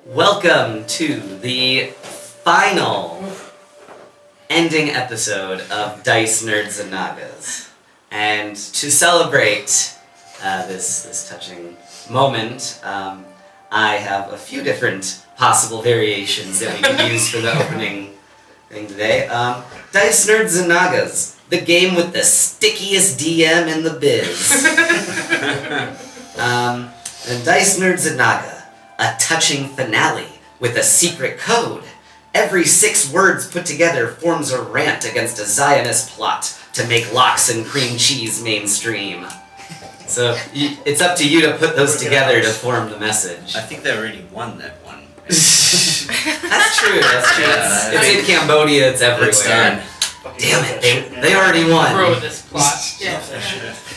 Welcome to the final ending episode of Dice Nerds and Nagas. And to celebrate this touching moment, I have a few different possible variations that we can use for the opening thing today. Dice Nerds and Nagas, the game with the stickiest DM in the biz. And Dice Nerds and Naga, a touching finale with a secret code. Every 6 words put together forms a rant against a Zionist plot to make lox and cream cheese mainstream. So it's up to you to put those together to form the message. I think they already won that one. That's true, that's true. It's in Cambodia, it's everywhere. Damn it, they already won. Throw this plot. Yeah.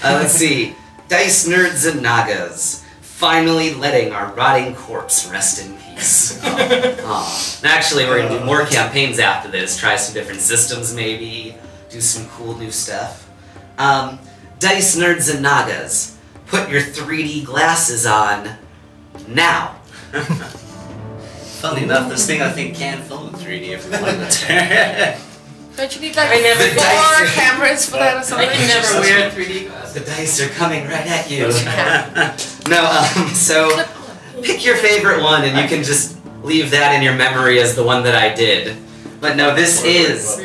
Let's see. Dice Nerds and Nagas, finally letting our rotting corpse rest in peace. Oh. Actually, we're going to do more campaigns after this, try some different systems maybe, do some cool new stuff. Dice Nerds and Nagas, put your 3D glasses on now. Funny enough, this thing I think can film in 3D if we want it. Don't you need like 4 cameras for that or something? I can never wear 3D glasses. The dice are coming right at you. No, so pick your favorite one and you can just leave that in your memory as the one that I did. But no, this is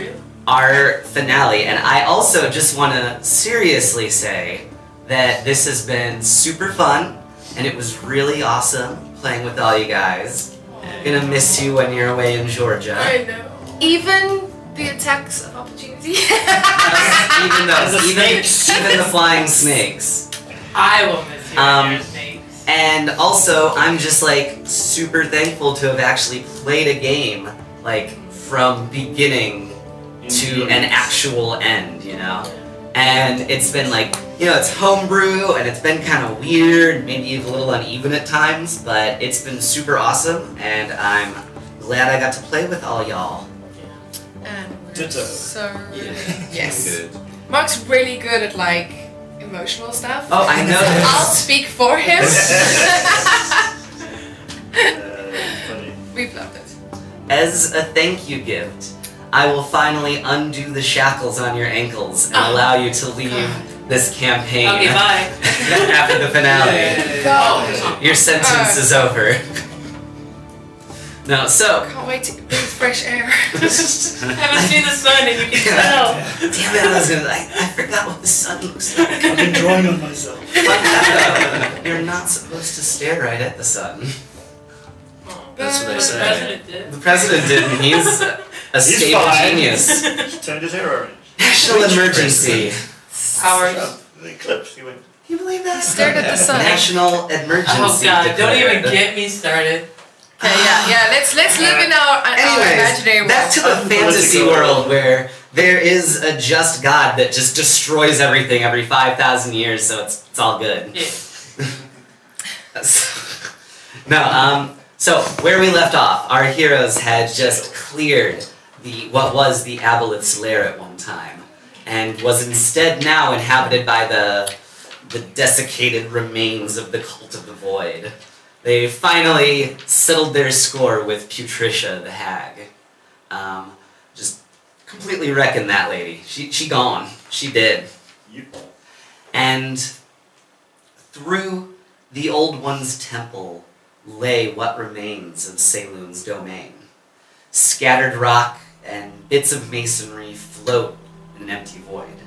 our finale, and I also just want to seriously say that this has been super fun, and it was really awesome playing with all you guys. Gonna miss you when you're away in Georgia. I know. Even the attacks of opportunity. Even those, even the flying snakes. I will miss you when you're snakes. And also, I'm just like super thankful to have actually played a game like from beginning to an actual end, you know? And it's been like, you know, it's homebrew and it's been kind of weird, maybe a little uneven at times, but it's been super awesome and I'm glad I got to play with all y'all. And we're so Yes. Good. Mark's really good at like emotional stuff. Oh, I know. I'll speak for him. We've loved it. As a thank you gift, I will finally undo the shackles on your ankles and allow you to leave this campaign Okay, bye. after the finale. Your sentence is over. No, so... Can't wait to breathe fresh air. I haven't seen the sun and you can tell. Damn it, I forgot what the sun looks like. I've been drawing on myself. You're not supposed to stare right at the sun. That's what they The say. president did. The president didn't. He's a stable genius. Just turned his hair orange. National emergency. Ours. The eclipse, he went. Can you believe that? Stared at the sun. National emergency. Oh god, don't even declared. get me started. Okay, yeah. Let's live in our imaginary world. Back to the fantasy world where there is a just God that just destroys everything every 5,000 years, so it's all good. Yeah. No, so where we left off, our heroes had just cleared what was the Aboleth's lair at one time, and was instead now inhabited by the desiccated remains of the Cult of the Void. They finally settled their score with Putricia the Hag. Just completely wrecking that lady. She gone. She did. And through the Old One's temple lay what remains of Saloon's domain. Scattered rock and bits of masonry float in an empty void.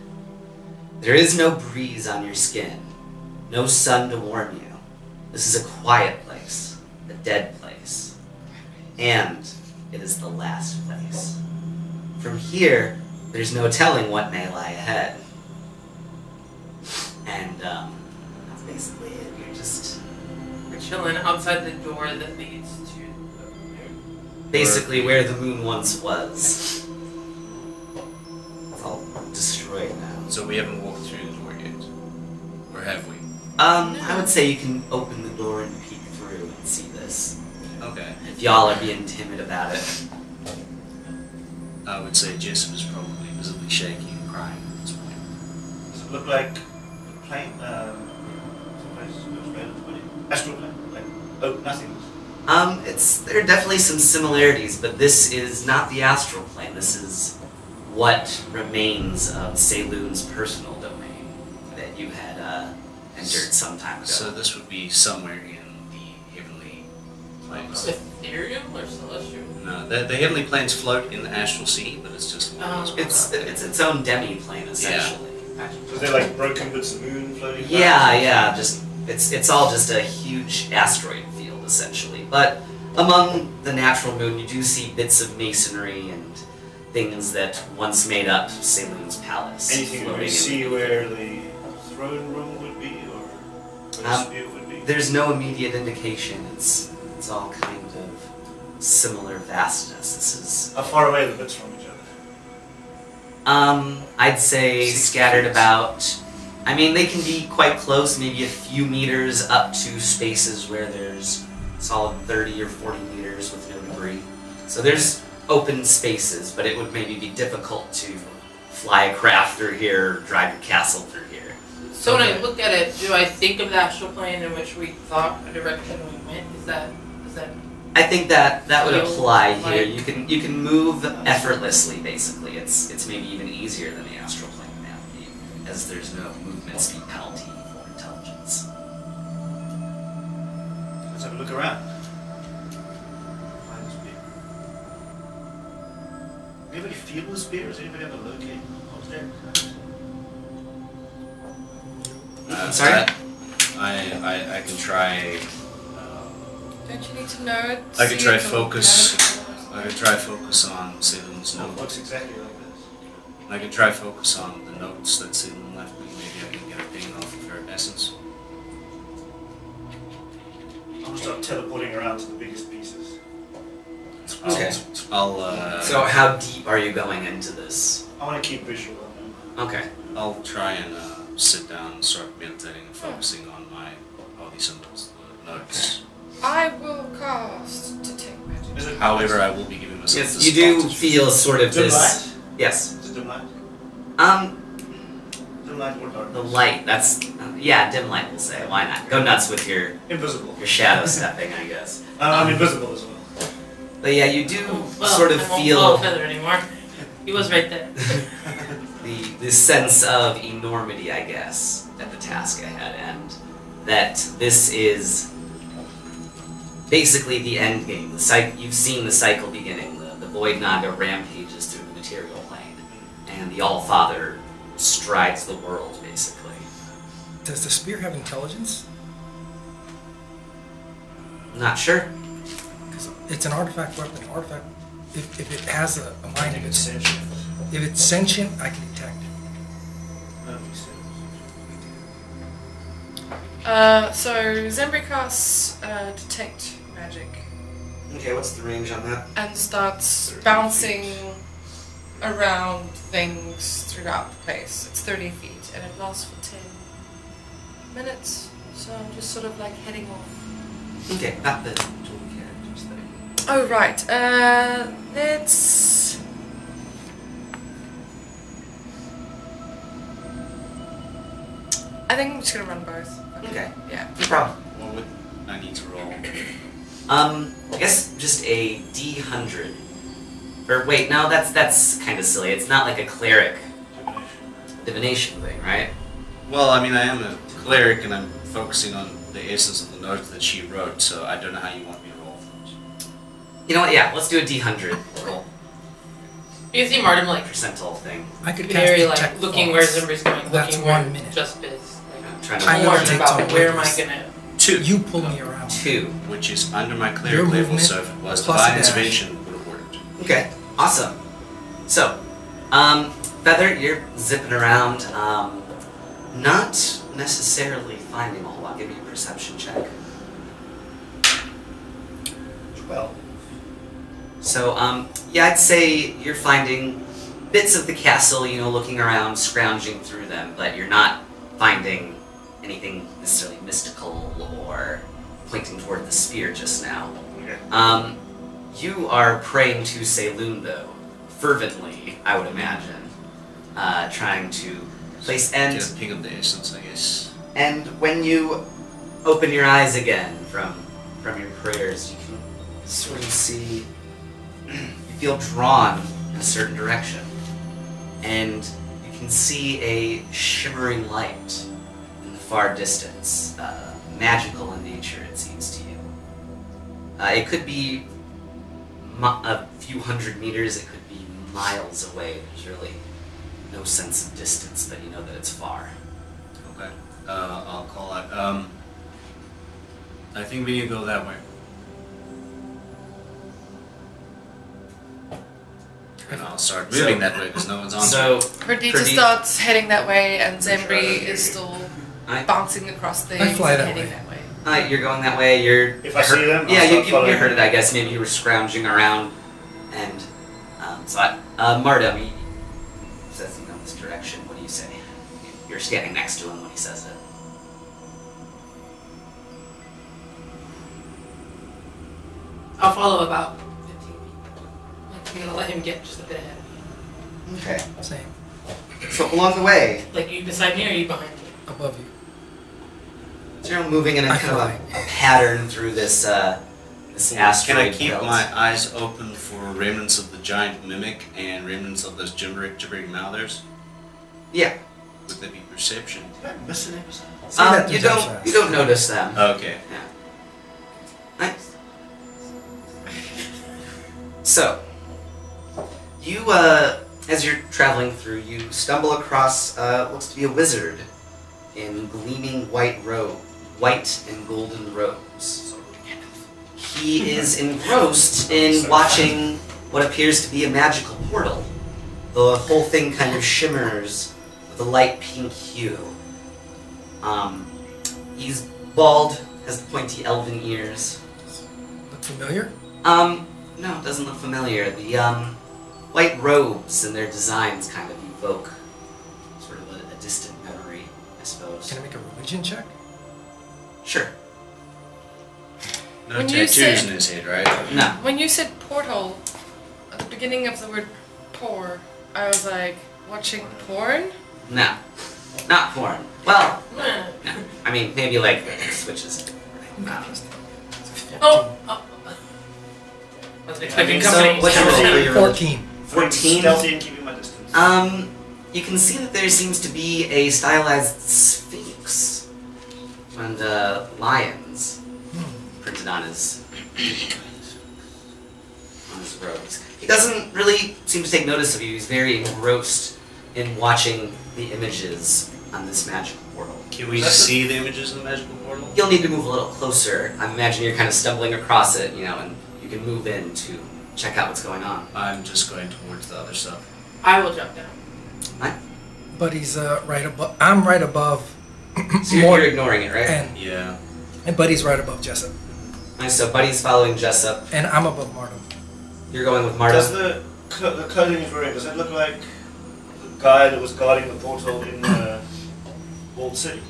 There is no breeze on your skin, no sun to warm you. This is a quiet place, a dead place, and it is the last place. From here, there's no telling what may lie ahead. And that's basically it. We're chilling outside the door that leads to Basically where the moon once was. It's all destroyed now. So we haven't walked through the door yet. Or have we? I would say you can open the door and peek through and see this. Okay. If y'all are being timid about it. I would say Jessup is probably visibly shaking and crying at this point. Does it look like a plane? Astral plane? Like, oh, nothing. There are definitely some similarities, but this is not the astral plane. This is what remains of Saloon's personal domain that you had entered some time ago. So this would be somewhere in the heavenly planes. Ethereal or celestial? No, the heavenly planes float in the astral sea, but it's just one of those. It's its own demi-plane, essentially. So they're like broken bits of moon floating. Yeah. Just it's all just a huge asteroid field, essentially. But among the natural moon, you do see bits of masonry and things that once made up Saloon's palace. Anything you floating can see where the throne room would be, or where the spear would be? There's no immediate indication. It's all kind of similar vastness. This is How far away are the bits from each other? I'd say scattered about. I mean, they can be quite close, maybe a few meters up to spaces where there's solid 30 or 40 meters with no debris. So there's open spaces, but it would maybe be difficult to fly a craft through here, or drive your castle through here. So when I look at it, do I think of the astral plane in which we thought the direction we went? Is that I think that would feel apply here. like- You can move effortlessly, basically. It's maybe even easier than the astral plane now, as there's no movement speed penalty for intelligence. Let's have a look around. Find the spear. Anybody feel the spear? Has anybody ever located upstairs? Sorry? I can try. Don't you need to know it? I could See try it, or focus. have it? I could try focus on Saloon's No, it note. looks exactly like this. I could try focus on the notes that Saloon left me. Maybe I can get a ping off of her essence. I'll start teleporting around to the biggest pieces. Okay. I'll. So how deep are you going into this? I want to keep visual on them. Okay. I'll try and sit down and start meditating and focusing on all these symbols, the notes. I will cast Detect Magic. Is it? However, I will be giving myself Yes, this you do advantage. feel sort of Dim this. light? Yes. Is it dim light? Dim light or dark? The light. That's yeah, dim light. We'll say. Why not? Go nuts with your Invisible. shadow stepping, I guess. I'm invisible as well. But yeah, you do well, sort of I won't feel follow Feather anymore. He was right there. the sense of enormity, I guess, at the task ahead, and that this is basically the end game. You've seen the cycle beginning. The Void Naga rampages through the material plane, and the All-Father strides the world, basically. Does the spear have intelligence? Not sure. 'Cause it's an artifact weapon. Artifact. If it has a I mind, think it's sentient. if it's sentient, I can detect it. I don't think so. So Zembri casts Detect Magic Okay, what's the range on that? and starts bouncing around things throughout the place. It's 30 feet and it lasts for 10 minutes. So I'm just sort of like heading off. Okay, not the dual characters thing. Oh right. Let's. I think I'm just gonna run both. Okay, Yeah. no problem. What would I need to roll? I guess just a D100. Or wait, no, that's kind of silly. It's not like a cleric divination thing, right? Well, I mean, I am a cleric and I'm focusing on the essence of the notes that she wrote, so I don't know how you want me to roll those. You know what? Yeah, let's do a D100 roll. You can see Martin like Percentile thing. I could cast very detect like looking where thoughts. Zimbri's going, That's looking where 1 minute. just is. I'm trying I to know Warned it takes about all where am I ways. gonna. 2, You pull me around. 2. which is under my Your cleric level, movement so if it was plus divine a dash. intervention, would have worked. Okay, awesome. So, Feather, you're zipping around, not necessarily finding a whole lot. Give me a perception check. 12. So, yeah, I'd say you're finding bits of the castle, you know, looking around, scrounging through them, but you're not finding anything necessarily mystical or pointing toward the spear just now. Okay. You are praying to Saloon, though, fervently, I would imagine, trying to place and. Get a ping of the essence, I guess. And when you open your eyes again from from your prayers, you can sort of see, you feel drawn in a certain direction. And you can see a shimmering light in the far distance, magical in nature, it seems to you. It could be a few hundred meters, it could be miles away. There's really no sense of distance, but you know that it's far. Okay. I'll call it. I think we need to go that way. And I'll start moving that way because no one's on. So, Perdita starts heading that way, and Zembri is still bouncing across things I fly and that heading way. that way. you're going that way. You're. If I see them, yeah, I'll you start following. heard it. I guess maybe you were scrounging around, and Marta, he says you know this direction. What do you say? You're standing next to him when he says it. I'll follow about 15 feet. I'm gonna let him get just a bit ahead. Okay. Same. So along the way, Like you beside me or you behind me? Above you. so you're moving in a I kind of fly. a pattern through this this asteroid Can I keep belt. my eyes open for remnants of the giant mimic and remnants of those gibbering mouthers? Yeah. Would that be perception? Did I miss an episode? Say that You 3 times don't fast. you don't notice them. Okay. Yeah. Nice. So, you, as you're traveling through, you stumble across, looks to be a wizard in gleaming white and golden robes. He is engrossed in watching what appears to be a magical portal. The whole thing kind of shimmers with a light pink hue. He's bald, has pointy elven ears. Look familiar? No, it doesn't look familiar. The white robes and their designs kind of evoke sort of a distant memory, I suppose. Can I make a religion check? Sure. No When you tattoos said- in his head, right? No. When you said portal, at the beginning of the word pour, I was like, watching porn? No. Not porn. Well, no. I mean, maybe like switches. Oh! I was expecting So, company. what's your roll for your religion? 14. 14? Stealthy and keeping my distance. You can see that there seems to be a stylized sphinx and lions printed on his robes. He doesn't really seem to take notice of you. He's very engrossed in watching the images on this magical portal. Can we see the images in the magical portal? You'll need to move a little closer. I imagine you're kind of stumbling across it, and you can move in to check out what's going on. I'm just going towards the other stuff. I will jump down. But he's right above. I'm right above. So you're ignoring it, right? And Yeah. Buddy's right above Jessup. Nice, so Buddy's following Jessup. And I'm above Martin. You're going with Marta. Does the clothing he's wearing, does it look like the guy that was guarding the portal in the walled city?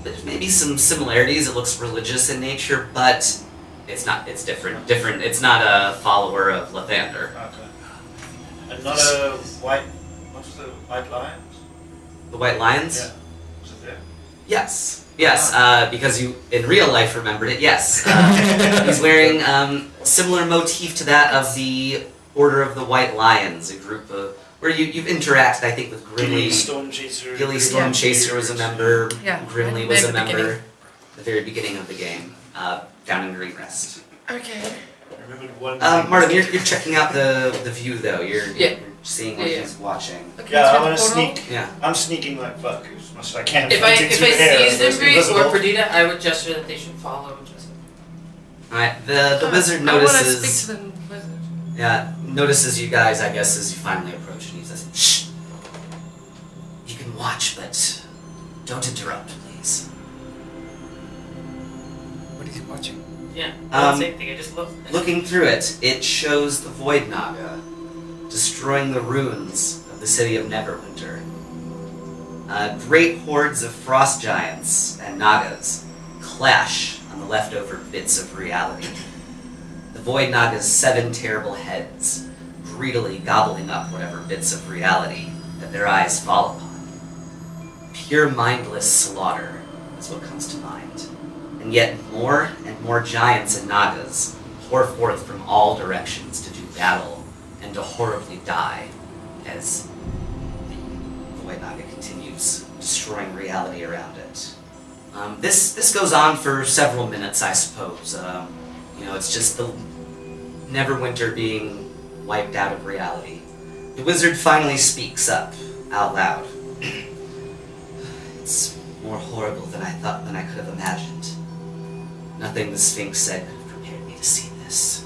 There's maybe some similarities. It looks religious in nature, but it's not. It's different. It's not a follower of Lathander. Okay. And not a white, what was the white lions? The White Lions? Yeah. Was it there? Yes. Yes, because you, in real life, remembered it. Yes. He's wearing similar motif to that of the Order of the White Lions, a group of where you've interacted, I think, with Grimly. Stormchaser. Gilly Stormchaser was a member. Yeah, Grimly at was the a member. beginning. At the very beginning of the game, down in Green Rest. Okay. I remembered one. Martin, you're checking out the view though. You're seeing what Yeah, he's watching. Okay, Yeah, I through want the to portal. sneak. Yeah. I'm sneaking like fuck as much as I can. If I fighting through the air, see so it's Zimbri invisible. or Perdita, I would gesture that they should follow Jessup. Alright, the wizard I want to notices. speak to the wizard. Yeah, notices you guys, I guess, as you finally approach, and he says, "Shh! You can watch, but don't interrupt, please." What is he watching? Yeah. Same thing. I just look. Looking through it, it shows the Void Naga destroying the ruins of the city of Neverwinter. Great hordes of frost giants and Nagas clash on the leftover bits of reality. The Void Naga's 7 terrible heads, greedily gobbling up whatever bits of reality that their eyes fall upon. Pure mindless slaughter is what comes to mind. and yet more and more giants and Nagas pour forth from all directions to do battle and to horribly die as the Void Naga continues destroying reality around it. This goes on for several minutes, I suppose. You know, it's just the Neverwinter being wiped out of reality. The wizard finally speaks up, out loud. It's more horrible than I could have imagined. Nothing the Sphinx said could have prepared me to see this.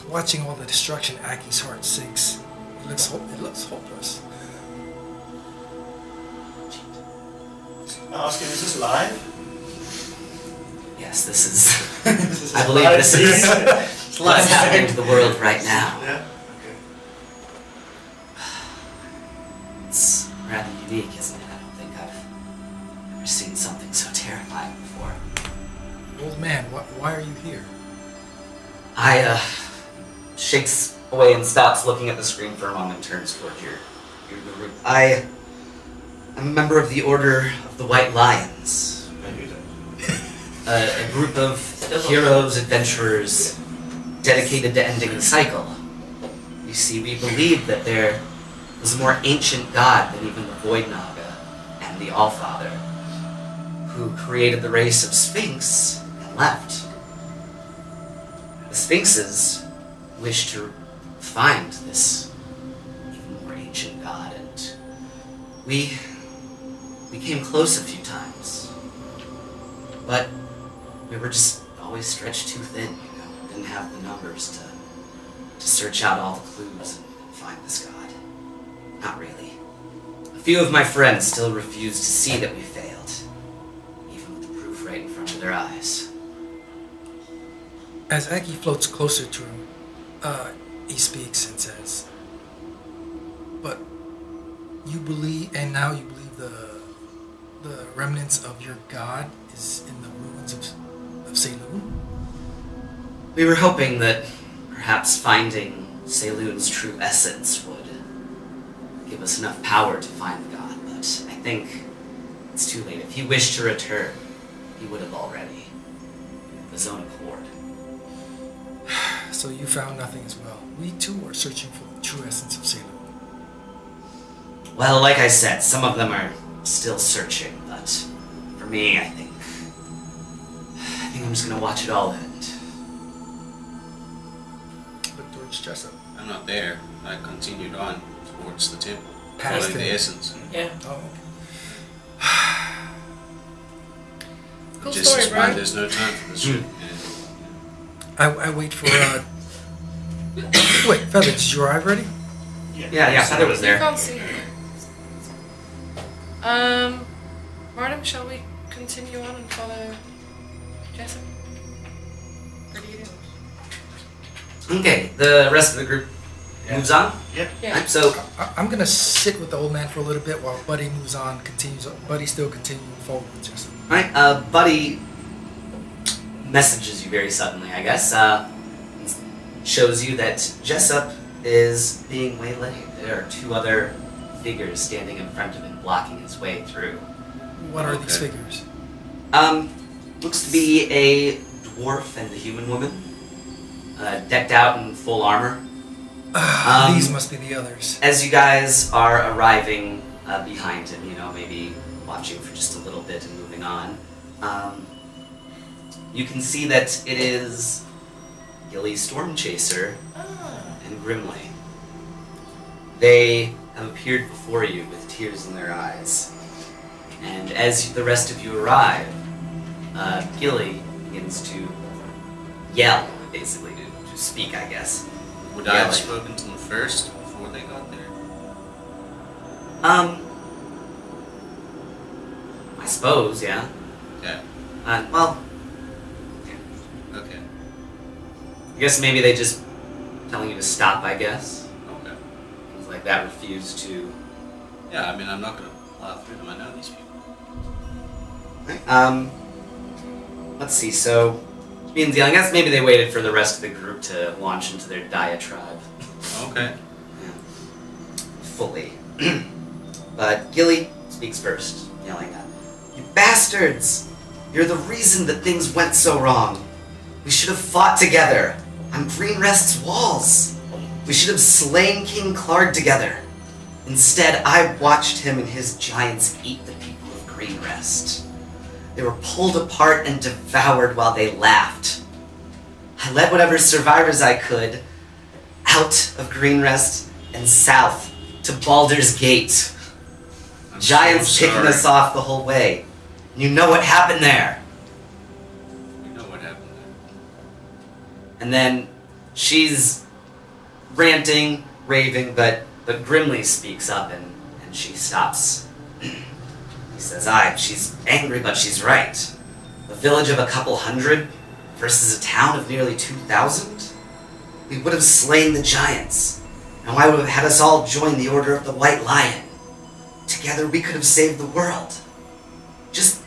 Watching all the destruction, Aki's heart sinks. It looks hopeless. Asking, is this live? Yes, this is... This is I believe live this is stream? what's happening to the world right now. Yeah. Okay. It's rather unique, isn't it? I don't think I've ever seen something so terrifying before. Old man, why are you here? Shakes away and stops looking at the screen for a moment and turns towards your group. I'm a member of the Order of the White Lions. A group of heroes, adventurers, dedicated to ending the cycle. You see, we believe that there was a more ancient god than even the Void Naga and the Allfather, who created the race of Sphinx and left. The Sphinxes wish to find this even more ancient god, and we came close a few times, but we were just always stretched too thin, you know. Didn't have the numbers to search out all the clues and find this god. Not really. A few of my friends still refuse to see that we failed, even with the proof right in front of their eyes. As Aki floats closer to him, he speaks and says, "But you believe, and now you believe the remnants of your god is in the ruins of Saloon?" We were hoping that perhaps finding Saloon's true essence would give us enough power to find the god, but I think it's too late. If he wished to return, he would have already, of his own accord. So you found nothing as well. We too are searching for the true essence of Saloon. Well, like I said, some of them are still searching, but for me, I think I'm just gonna watch it all end. Look towards Jessup. I'm not there. I continued on towards the temple, Past following the him. essence. Yeah. Oh, Cool Just story, explained bro. there's no time for this shit. I wait for. Wait, Feather, did you arrive already? Yeah, Feather was You there. can't see her. Martin, shall we continue on and follow Jessup? Or do you do? Okay, the rest of the group moves on. Yeah. Yeah. So, I'm gonna sit with the old man for a little bit while Buddy moves on, Buddy still continuing forward with Jessup. alright, Buddy messages you very suddenly, I guess. Shows you that Jessup is being waylaid. There are two other figures standing in front of him, blocking his way through. What are these Okay. figures? Looks to be a dwarf and a human woman, decked out in full armor. These must be the others. As you guys are arriving behind him, you know, maybe watching for just a little bit and moving on, you can see that it is Gilly Stormchaser and Grimly. They have appeared before you with tears in their eyes. And as the rest of you arrive, Gilly begins to yell, basically, to speak, I guess. Would I have spoken to them first before they got there? I suppose, yeah. Yeah. Well, Okay. I guess maybe they just telling you to stop, I guess. Okay. Things like that, refuse to... Yeah, I mean, I'm not gonna plow through them. I know these people. Let's see, so... Being yelling, I guess maybe they waited for the rest of the group to launch into their diatribe. Okay. Fully. But Gilly speaks first, yelling, "You bastards! You're the reason that things went so wrong. We should have fought together on Greenrest's walls. We should have slain King Clark together. Instead, I watched him and his giants eat the people of Greenrest. They were pulled apart and devoured while they laughed. I led whatever survivors I could out of Greenrest and south to Baldur's Gate. Giants so picking us off the whole way. And you know what happened there. We know what happened there. And then she's ranting, raving, but Grimly speaks up and she stops. He says, she's angry, but she's right. A village of a couple hundred versus a town of nearly 2,000? We would have slain the giants. And I would have had us all join the Order of the White Lion. Together we could have saved the world. Just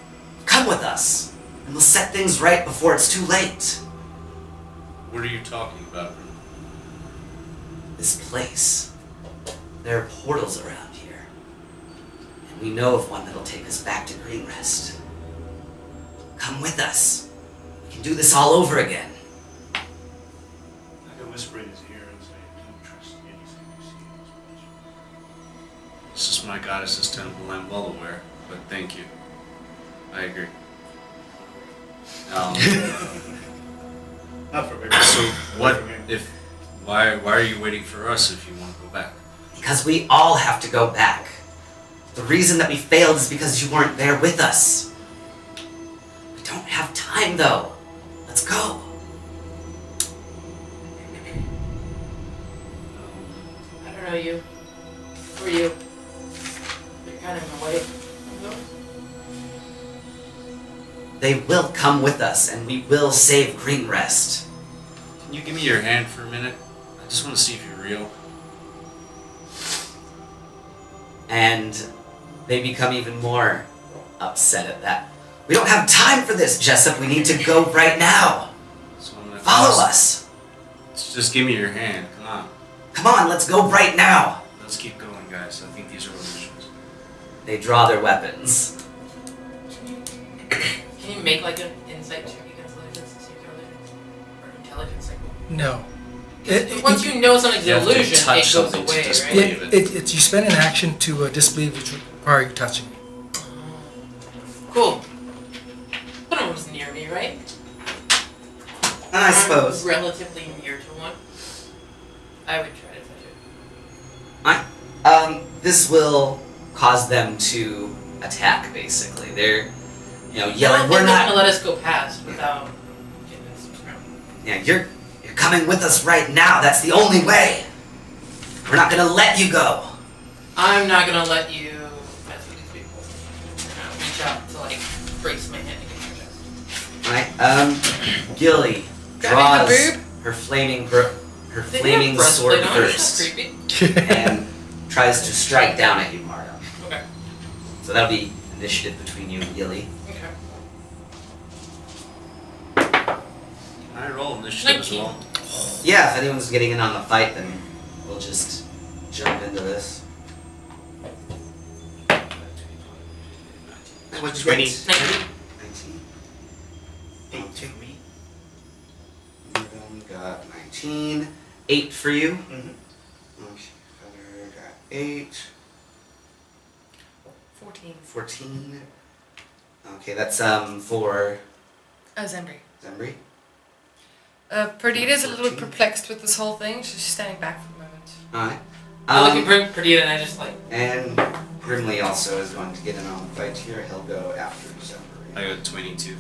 come with us, and we'll set things right before it's too late. What are you talking about? This place. There are portals around here. And we know of one that'll take us back to Greenrest. Come with us. We can do this all over again. I can whisper in his ear and say, don't trust anything you see in this place. This is my goddess's temple, I'm well aware, but thank you. I agree. Not for me. So what if? Why are you waiting for us if you want to go back? Because we all have to go back. The reason that we failed is because you weren't there with us. We don't have time, though. Let's go. I don't know you. Who are you? You're kind of in the way. They will come with us, and we will save Greenrest. Can you give me your hand for a minute? I just want to see if you're real. And they become even more upset at that. We don't have time for this, Jessup. We need to go right now. So I'm gonna Follow us. Just give me your hand. Come on. Come on, let's go right now. Let's keep going, guys. I think these are illusions. They draw their weapons. Can you make like an insight check against illusions to see if they're illusions? Or intelligence check? No. Once you know something's You an have to illusion, touch it goes something to away, disbelieve right? it. You spend an action to disbelieve, which require you touching it. Cool. One of them's near me, right? I suppose. I'm relatively near to one. I would try to touch it. This will cause them to attack, basically. They're, yelling, Well, we're they're not... gonna let us go past without getting us surrounded. Yeah, you're coming with us right now. That's the only way. We're not gonna let you go. I'm not gonna let you mess with these people. I'm gonna reach out to like brace my hand against your chest. Alright, Gilly Grabbing the draws boob? her flaming Did they have sword breastplate on? That's first creepy. and tries to strike down at you, Marta. Okay. So that'll be initiative between you and Gilly. Okay. Can I roll initiative as 19. well? Yeah, if anyone's getting in on the fight, then we'll just jump into this. What'd you 20. get? 19. 19. Okay. Rhythm got 19. 8 for you. Mm-hmm. Okay, Feather got 8. 14. 14. Okay, that's for Zembri. Zembri. Perdita's a little 14. perplexed with this whole thing. She's standing back for a moment. Alright. I look at Perdita and I just like. And Grimly also is going to get in on the fight here. He'll go after Zembri. I got 22.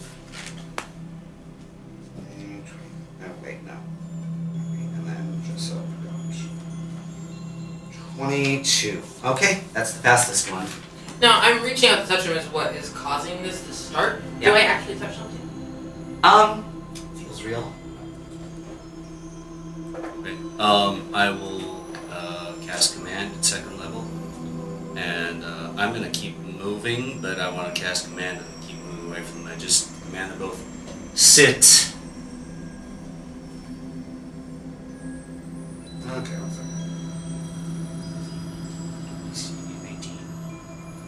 No, wait, no. And then just so 22. Okay, that's the fastest one. No, I'm reaching out to touch him as what is causing this to start. Yeah. Do I actually touch something? Feels real. Okay. I will cast command at 2nd level, and I'm gonna keep moving, but I want to cast command and keep moving away from them. I just command them both. Sit. Okay, what's that? 18.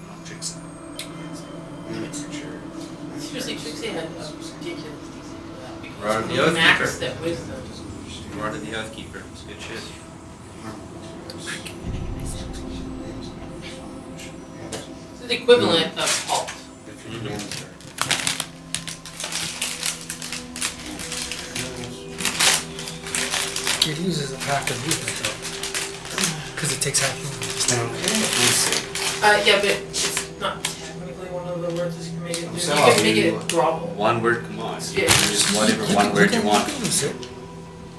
Oh, tricks. Let me make sure. Rod of the Oath Max Keeper. that wisdom. Rod of the Oath Keeper. It's good shit. This is the equivalent of halt. It uses a pack of movement though. Because it takes half movement to stand. Yeah, but it's not technically one of the words that you can make it do. So You can make it grovel. One word command. Yeah. Just whatever one word you want. You can use it.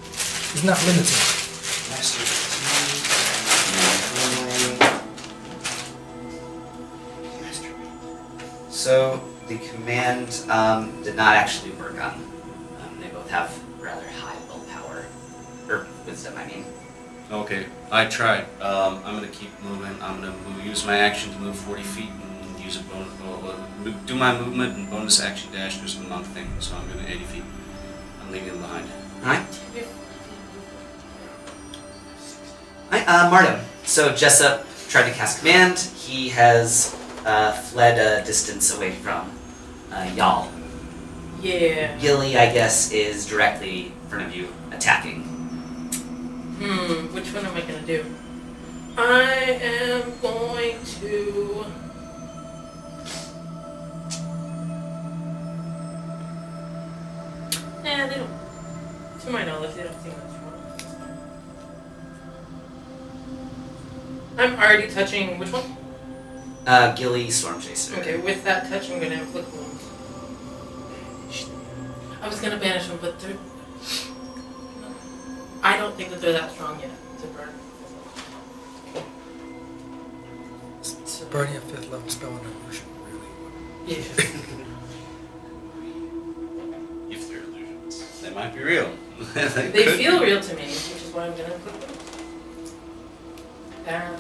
It's not limited. So the command did not actually work on. They both have rather high willpower, or wisdom, I mean. Okay, I tried. I'm gonna keep moving. I'm gonna use my action to move 40 feet and use a bonus. Do my movement and bonus action dash. There's a monk thing, so I'm doing 80 feet. I'm leaving them behind. Alright. Martin. So Jessup tried to cast command. He has fled a distance away from y'all. Yeah. Gilly, I guess, is directly in front of you, attacking. Which one am I gonna do? I am going to... Nah, they don't... To my knowledge, they don't seem much more. I'm already touching... Which one? Gilly, Storm Chaser. Okay, with that touch, I'm gonna inflict wounds. I was gonna banish them, but they're... I don't think that they're that strong yet to burn. So, Burning a 5th level spell on illusion, really. yeah. If they're illusions, they might be real. They could feel be. real to me, which is why I'm gonna put them. That.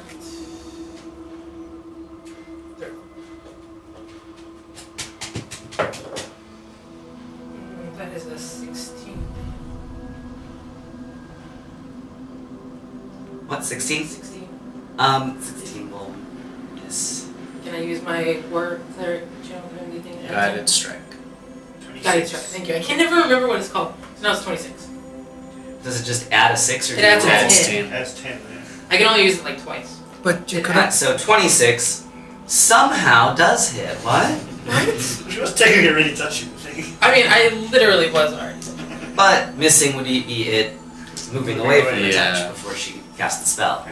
There. That is a 16. What, 16? 16. 16 will miss. Can I use my word cleric channel or anything? Guided strike. Guided strike. Thank you. I can never remember what it's called. So now it's 26. Does it just add a 6 or It do you adds a roll? 10. That's 10 then. I can only use it like twice. But you It could has- So 26 somehow does hit. What? She was taking a really touchy thing. I mean, I literally was already. But missing would be it moving away from the Yeah. touch before she cast the spell.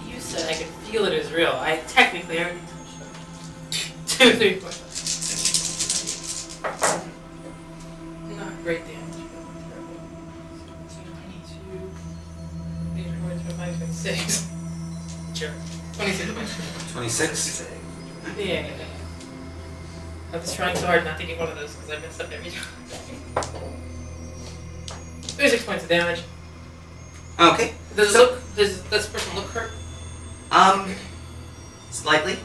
You said I could feel it as real. I technically already touched it. 2, 3, 4. Not great damage. 26. Sure. 26 points. 26? Yeah. I was trying so hard not to get one of those because I messed up every time. 36 points of damage. Okay. Does So- this person look hurt? Slightly.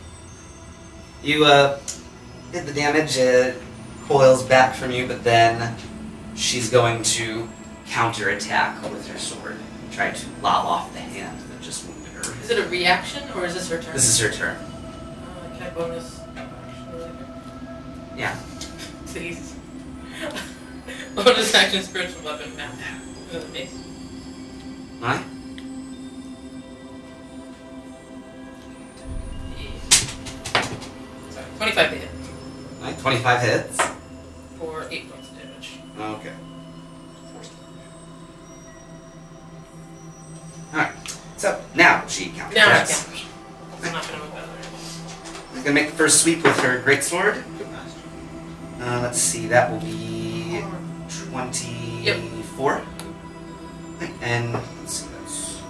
You, hit the damage, it coils back from you, but then she's going to counterattack with her sword. Try to lob off the hand that just wounded her. Is it a reaction or is this her turn? This is her turn. Can I bonus? Yeah. Please. Bonus action spiritual weapon now. In the face. Alright. Sorry, 25 to hit. Alright, 25 hits. For 8 points of damage. Okay. Alright. So, now she Now counterattacks. she counters. I'm not gonna move out of there. She's gonna make the first sweep with her greatsword. Let's see, that will be 24. And let's see, that's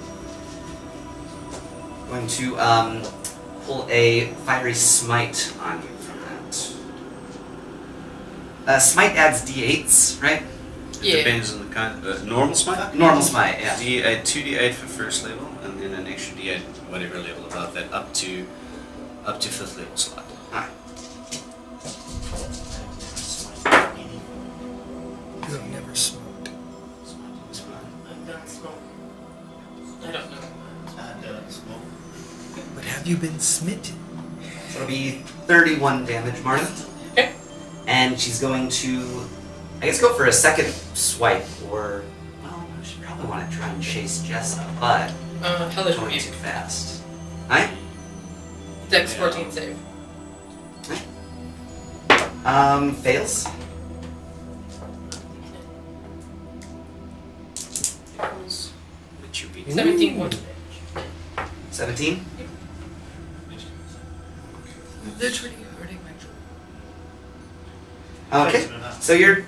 going to pull a fiery smite on you from that. Smite adds d8s, right? Yeah. Depends on the kind. Normal smite? Normal smite, yeah. 2d8 for first level, and then an extra d8, whatever level above that, up to 5th level slot. Alright. You have never smoked. I've done smoke. I don't know. But have you been smitten? So it'll be 31 damage, Martin. Okay. And she's going to I guess go for a second swipe, or well, I should probably want to try and chase Jessa, but Hellish going Rebuke. too fast. Alright. Dex 14 save. Fails. Which you beat. 17 points of damage. 17. Literally hurting my jaw. Okay. So you're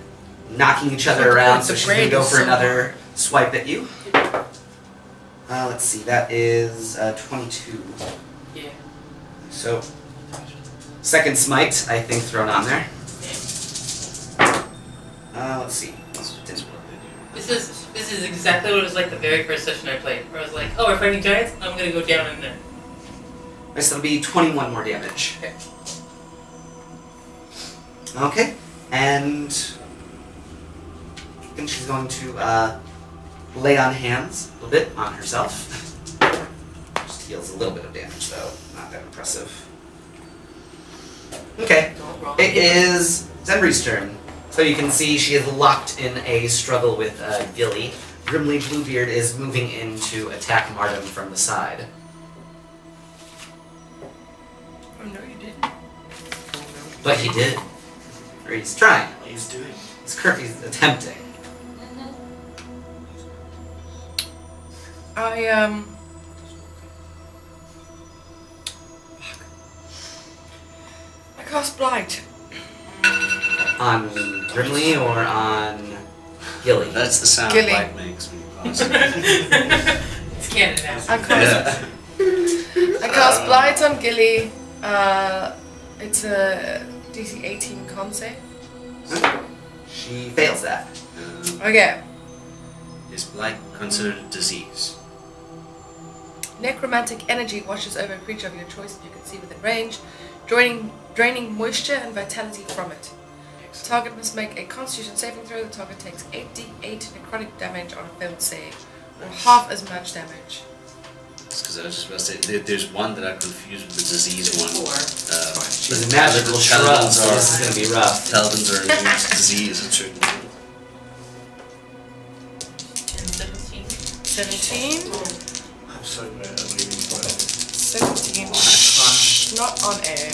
knocking each other around, so she's gonna go for another swipe at you. Let's see, that is 22. Yeah. So, second smite, I think, thrown on there. Let's see. This is exactly what it was like the very first session I played, where I was like, oh, we're fighting giants? I'm gonna go down in there. So that'll be 21 more damage. Okay. Okay, and I think she's going to lay on hands a little bit on herself. Just deals a little bit of damage, though. Not that impressive. Okay, Don't roll. it is Zembri's turn. So you can see she is locked in a struggle with Gilly. Grimly Bluebeard is moving in to attack Martin from the side. Oh no, you didn't. But he did. Or he's trying. He's doing. He's attempting. I cast Blight. On Grimly or on Gilly? That's the sound Gilly. Light makes when you pause it. It's canon now. I cast Blight on Gilly. It's a DC 18 con save. She fails that. Okay. Is blight considered a disease? Necromantic energy washes over a creature of your choice that you can see within range, draining moisture and vitality from it. The target must make a Constitution saving throw. The target takes 8d8 necrotic damage on a failed save, or half as much damage. Because I was just about to say, there's one that I confused with the disease one. She's a magical shrub, so this is going to be rough. Paladins are immune to disease and certain. 17. I'm so glad I'm leaving quiet. 17. Not on air.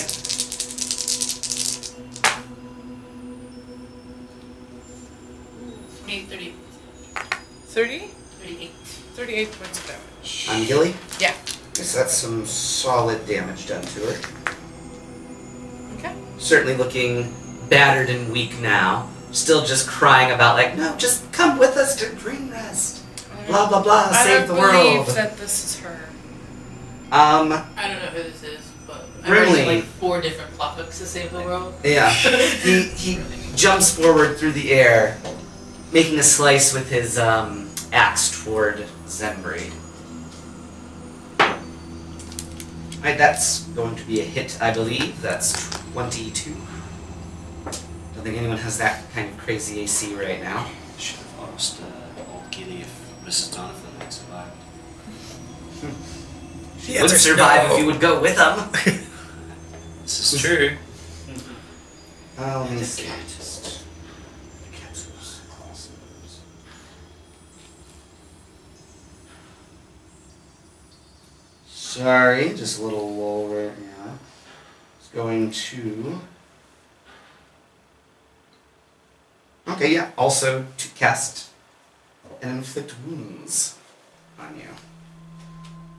30. 30? 38. 38 points of damage. On Gilly? Yeah. Guess that's some solid damage done to her. Okay. Certainly looking battered and weak now. Still just crying about, like, no, just come with us to Green Rest. Blah, blah, blah, save the I don't world. believe that this is her. I don't know who this is, but I've Grimly. read like 4 different plot books to save the world. Yeah. he jumps forward through the air, making a slice with his axe toward Zembri. Alright, that's going to be a hit, I believe. That's 22. Don't think anyone has that kind of crazy AC right now. Should have asked old Gilly if Mrs. Donovan had survived. He would survive if you would go with him. This is true. Let me see. Sorry, just a little lull right now. It's going to... Okay, yeah. Also to cast and inflict wounds on you.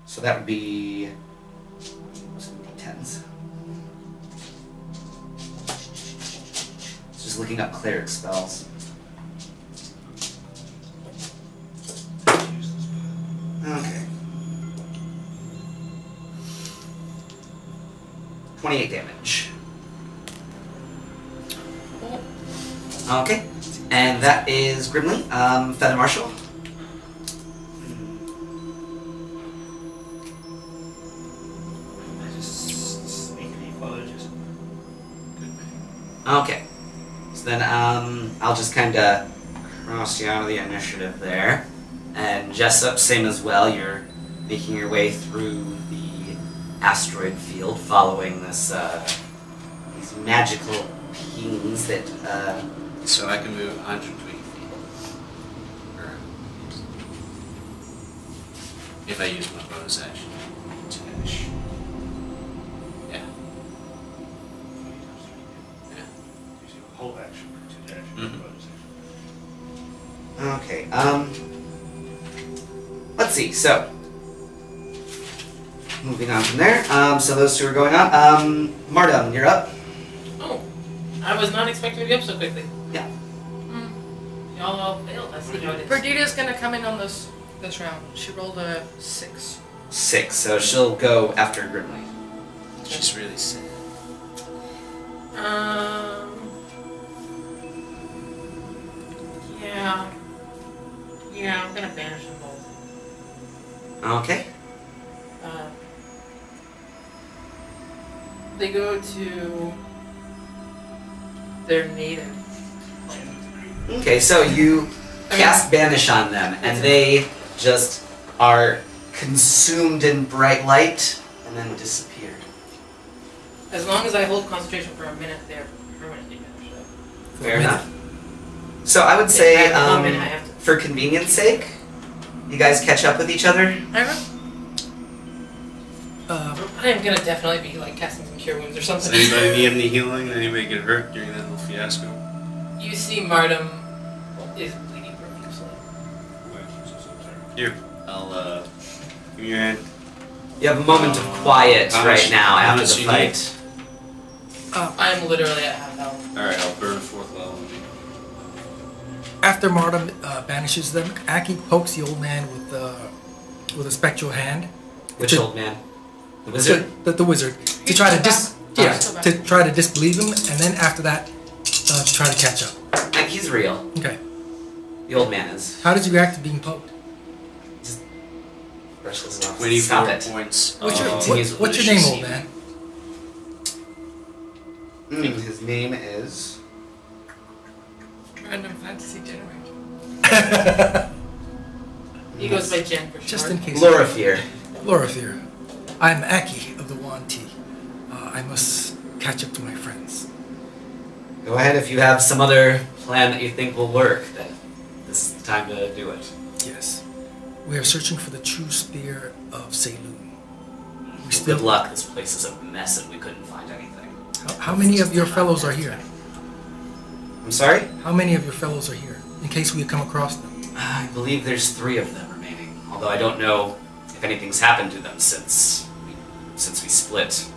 So that would be... what's it, D10s? Just looking up cleric spells. Okay. 28 damage. Okay. And that is Grimly. Feather Marshal. I just sneakily followed just. Good man. Okay. So then I'll just kind of cross you out of the initiative there. And Jessup, same as well. You're making your way through the asteroid field, following this these magical pings that So I can move 120 feet. Or, if I use my bonus action to dash. Yeah. Yeah. Gives you a whole action for 2 dash. Mhm. Bonus action. Okay, let's see, so, moving on from there, so those two are going on, Mardum, you're up? Oh, I was not expecting to be up so quickly. Yeah. Y'all all failed. Let's see how it is. Perdita's gonna come in on this round. She rolled a 6. 6, so she'll go after Grimly. She's really sad. Yeah, I'm gonna banish them both. Okay. They go to their native. Okay, so you cast Banish on them, and they just are consumed in bright light, and then disappear. As long as I hold concentration for a minute, they're permanently banished. Fair enough. So I would say, At the moment, I have to. for convenience sake, you guys catch up with each other. I am gonna definitely be like casting some cure wounds or Does something. anybody need any healing? Did anybody get hurt during that little fiasco? You see, Mardum is bleeding profusely. Here, I'll give me your hand. You have a moment of quiet How right much- now how after much the you fight. I'm literally at half health. Alright, I'll burn 4th level. After Mardum banishes them, Aki pokes the old man with a spectral hand. Which to- old man? The wizard? The wizard. To He's try to still back. Still back. to try to disbelieve him, and then after that, to try to catch up. Like, he's real. Okay. The old man is. How did you react to being poked? Brush this off. 24 Stop it. points. What's your of what's your name, malicious old man? His name is... Random fantasy generator. He goes by Jen for short. Just in case. Lorafir. Lorafir. I'm Aki of the Wan Tea. I must catch up to my friends. Go ahead, if you have some other plan that you think will work, then this is the time to do it. Yes. We are searching for the true spear of Seiloon. Good luck, this place is a mess and we couldn't find anything. How many of your fellows are here? I'm sorry? How many of your fellows are here? In case we come across them. I believe there's 3 of them remaining, although I don't know if anything's happened to them since we split.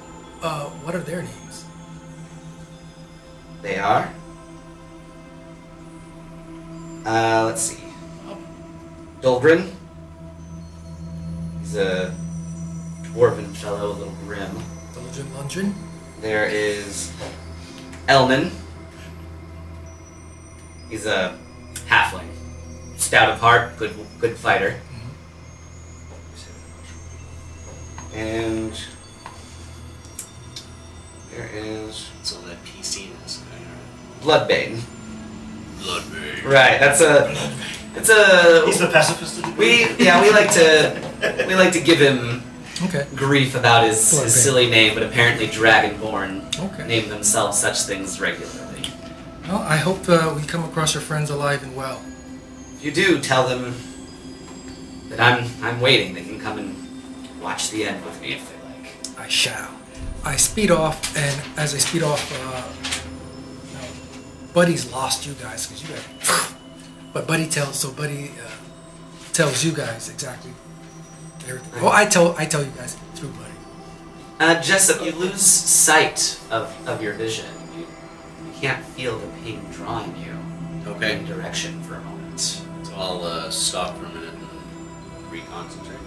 What are their names? They are? Let's see. Dolgrin. He's a dwarven fellow, a little grim. Dolgen Lundgren? There is Elman. He's a halfling. Stout of heart, good fighter. And there is It's all that PC-ness going on. Bloodbane. Bloodbane. Right, it's a He's the pacifist of the group. we like to give him Okay. grief about his Bloodbane. silly name, but apparently Dragonborn Okay. name themselves such things regularly. Well, I hope we come across your friends alive and well. If you do, tell them that I'm waiting. They can come and watch the end with me if they like. I shall. I speed off, and as I speed off, Buddy's lost you guys because you guys. But Buddy tells tells you guys exactly everything. Well, I tell you guys through Buddy. Jessup, you lose sight of your vision. You can't feel the pain drawing you Okay. in direction for a moment. So I'll stop for a minute and reconcentrate.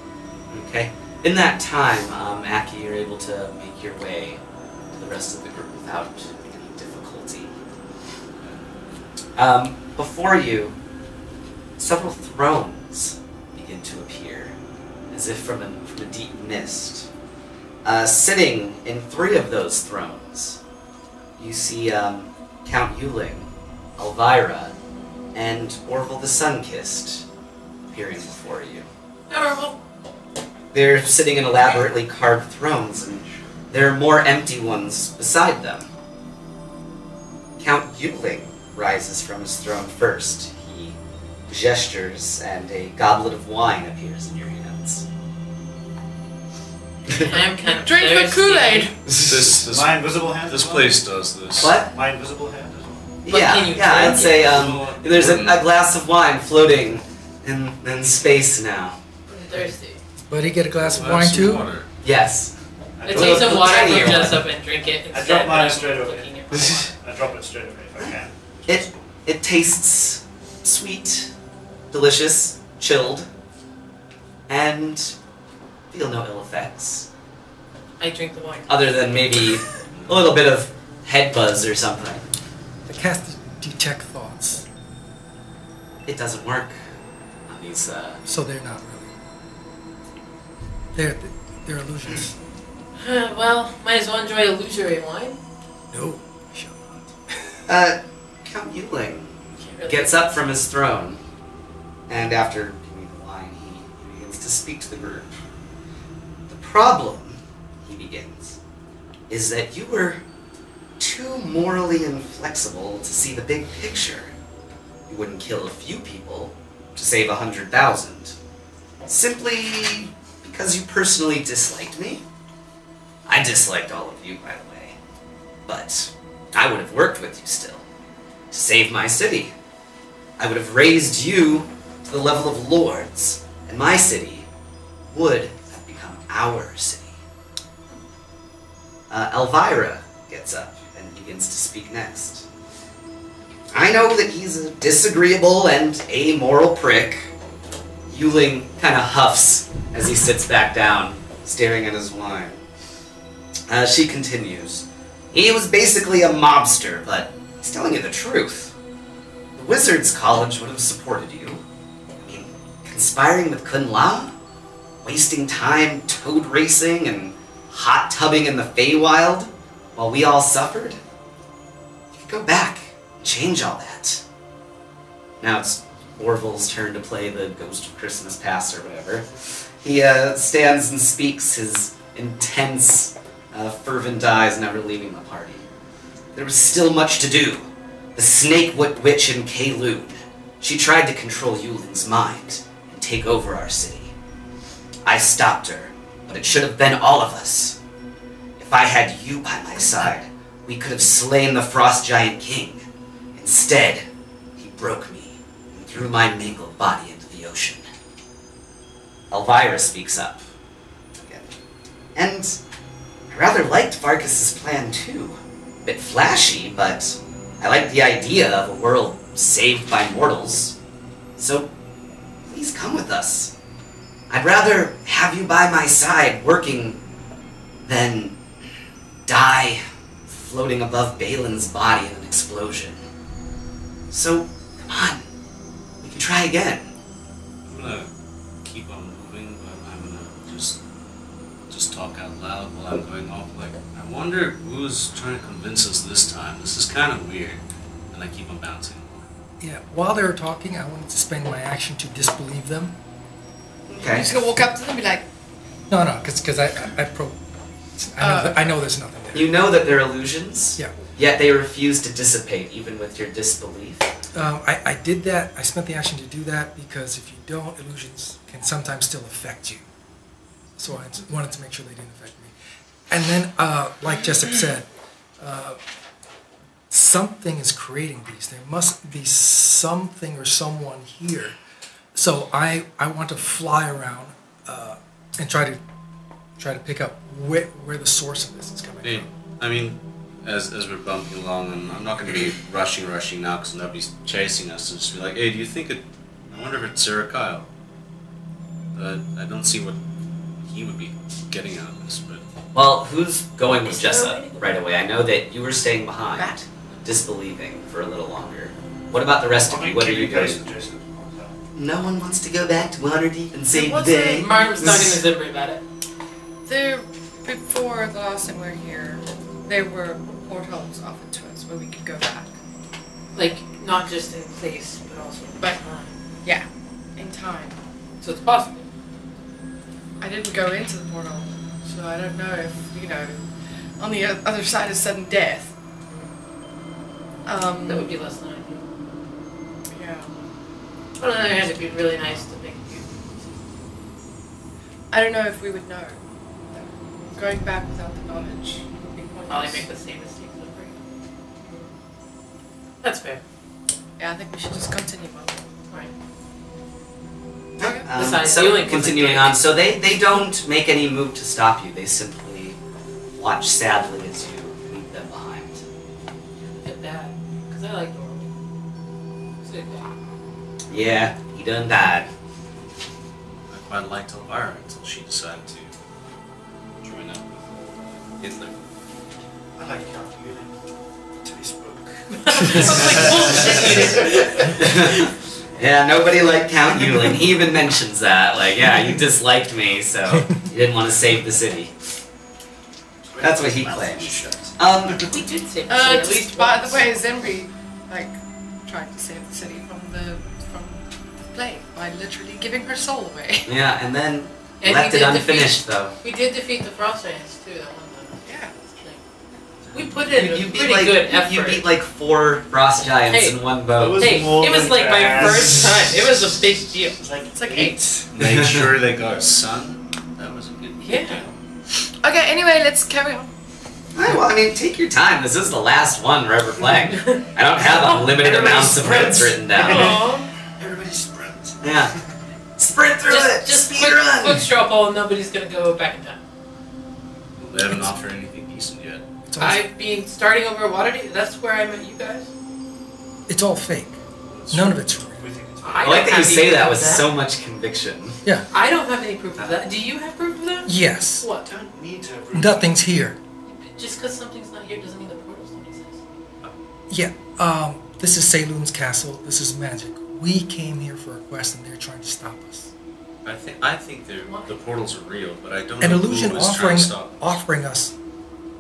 Okay. In that time, Aki, you're able to make your way to the rest of the group without any difficulty. Before you, several thrones begin to appear, as if from a deep mist. Sitting in 3 of those thrones, you see Count Yuling, Elvira, and Orville the Sun-Kissed appearing before you. Adorable. They're sitting in elaborately carved thrones, and there are more empty ones beside them. Count Yuling rises from his throne first. He gestures, and a goblet of wine appears in your hands. I'm kind of Drink the thirsty. Kool-Aid! This My invisible hand. this as well? place does this. What? My invisible hand as well. But Yeah, can you yeah, I'd drink say it? there's a glass of wine floating in space now. I'm thirsty. Buddy, get a glass of We'll have wine some too? water. Yes. I I drop- take some water tinier from Jessup one. and drink it I instead. drop mine but I'm straight away. looking at my wine. I drop it straight away if I can. It tastes sweet, delicious, chilled, and feel no ill effects. I drink the wine. Other than maybe a little bit of head buzz or something. I cast detect thoughts, It doesn't work on these, so they're not really. They're illusions. Well, might as well enjoy illusory wine. No, I shall not. Count Yuling Can't really- gets up from his throne, and after giving the wine, he begins to speak to the group. The problem, he begins, is that you were too morally inflexible to see the big picture. You wouldn't kill a few people to save 100,000, simply because you personally disliked me. I disliked all of you, by the way, but I would have worked with you still to save my city. I would have raised you to the level of lords, and my city would have become our city. Elvira gets up and begins to speak next. I know that he's a disagreeable and amoral prick. Yuling kind of huffs as he sits back down, staring at his wine. She continues. He was basically a mobster, but he's telling you the truth. The Wizards College would have supported you. I mean, conspiring with Kun La? Wasting time toad racing and hot tubbing in the Feywild while we all suffered? You could go back and change all that. Now it's Orville's turn to play the Ghost of Christmas Past or whatever. He stands and speaks, his intense, fervent eyes never leaving the party. There was still much to do. The Snake Witch in Kayloon. She tried to control Yuling's mind and take over our city. I stopped her, but it should have been all of us. If I had you by my side, we could have slain the Frost Giant King. Instead, he broke me and threw my mangled body into the ocean. Elvira speaks up again. And I rather liked Vargas's plan too. A bit flashy, but I like the idea of a world saved by mortals. So, please come with us. I'd rather have you by my side working than die floating above Balin's body in an explosion. So, come on. We can try again. I'm gonna keep on moving, but I'm gonna just talk out loud while I'm going off. Like, I wonder who's trying to convince us this time. This is kind of weird. And I keep on bouncing. Yeah, while they were talking, I wanted to spend my action to disbelieve them. You're Okay. just gonna walk up to them and be like, No, because I know there's nothing there. You know that they're illusions, Yeah. yet they refuse to dissipate even with your disbelief. I did that. I spent the action to do that because if you don't, illusions can sometimes still affect you. So I wanted to make sure they didn't affect me. And then, like Jessup said, something is creating these. There must be something or someone here. So I want to fly around and try to pick up where the source of this is coming Hey, from. I mean, as we're bumping along, and I'm not going to be rushing now because nobody's chasing us. And just be like, hey, do you think it? I wonder if it's Sarah Kyle. But I don't see what he would be getting out of this. But Well, who's going with Jessa right away? I know that you were staying behind, Matt. disbelieving for a little longer. What about the rest of you? What are you doing? No one wants to go back to Waterdeep and save the day. Martin was talking to Zimri about it. there, before the last time we were here, there were portals offered to us where we could go back. Like, not just in place, but also in But- time. Yeah, in time. So it's possible. I didn't go into the portal, so I don't know if, on the other side of sudden death, That would be less than ideal. Yeah. But on the other hand, it'd be really nice to make you. I don't know if we would know. Going back without the knowledge would be Probably pointless. make the same mistakes over again. That's fair. Yeah, I think we should just continue on. Right. So Healing was a continuing dick. on, so they don't make any move to stop you. They simply watch sadly as you leave them behind. Get bad. Because I like Dory. It's a good guy. Yeah, he done died. I quite liked Elvira until she decided to join up with Hitler. I like calculating until he spoke. Yeah, nobody liked Count Yulin. He even mentions that. Like, yeah, you disliked me, so you didn't want to save the city. That's what he claims. We did save the city, At at least least, by once. the way, Zenri, like, trying to save the city from the plague by literally giving her soul away. Yeah, and then And left we it did unfinished, though. We did defeat the Frost Giants too, that one time. Yeah. We put in a You beat pretty like good effort. you beat like 4 frost giants Hey, in one boat. Hey, more it was than like my fast. first time. It was a big deal. It's like 8. Make sure they got a son. That was a good Yeah. deal. Okay, anyway, let's carry on. Alright, well, I mean, take your time. This is the last one we're ever playing. I don't have unlimited amounts of notes written down. Aww. Everybody sprint. Yeah. Sprint through it! Just Speed quick, run! quick straw poll and nobody's gonna go back in time. Well, they haven't offered anything decent yet. It's all, I've been starting over at Waterdeep. That's where I met you guys. it's all fake. None of it's real. We think it's I like that you have any say proof that of with so much conviction. Yeah. I don't have any proof of that. Do you have proof of that? Yes. What? don't need to approve. Nothing's here. Just because something's not here doesn't mean the portals don't exist. Yeah. This is Saloon's castle. This is magic. We came here for a quest, and they're trying to stop us. I think the portals are real, but I don't An know illusion who was trying to stop. offering us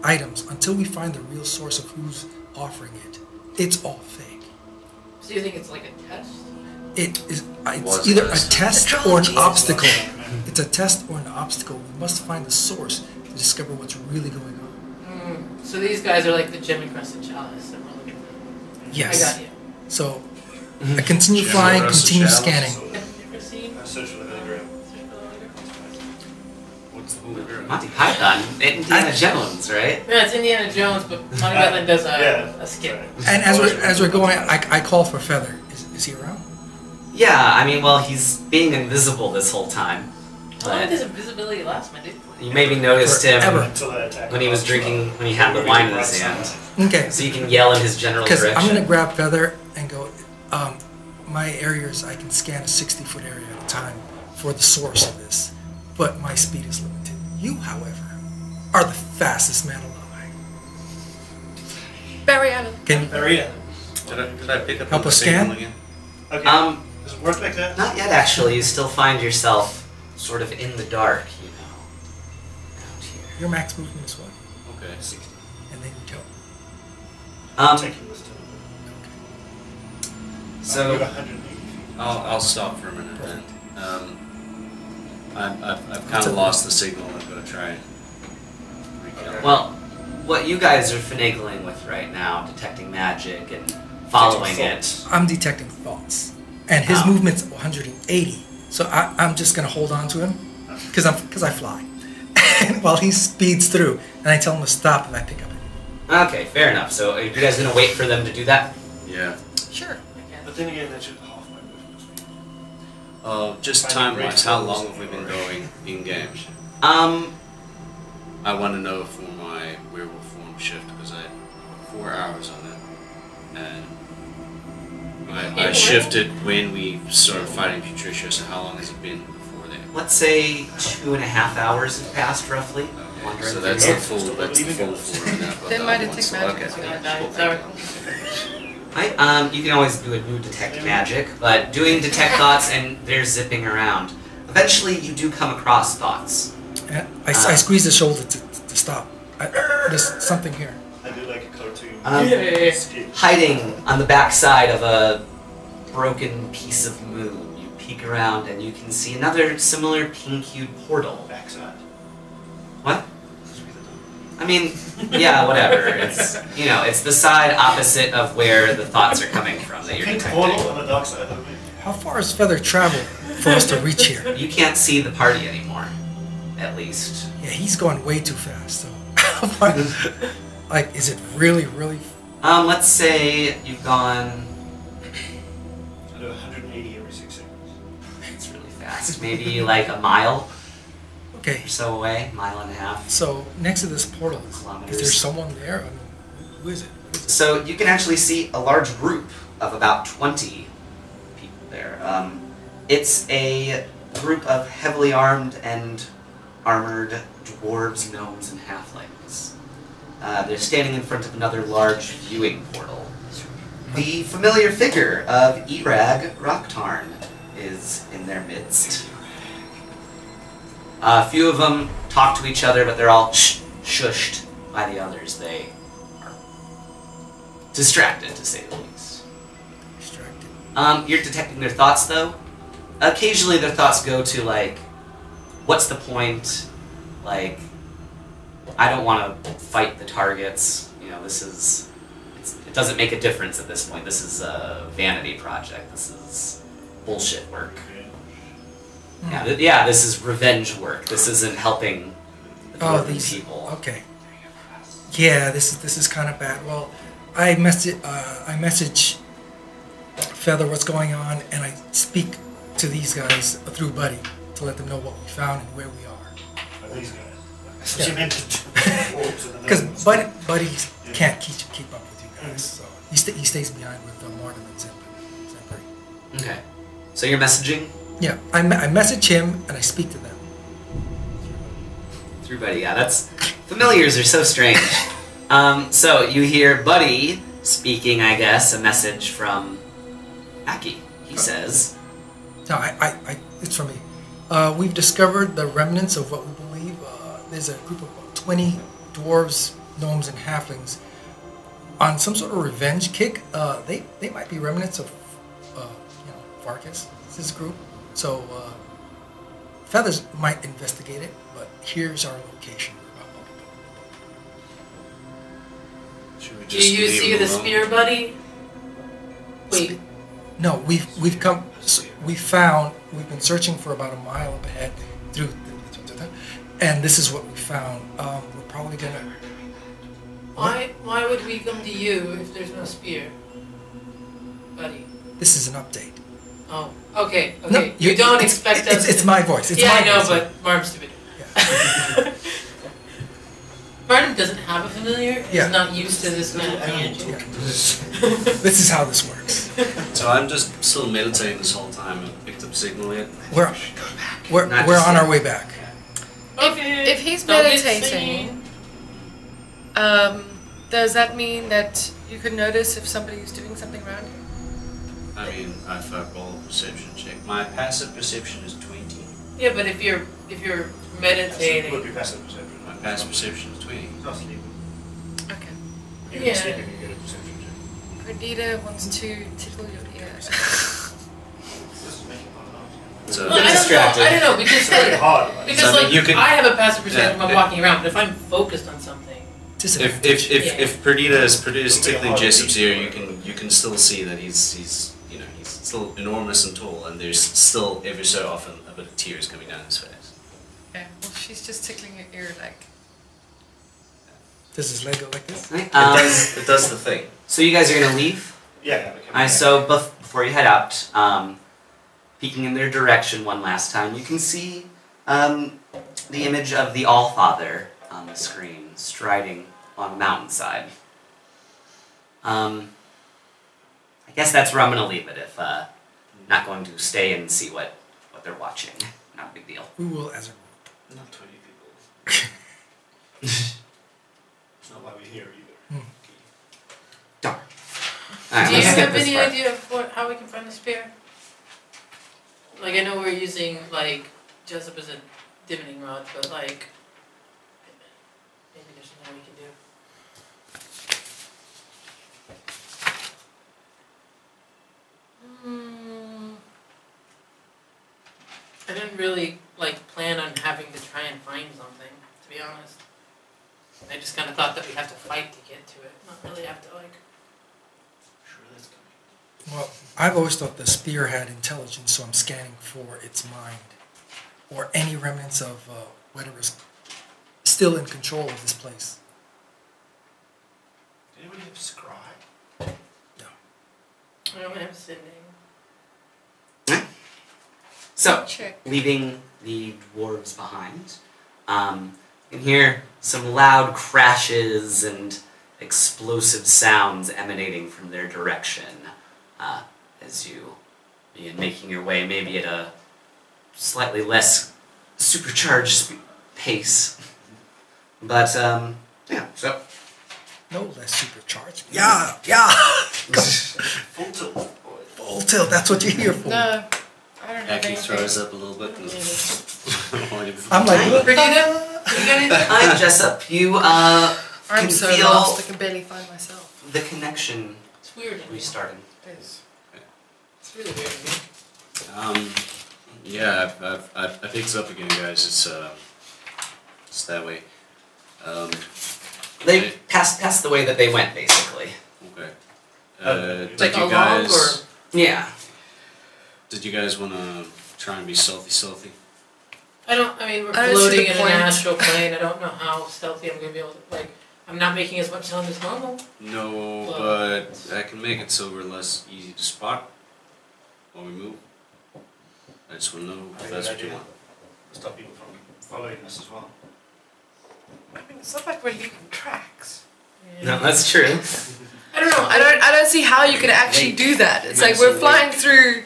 items until we find the real source of who's offering it. It's all fake. So you think it's like a test? It is. It's Was either a this? test or an obstacle. It's a test or an obstacle. We must find the source to discover what's really going on. So these guys are like the gem encrusted chalice and we're looking for them. Yes. I got you. So I continue Gem flying, encrusted continue chalice. scanning. Have you ever seen? Search for the Holy Grail. What's the Holy Grail? Monty Python, Indiana Jones, right? Yeah, it's Indiana Jones, but Monty Python does Yeah. a skit. And as we're going, I call for Feather. Is he around? Yeah, I mean, well, he's being invisible this whole time. How long But does invisibility last, my dude? you maybe noticed him Forever. Until they attack. when he was drinking, when he had the wine in his hand. Okay. So you can yell in his general Because direction. I'm gonna grab Feather and go. My areas I can scan a 60-foot area at a time for the source of this, but my speed is limited. You, however, are the fastest man alive. Barry Allen. Can you Maria. Did I pick up Help the us signal scan? again? Okay. Does it work like that? Not yet, actually. You still find yourself sort of in the dark, you know, around here. your max movement is what? Okay. 60. And then you tell. Taking this to So you're 180 feet. I'll stop for a minute then. I've kind That's of a- lost the signal. I'm going to try and recalibrate. well, what you guys are finagling with right now, detecting magic and following it. I'm detecting thoughts, and his Oh. movement's 180. So I'm just gonna hold on to him because I fly, and while he speeds through, and I tell him to stop if I pick up anything. Okay, fair enough. So are you guys gonna wait for them to do that? Yeah. Sure. But then again, that should half my movement speed. Just Finding time-wise, great how tools long have we been for- going in-game? I want to know for my werewolf form shift because I had 4 hours on it, and I shifted when we started fighting Patricia. So how long has it been before then? Let's say 2.5 hours have passed, roughly. Wandering So through that's here. the full. That's the full form. Then might it take magic Okay. as well? Sorry. Right, you can always do a new detect magic, but doing detect thoughts and they're zipping around. Eventually, you do come across thoughts. And I squeeze the shoulder to stop. There's something here. I do like a cartoon. Yeah. Skip. Hiding on the backside of a broken piece of moon, you peek around and you can see another similar pink-hued portal. Backside. What? This would be the door. I mean, yeah, whatever. It's it's the side opposite of where the thoughts are coming from that you're Pink detecting. portal on the dark side of me. How far has Feather traveled for us to reach here? You can't see the party anymore, at least. Yeah, he's going way too fast. So, how far? Like, is it really, really? Let's say you've gone. I do 180 every 6 seconds. It's really fast. Maybe like a mile Okay. or so away, mile and a half. So next to this portal, is Kilometers. there someone there? I mean, who is it? What is it? So you can actually see a large group of about 20 people there. It's a group of heavily armed and armored dwarves, gnomes, and halflings. They're standing in front of another large viewing portal. The familiar figure of Erag Rocktarn is in their midst. A few of them talk to each other, but they're all shushed by the others. They are distracted, to say the least. Distracted. You're detecting their thoughts, though. Occasionally their thoughts go to, like, what's the point? Like, I don't want to fight the targets. This is... It doesn't make a difference at this point. This is a vanity project. This is bullshit work. Yeah, this is revenge work. This isn't helping the dwarven people. Okay. Yeah, this is kind of bad. Well, I message Feather what's going on, and I speak to these guys through Buddy to let them know what we found and where we are. Are these guys? Yeah. You meant Because Buddy can't keep up with you guys, so he stays behind with Martin and Zimper. Okay. So you're messaging? Yeah, I message him and I speak to them. Through Buddy, yeah. Familiars are so strange. So you hear Buddy speaking, I guess, a message from Aki. He says... No, it's from me. We've discovered the remnants of what we believe. There's a group of 20 dwarves, gnomes, and halflings on some sort of revenge kick. They might be remnants of, Farkas. This group. So Feathers might investigate it, but here's our location. Should we Do just you leave see him the alone? spear, buddy? Wait. No, we've been searching for about a mile up ahead and this is what we found. We're probably gonna. Why would we come to you if there's no spear, buddy? This is an update. Oh, okay. No, you don't expect us. It's my voice. It's yeah, my I know, voice. but Martin's stupid. Yeah. Martin doesn't have a familiar. Yeah. He's not used to this kind of thing. Yeah. This is how this works. So I'm just still meditating this whole time and picked up signal yet. We're Not on just our yet. way back. Okay. If he's Don't get meditating, seen. does that mean that you can notice if somebody's doing something around you? I mean, I've rolled a perception check. My passive perception is 20. Yeah, but if you're Would meditating, be passive perception. My passive perception is 20. Not sleeping. Okay. Even Yeah. sleeping, you get a perception check. Perdita wants to tickle your ear. This is making fun of us. So, well, I don't know because It's very like, hard. Like, because So, I mean, like you can- I have a passive perception Yeah, when I'm walking around, but if I'm focused on something, if Perdita is tickling hard Jessup's to ear, see. you can still see that he's still enormous and tall, and there's still every so often a bit of tears coming down his face. Yeah, well, she's just tickling your ear like. Does his leg go like this? Right, It does the thing. so you guys are going to leave? yeah, we can- Alright, so before you head out, peeking in their direction one last time, you can see the image of the Allfather on the screen, striding on the mountainside. I guess that's where I'm going to leave it, if not going to stay and see what they're watching. Not a big deal. We will as a Not 20 people. It's not why we're here either. Darn. Alright, do you let's skip have this any part. idea of how we can find the spear? Like I know we're using like Jessup as a divining rod, but like maybe there's something we can do. I didn't really like plan on having to try and find something, to be honest. I just kind of thought that we have to fight to get to it, not really have to like. Sure, that's coming. Well, I've always thought the spear had intelligence, so I'm scanning for its mind. Or any remnants of whatever's still in control of this place. Did anybody have scribe? I don't have sending. So, Check. leaving the dwarves behind, you can hear some loud crashes and explosive sounds emanating from their direction as you begin making your way, maybe at a slightly less supercharged pace. But, yeah, so. No less supercharged. Yeah, yeah. Full tilt. Full tilt, that's what you're here for. No, I don't have Becky anything. throws up a little bit. I'm like, Bring it in. You got anything? I'm Jessup. You, I'm can so feel lost I can barely find myself. the connection It's weird. In here. restarting. It is. It's really weird. In here. Yeah, I picked it up again, guys. It's that way. They passed the way that they went, basically. Okay. Like Did you along, guys? Yeah. Did you guys want to try and be stealthy? I mean, we're I don't see floating the in point. an astral plane. I don't know how stealthy I'm gonna be able to. Like, I'm not making as much sound as normal. No, Well, but I can make it so we're less easy to spot when we move. I just want to know if that's what you want. Stop people from following us as well. I mean, it's not like we're leaving tracks. Yeah. No, that's true. I don't know. I don't see how you could actually do that. It's like we're flying through.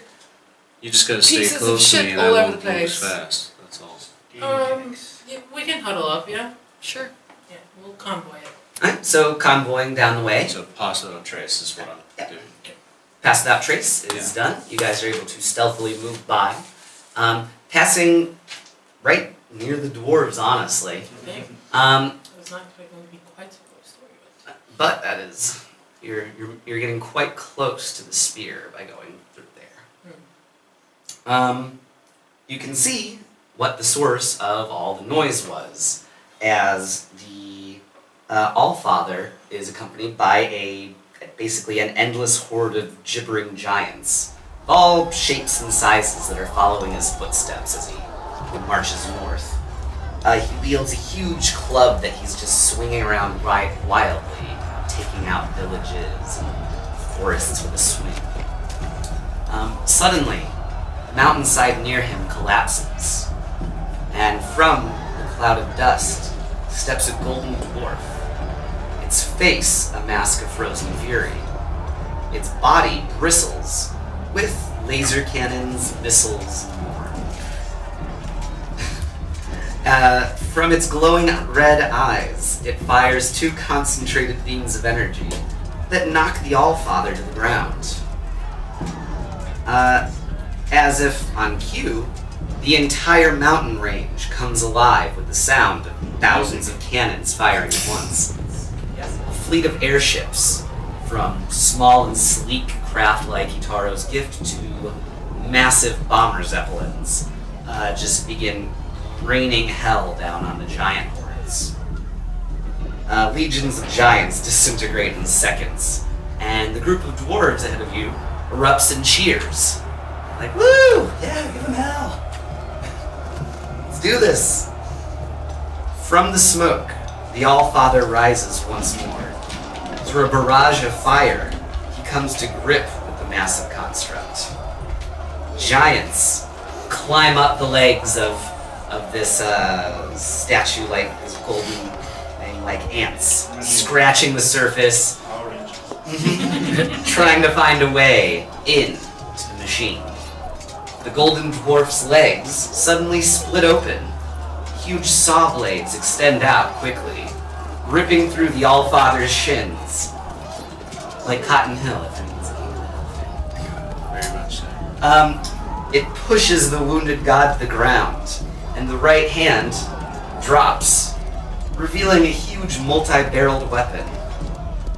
You just gotta stay Pieces of close to shit me and all I over won't the move as place. fast. That's all. Yeah, we can huddle up. Yeah. Sure. Yeah. We'll convoy it. Alright, so convoying down the way. So pass without trace is what I'm doing. Pass without trace is done. You guys are able to stealthily move by. Passing right near the dwarves, honestly. Okay. Um, I was not expecting it to be quite so close to you. but that is, you're getting quite close to the spear by going through there. You can see what the source of all the noise was, as the Allfather is accompanied by basically an endless horde of gibbering giants, of all shapes and sizes that are following his footsteps as he marches north. He wields a huge club that he's just swinging around wildly, taking out villages and forests with a swing. Suddenly, the mountainside near him collapses, and from the cloud of dust steps a golden dwarf. Its face a mask of frozen fury. Its body bristles with laser cannons, missiles, and more. From its glowing red eyes, it fires two concentrated beams of energy that knock the Allfather to the ground. As if on cue, the entire mountain range comes alive with the sound of thousands of cannons firing at once. A fleet of airships, from small and sleek craft like Itaro's gift to massive bomber zeppelins, just begin raining hell down on the giant hordes. Legions of giants disintegrate in seconds, and the group of dwarves ahead of you erupts in cheers. Like, woo! Yeah, give them hell! Let's do this! From the smoke, the Allfather rises once more. Through a barrage of fire, he comes to grip with the massive construct. Giants climb up the legs of this statue, like this golden thing, like ants, scratching the surface, Power Rangers. trying to find a way in to the machine. The golden dwarf's legs suddenly split open. Huge saw blades extend out quickly, ripping through the Allfather's shins. Like Cotton Hill, if anyone's Very much so. It pushes the wounded god to the ground, and the right hand drops, revealing a huge multi-barreled weapon.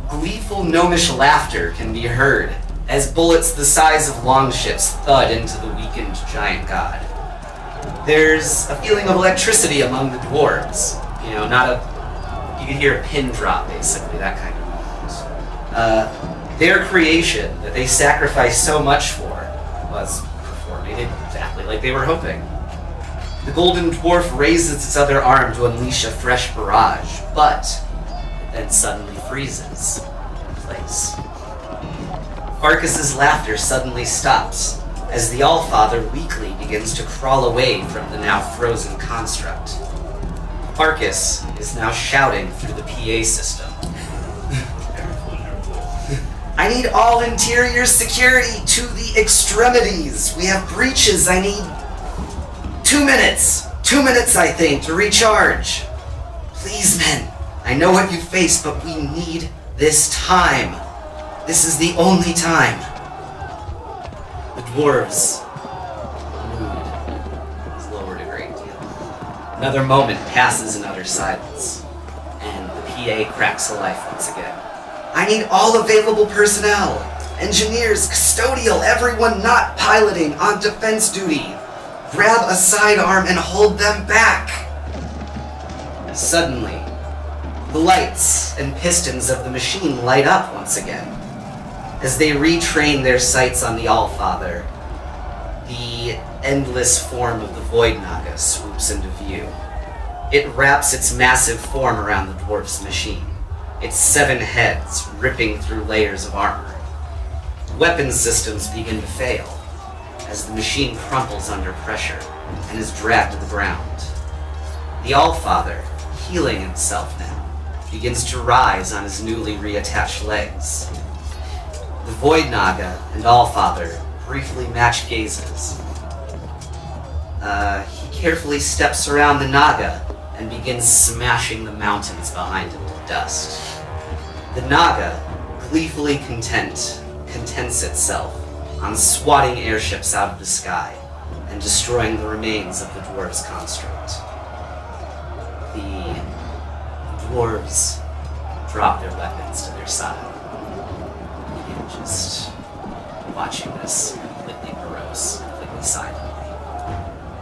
Gleeful gnomish laughter can be heard as bullets the size of longships thud into the weakened giant god. There's a feeling of electricity among the dwarves. You know, You can hear a pin drop, basically, that kind of moment. Their creation that they sacrificed so much for was performing exactly like they were hoping. The golden dwarf raises its other arm to unleash a fresh barrage, but it then suddenly freezes in place. Farkas's laughter suddenly stops as the Allfather weakly begins to crawl away from the now frozen construct. Farkas is now shouting through the PA system. I need all interior security to the extremities. We have breaches. I need 2 minutes. 2 minutes, I think, to recharge. Please, men. I know what you face, but we need this time. This is the only time. The dwarves' mood is lowered a great deal. Another moment passes in utter silence, and the PA cracks to life once again. I need all available personnel. Engineers, custodial, everyone not piloting on defense duty. Grab a sidearm and hold them back. Suddenly, the lights and pistons of the machine light up once again. As they retrain their sights on the Allfather, the endless form of the Void Naga swoops into view. It wraps its massive form around the dwarf's machine, its 7 heads ripping through layers of armor. Weapon systems begin to fail as the machine crumples under pressure and is dragged to the ground. The Allfather, healing himself now, begins to rise on his newly reattached legs. The Void Naga and Allfather briefly match gazes. He carefully steps around the Naga and begins smashing the mountains behind him to dust. The Naga, gleefully contents itself on swatting airships out of the sky and destroying the remains of the dwarves' construct. The dwarves drop their weapons to their side, and just watching this completely morose, completely silently,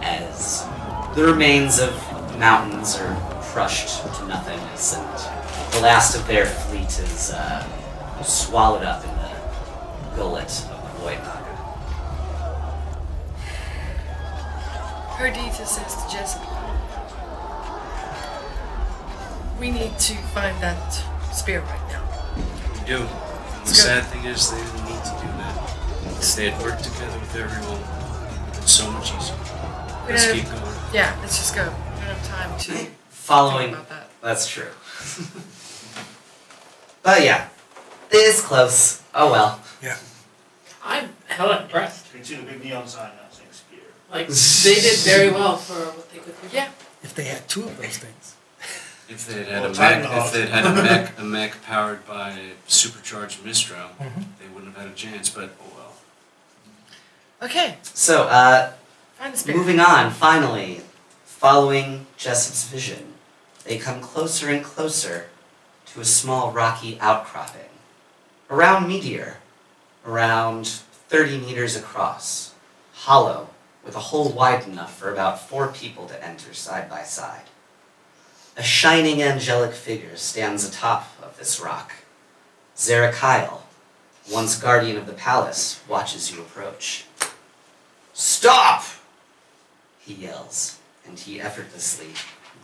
as the remains of mountains are crushed to nothingness, and the last of their fleet is swallowed up in the gullet of the Void Naga. Perdita says to Jessica, we need to find that spear right now. We do. And the sad thing is they didn't need to do that. If they had worked together with everyone, it would have been so much easier. Let's keep going. Yeah, let's just go. We don't have time to Following, think about that. That's true. But yeah, this close. Oh well. Yeah. I'm hella impressed. You can see the big neon sign now saying spear. Like, they did very well for what they could do. Yeah. If they had 2 of those things. If they had Well, a mech powered by supercharged Mystra, they wouldn't have had a chance. But oh well. Okay. So, Find the spear. moving on, finally, following Jessup's vision, they come closer and closer to a small rocky outcropping. Around Meteor, around 30 meters across, hollow, with a hole wide enough for about 4 people to enter side by side. A shining angelic figure stands atop of this rock. Zerakyle, once guardian of the palace, watches you approach. Stop! He yells, and he effortlessly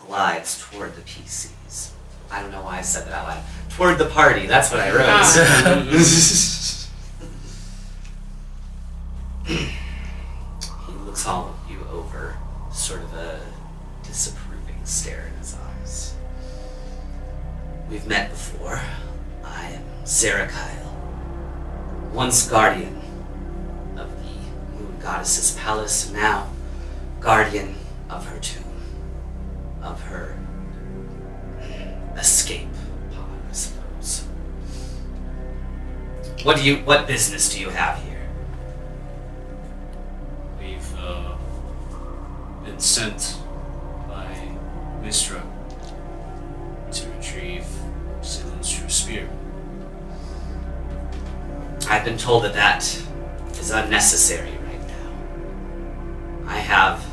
glides toward the PCs. I don't know why I said that out loud. Toward the party, that's what I wrote. He looks all of you over, sort of a disapproving stare in his eyes. We've met before. I am Zerakyle, once guardian of the Moon Goddess's palace, now guardian of her tomb, of her escape pod, I suppose. What business do you have here? We've been sent by Mystra to retrieve Silen's true spear. I've been told that that is unnecessary right now. I have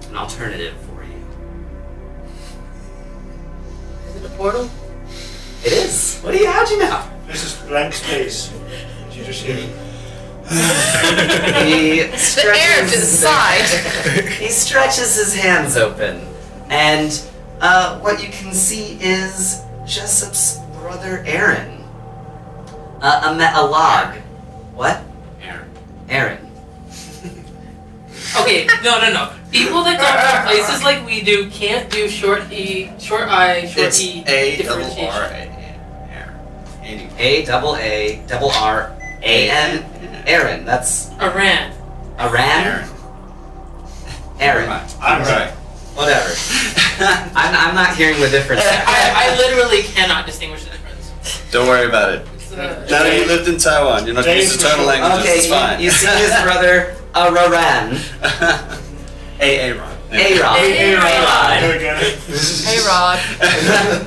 an alternative for you. portal? It is. How'd you know? This is blank space. Did you just hear it? He The air to the stretches side. he stretches his hands open, and what you can see is Jessup's brother Eron. A log. What? Aaron. Okay, no. People that come from places like we do can't do short E, short I, short It's E A-double-R-A-N. A-double-A-double-R-A-N. Aaron. That's Iran. Aran. Aaron. I'm right. Whatever. I'm not hearing the difference. I literally cannot distinguish the difference. Don't worry about it. It's, Now that you lived in Taiwan, you're not going to use the tonal languages, Okay, it's fine. you see his brother Araran. Aaron. Aaron. A-Rod. There we go. Hey, Rod.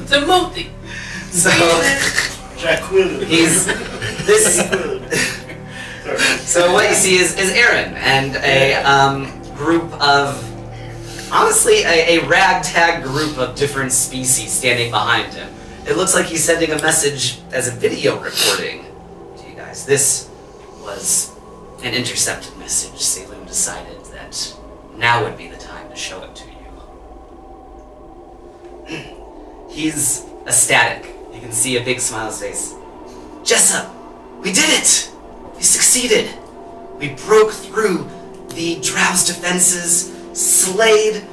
It's a multi. So Jacqueline. he's this. So what you see is Aaron and a group of, honestly, a ragtag group of different species standing behind him. It looks like he's sending a message as a video recording to you guys. This was an intercepted message. Saloon decided that now would be the time to show it to you. He's ecstatic. You can see a big smile on his face. Jessup, we did it! We succeeded! We broke through the Drow's defenses, slayed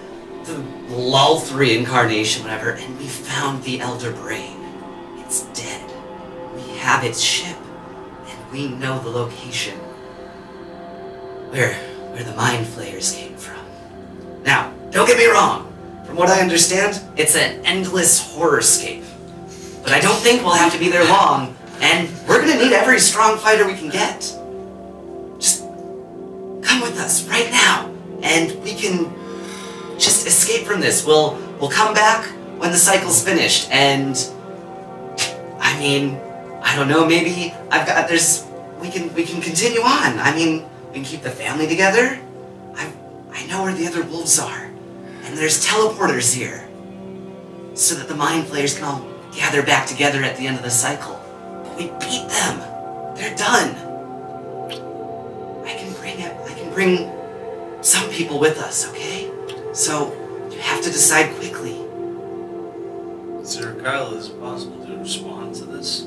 the Lull-3 incarnation, whatever, and we found the Elder Brain. It's dead. We have its ship, and we know the location where the Mind Flayers came from. Now, don't get me wrong. From what I understand, it's an endless horrorscape. But I don't think we'll have to be there long, and we're gonna need every strong fighter we can get. Just come with us right now, and we can just escape from this. We'll come back when the cycle's finished, and I mean, I don't know, maybe we can continue on. I mean, we can keep the family together. I know where the other wolves are, and there's teleporters here, so that the Mind Flayers can all gather back together at the end of the cycle. But we beat them. They're done. I can bring some people with us, okay? So you have to decide quickly. Sir Kyle, is it possible to respond to this?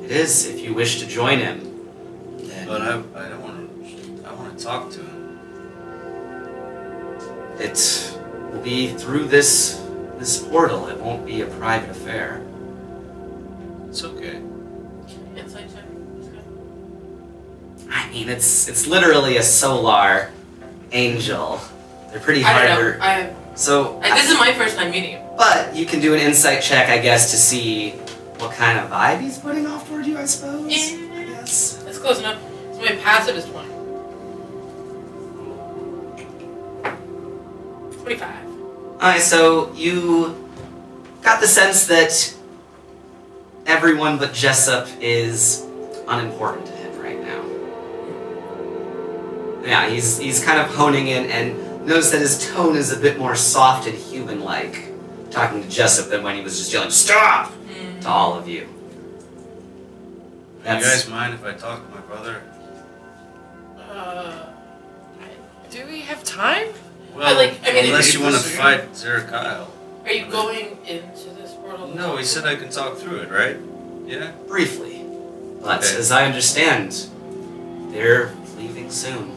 It is, if you wish to join him. Then But I don't want to. I want to talk to him. it will be through this portal. It won't be a private affair. It's okay. Insight check. That's good. I mean, it's literally a solar angel. They're pretty I hard don't know. to. So. This is my first time meeting him. But you can do an insight check, I guess, to see what kind of vibe he's putting off toward you, I suppose. Yeah. I guess. That's close enough. So my passive is 20. 25. Alright, so you got the sense that everyone but Jessup is unimportant to him right now. Yeah, he's kind of honing in, and notice that his tone is a bit more soft and human-like, talking to Jessup than when he was just yelling, "Stop!" to all of you. Do you guys mind if I talk to my brother? Do we have time? Well, I mean, unless if you you want to listen- fight Zerakyle. Are you going into this portal? No, he said I can talk through it, right? Yeah? Briefly. But Okay. as I understand, they're leaving soon.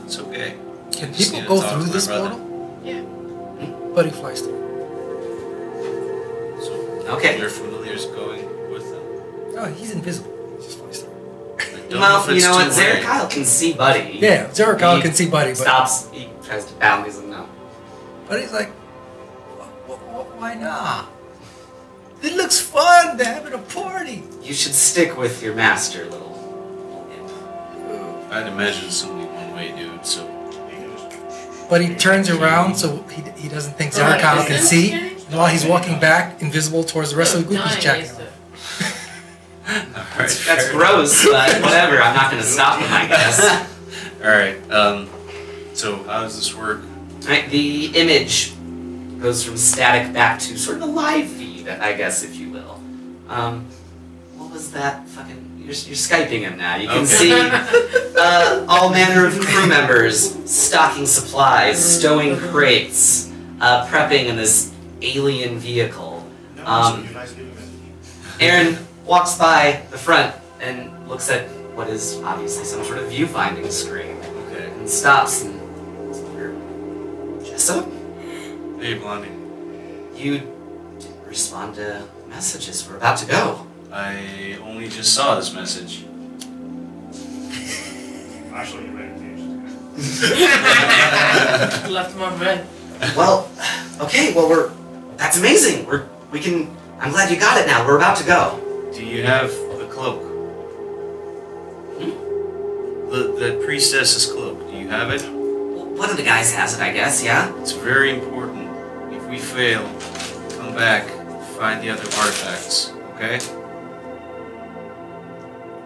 It's okay. Can Just people need to go talk to through my this brother. portal? Yeah. But he flies through. So, Okay. your familiar's going with them? Oh, he's invisible. He just flies through. I don't know Well, if you it's know what? too late. Zerakyle can see Buddy. Yeah, Zerakyle He can see Buddy, but Stops. He tries to bound. He's like, no. Buddy's like, why not? It looks fun. They're having a party. You should stick with your master, little imp. I'd imagine it's only one way, dude, so... But he turns around so he doesn't think Alright, Zerakyle is can this see. scary? And while he's walking back, invisible towards the rest of the group, he's Nine checking is him. the- Alright, That's fair gross, but whatever. I'm not going to stop him, I guess. Alright, so how does this work? Right, the image goes from static back to sort of a live feed. feed, I guess, if you will. What was that fucking... You're Skyping him now. You can see all manner of crew members stocking supplies, stowing crates, prepping in this alien vehicle. Eron walks by the front and looks at what is obviously some sort of viewfinding screen. Okay. And stops and... Jessup? Hey, Blondie. You didn't respond to messages. We're about to go. I only just saw this message. Actually, you read it. Left him on red. Well, okay, well that's amazing. I'm glad you got it now. We're about to go. Do you have the cloak? The priestess's cloak. Do you have it? One of the guys has it, I guess, yeah? It's very important. If we fail, come back, find the other artifacts, okay?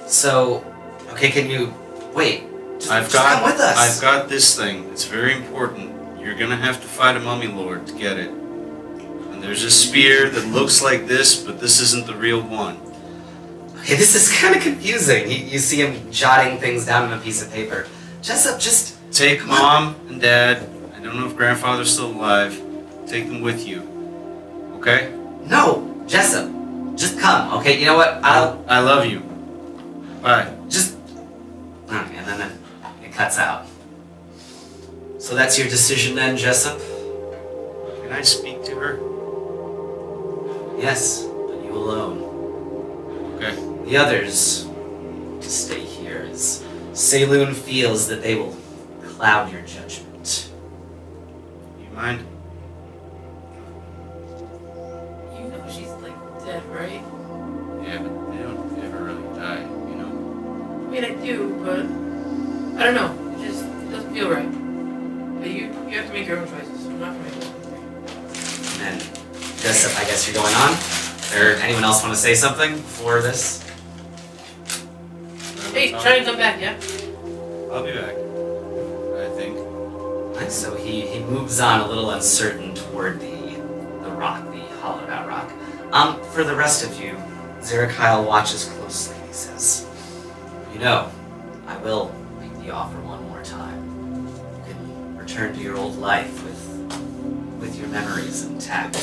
So, okay, can you... Wait. Just come with us. I've got this thing. It's very important. You're gonna have to fight a mummy lord to get it. And there's a spear that looks like this, but this isn't the real one. Okay, this is kind of confusing. You see him jotting things down on a piece of paper. Jessup, just... Take Mom and Dad. I don't know if Grandfather's still alive. Take them with you. Okay? No, Jessup. Just come, okay? You know what? I love you. Bye. Just... Okay, and then it cuts out. So that's your decision then, Jessup? Can I speak to her? Yes, but you alone. Okay. The others stay here as Saloon feels that they will cloud your judgment. You mind? You know she's like dead, right? Yeah, but they don't ever really die, you know? I mean, I do, but I don't know. It just doesn't feel right. But you have to make your own choices. I'm not gonna make them. And Jessup, I guess you're going on? Or anyone else want to say something before this? Hey, try and come back, yeah? I'll be back. I think. And so he moves on a little uncertain toward the rock, the hollowed out rock. For the rest of you, Zerakyle watches closely. He says, you know, I will make the offer one more time. You can return to your old life with your memories intact.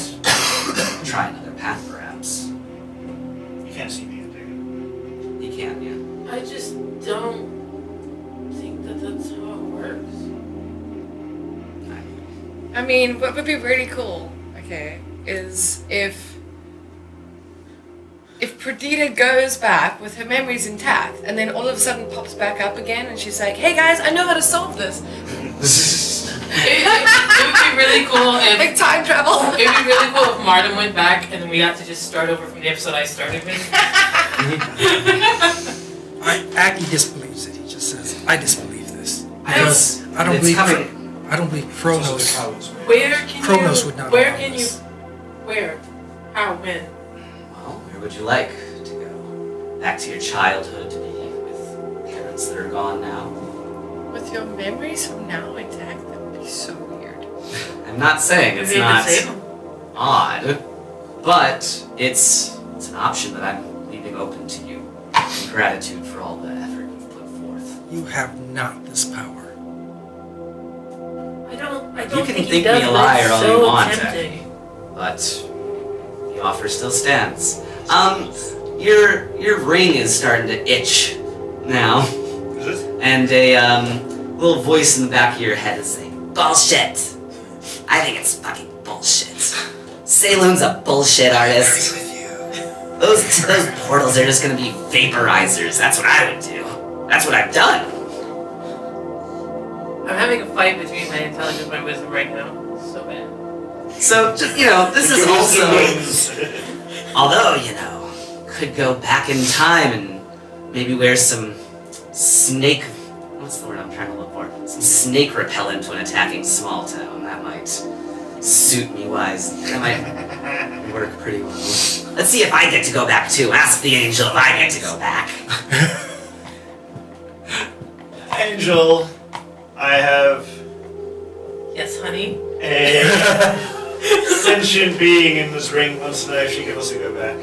Try another path, perhaps. You can't see me, do you? You can, yeah. I just don't think that that's how it works. I mean, what would be really cool, okay, is if Perdita goes back with her memories intact and then all of a sudden pops back up again and she's like, hey guys, I know how to solve this. It would be really cool if... Like time travel. It would be really cool if Martin went back and then we got to just start over from the episode I started with. Aki disbelieves it. He just says, I disbelieve this. Because I don't believe Kronos. Kronos. Where can Kronos you... would not Where allow can you... this. Where? How? When? Well, where would you like to go? Back to your childhood to be with parents that are gone now? With your memories from now intact, that would be so weird. I'm not saying it's Maybe not the same. odd, but it's an option that I'm leaving open to you. In gratitude for all the effort you've put forth. You have not this power. I don't You can think he think does, me a but liar it's all so you want, tempting. but the offer still stands. Your ring is starting to itch now, Is it? and a little voice in the back of your head is saying, "Bullshit." I think it's fucking bullshit. Saloon's a bullshit artist. Those portals are just gonna be vaporizers. That's what I would do. That's what I've done. I'm having a fight between my intelligence and my wisdom right now. So bad. So, just, this is also... Although, could go back in time and maybe wear some snake... What's the word I'm trying to look for? Some snake repellent when attacking small town. That might suit me wise. That might work pretty well. Let's see if I get to go back too. Ask the angel if I get to go back. Angel, I have Yes, honey. a sentient being in this ring wants to know if she can also go back.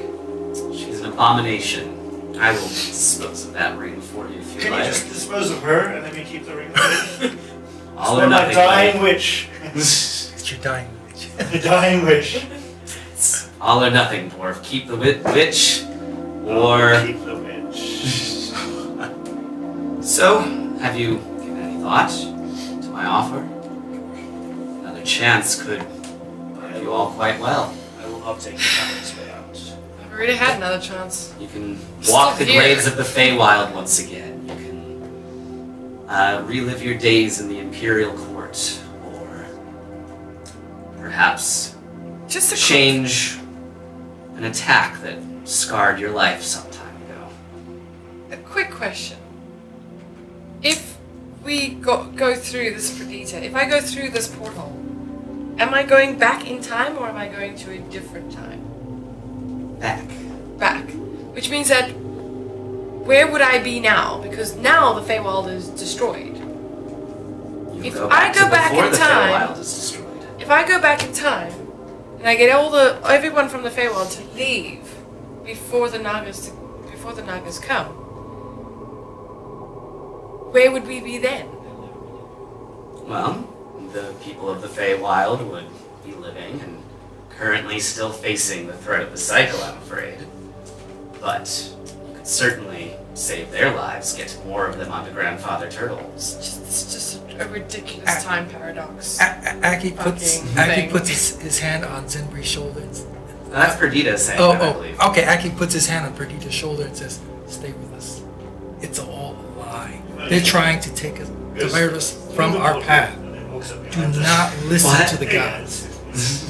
She's an abomination. I will dispose of that ring for you if you Can like. you just dispose of her and let me keep the ring? All It's or my nothing. dying buddy. witch. It's your dying witch. The dying witch. It's all or nothing, dwarf. Keep the witch, or... Keep the witch. So, have you given any thought to my offer? Another chance could serve you all quite well. I will not take the coward's way out. I've already had another chance. You can Still walk the here. glades of the Feywild once again. You can relive your days in the Imperial Court, or perhaps Just a change an attack that scarred your life some time ago. A quick question. If we go through this Perdita, if I go through this portal, am I going back in time or am I going to a different time? Back. Back. Which means that where would I be now? Because now the Feywild is destroyed. You If go I back go to back before in the time- Feywild is destroyed. If I go back in time and I get everyone from the Feywild to leave before the Nagas come, where would we be then? Well, the people of the Feywild would be living and currently still facing the threat of the cycle, I'm afraid. But you could certainly save their lives, get more of them onto Grandfather Turtles. It's just a ridiculous time paradox. Aki puts Fucking thing. his hand on Zenbri's shoulder. Now, that's Perdita saying that, I believe. Okay. Aki puts his hand on Perdita's shoulder and says, "Stay with us. It's all a lie. They're trying to take us, divert us from our path. Do not listen What? to the gods.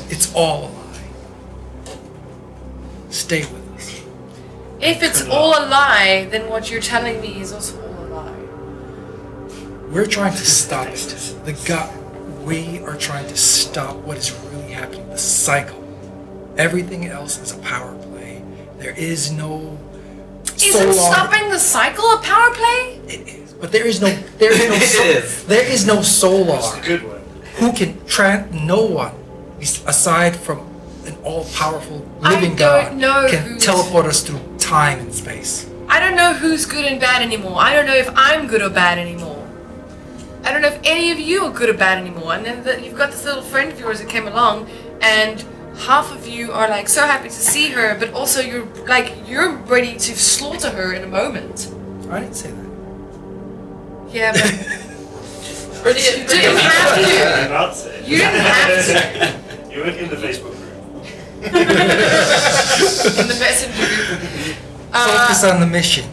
It's all a lie. Stay with us." If it's all a lie, then what you're telling me is also all a lie. We're trying to stop it. We are trying to stop what is really happening. The cycle. Everything else is a power play. There is no. Isn't stopping the cycle a power play? It is, but there is no. There is no solar. That's a good one. Who can no one aside from an all-powerful living God know can who's- teleport us through time and space. I don't know who's good and bad anymore. I don't know if I'm good or bad anymore. I don't know if any of you are good or bad anymore. And then you've got this little friend of yours that came along, and half of you are like so happy to see her, but also you're ready to slaughter her in a moment. I didn't say that. Yeah, but you didn't have to. I'm not saying. You didn't have to. You went in the Facebook group. In the messenger group. Focus on the mission.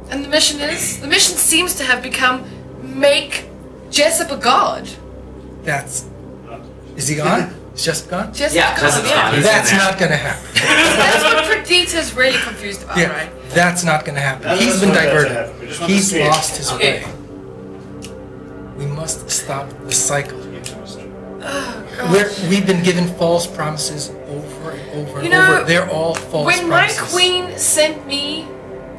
And the mission seems to have become make Jessup a god. Is he gone? Is Jessup gone? Jessup Yeah, god, Jessup's yeah. gone. He's That's in there. not gonna happen. That's what Perdita's really confused about, Yeah, right? that's not gonna happen. That's He's been not going to diverted. happen. We just want to He's see it. lost his Okay. way. We must stop the cycle. Oh, God. We've been given false promises over and over and You know, over. They're all false When my promises. queen sent me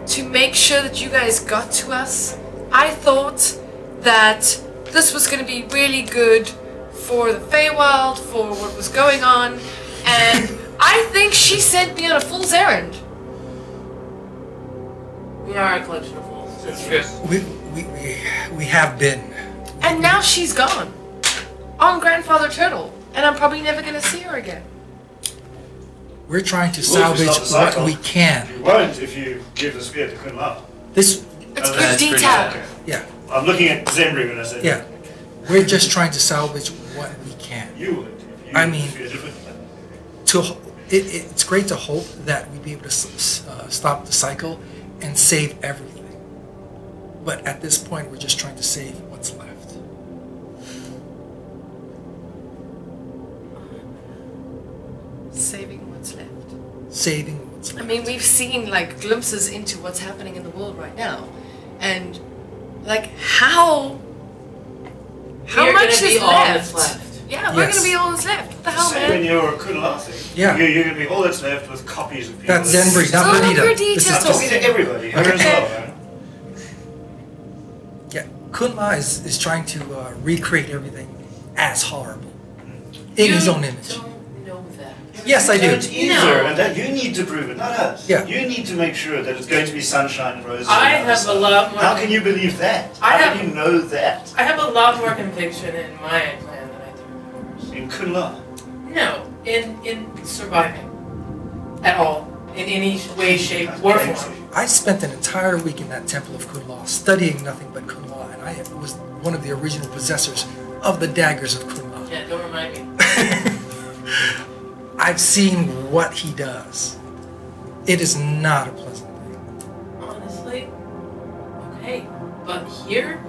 to make sure that you guys got to us, I thought that this was going to be really good for the Feywild, for what was going on, and I think she sent me on a fool's errand. We are a collection of fools. That's true. We have been. And now she's gone. On Grandfather Turtle. And I'm probably never going to see her again. We're trying to Well, if salvage it's not the what cycle. we can. You won't if you give the spear to Kunla. This, It's Oh, good that's pretty detail. good. yeah, I'm looking at Zembri when I said yeah. We're just trying to salvage what we can. You would. If you I mean- if you did it. It's great to hope that we'd be able to stop the cycle and save everything. But at this point, we're just trying to save what's left. Saving what's left. Saving what's I left. mean, we've seen like glimpses into what's happening in the world right now. And like how We're much gonna be is all left? that's left. Yeah, we're Yes. gonna be all that's left. What the hell, Say when man? you're Kunla thing. Yeah. You're going to be all that's left with copies of people. That's Zenbri, not Oh, Perdita. Perdita. This I'm is talking just, to everybody. Her Okay. as well, man. yeah. Kunla is trying to recreate everything as horrible. in his own image. You don't know that. Yes, I do. Don't either, and that you need to prove it, not us. Yeah. You need to make sure that it's going to be sunshine and roses. I on the have a other lot side. more. How can you believe that? How can you know that? I have a lot more conviction in my plan than I do in yours. In Kunla. No, in surviving at all, in any way, shape, or form. I spent an entire week in that Temple of Kunla studying nothing but Kunla, and I was one of the original possessors of the daggers of Kunla. Yeah, don't remind me. I've seen what he does. It is not a pleasant thing. Honestly, okay, but here,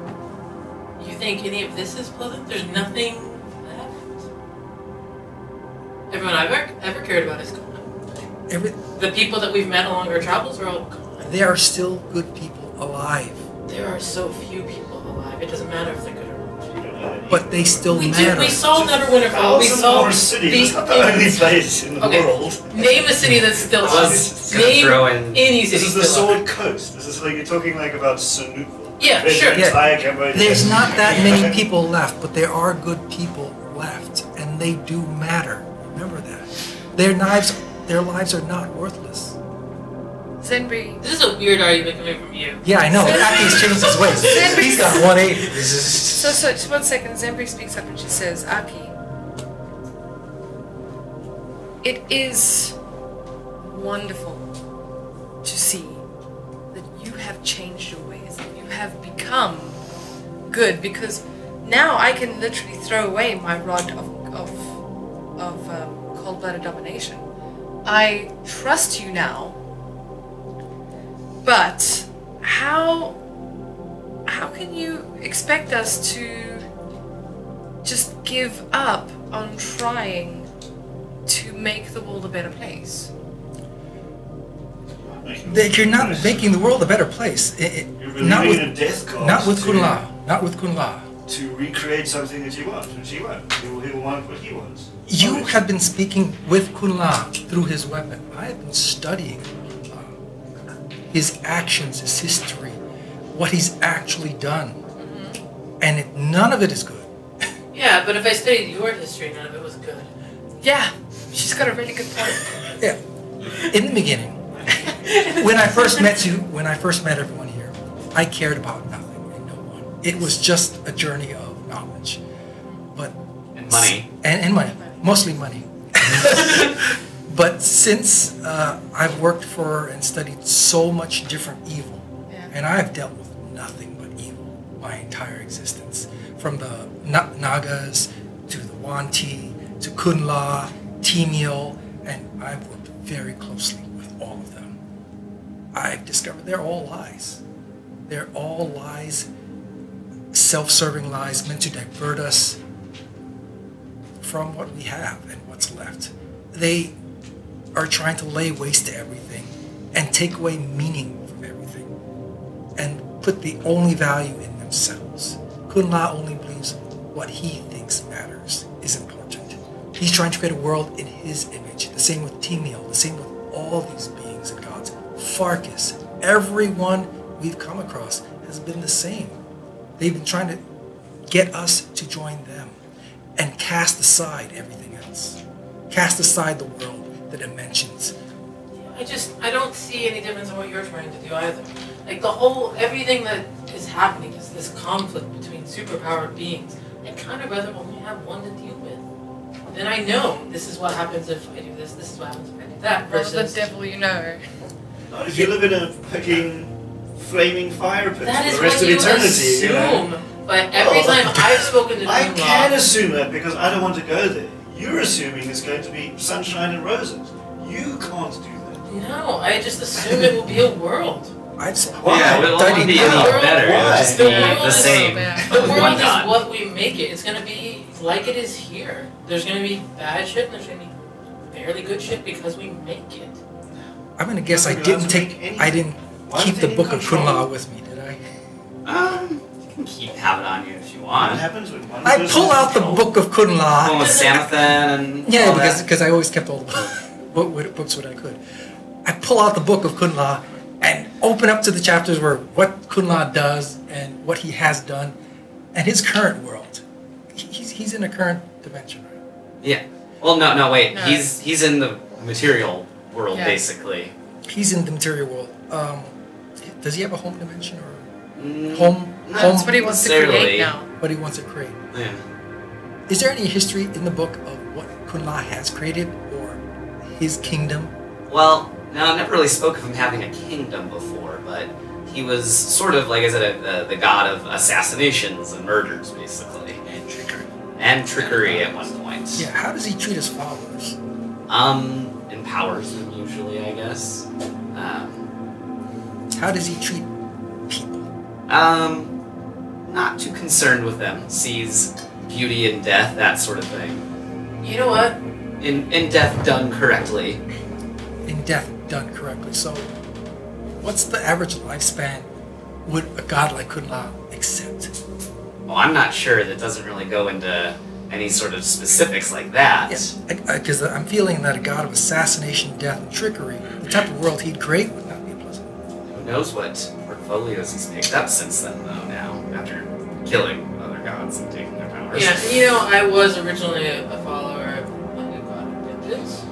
you think any of this is pleasant? There's nothing left. Everyone I've ever cared about is gone. The people that we've met along our travels are all gone. There are still good people alive, There are so few people alive. It doesn't matter if they're good or not. but they still We matter. saw Neverwinterfell. We saw more cities. It's not the only place in the world. Name a city that's still I up. was gonna Name throw in. any This city is the still up. Sword Coast. This is like you're talking like about Sunukville. Yeah, There's sure. an Yeah. entire Cambodia. There's not that many people left, but there are good people left, and they do matter. Remember that. Their lives are not worthless. Zenbri. This is a weird argument coming from you. Yeah, I know. Aki's changed his ways. He's got 180. So just 1 second. Zenbri speaks up and she says, Aki, it is wonderful to see that you have changed your ways, that you have become good, because now I can literally throw away my rod of cold-blooded domination. I trust you now, but how can you expect us to just give up on trying to make the world a better place? You're not making the world a better place. You're Not believing with, in a death god. not with to- Kunla. Not with Kunla. To recreate something that you want, which he won't. He will want what he wants. You have been speaking with Kunla through his weapon. I have been studying his actions, his history, what he's actually done. And none of it is good. Yeah, but if I studied your history, none of it was good. Yeah, she's got a really good point. Yeah. In the beginning, when I first met you, when I first met everyone here, I cared about nothing and no one. It was just a journey of knowledge. But And money. And money. Mostly money. But since I've worked for and studied so much different evil, and I've dealt with nothing but evil my entire existence, from the Nagas to the Wanti to Kunla, Timio, and I've worked very closely with all of them. I've discovered they're all lies. They're all lies, self-serving lies meant to divert us from what we have and what's left. They are trying to lay waste to everything and take away meaning from everything and put the only value in themselves. Kunla only believes what he thinks matters is important. He's trying to create a world in his image. The same with Timio, the same with all these beings and gods. Farkas, everyone we've come across has been the same. They've been trying to get us to join them and cast aside everything else. Cast aside the world, the dimensions. I don't see any difference in what you're trying to do either. Like everything that is happening is this conflict between superpowered beings. I'd kind of rather only have one to deal with. Then I know this is what happens if I do this is what happens if I do that, Versus versus... the devil you know. Not if you live in a fucking flaming fire pit That for is the rest what of you eternity. assume. You know? But every time I've spoken to I Doomlaw, can assume that because I don't want to go there. You're assuming it's going to be sunshine and roses. You can't do that. no, I just assume it will be a world. I've Yeah, it won't be any Why? better. It'll Why? just The be world the is same. The with world one is god. what we make it. It's gonna be like it is here. There's gonna be bad shit and there's gonna be barely good shit because we make it. I'm gonna guess I You're didn't allowed to make anything. I didn't One keep the thing in Book of control. Kunla with me, did I? You can have it on you if you What want. happens when one I person pull out the controls- Book of One Kunla. with Samathan and Yeah, all that. because I always kept all the books what I could. I pull out the Book of Kunla and open up to the chapters where what Kunla does and what he has done and his current world. He's in a current dimension, right? Yeah. Well, no, wait. No. He's in the material world, Yeah. basically. He's in the material world. Does he have a home dimension or Mm, home? That's what he wants to necessarily. create now. What he wants to create. Yeah. Is there any history in the book of what Kunla has created or his kingdom? Well, no, I never really spoke of him having a kingdom before, but he was sort of, like I said, the god of assassinations and murders, basically. And trickery. And trickery at one point. Yeah. How does he treat his followers? Empowers them, usually, I guess. How does he treat people? Not too concerned with them. Sees beauty in death, that sort of thing. You know what? In death done correctly. In death done correctly. So, what's the average lifespan would a god like Kunla accept? Well, I'm not sure. That doesn't really go into any sort of specifics like that. Yes, because I'm feeling that a god of assassination, death, and trickery, the type of world he'd create would not be pleasant. Who knows what portfolios he's picked up since then, though, now, after killing other gods and taking their powers. Yeah, and you know, I was originally a follower of a new god of vengeance.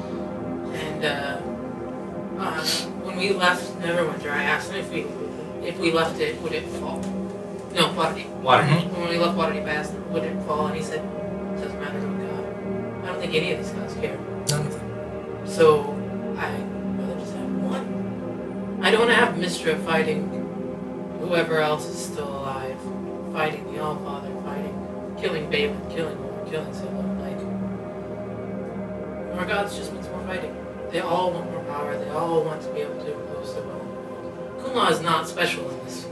And when we left Neverwinter, I asked him if we left it, would it fall? No, Waterdeep. Waterdeep. When we left Waterdeep, I asked him, would it fall? And he said, it doesn't matter to a god. I don't think any of these gods care. None of them. So, I'd rather just have one. I don't want to have Mystra fighting whoever else is still alive. Fighting the Allfather, killing Balin, killing Or, killing Salem. Like, our gods just want more fighting. They all want more power. They all want to be able to impose their will on the world. Kunla is not special in this.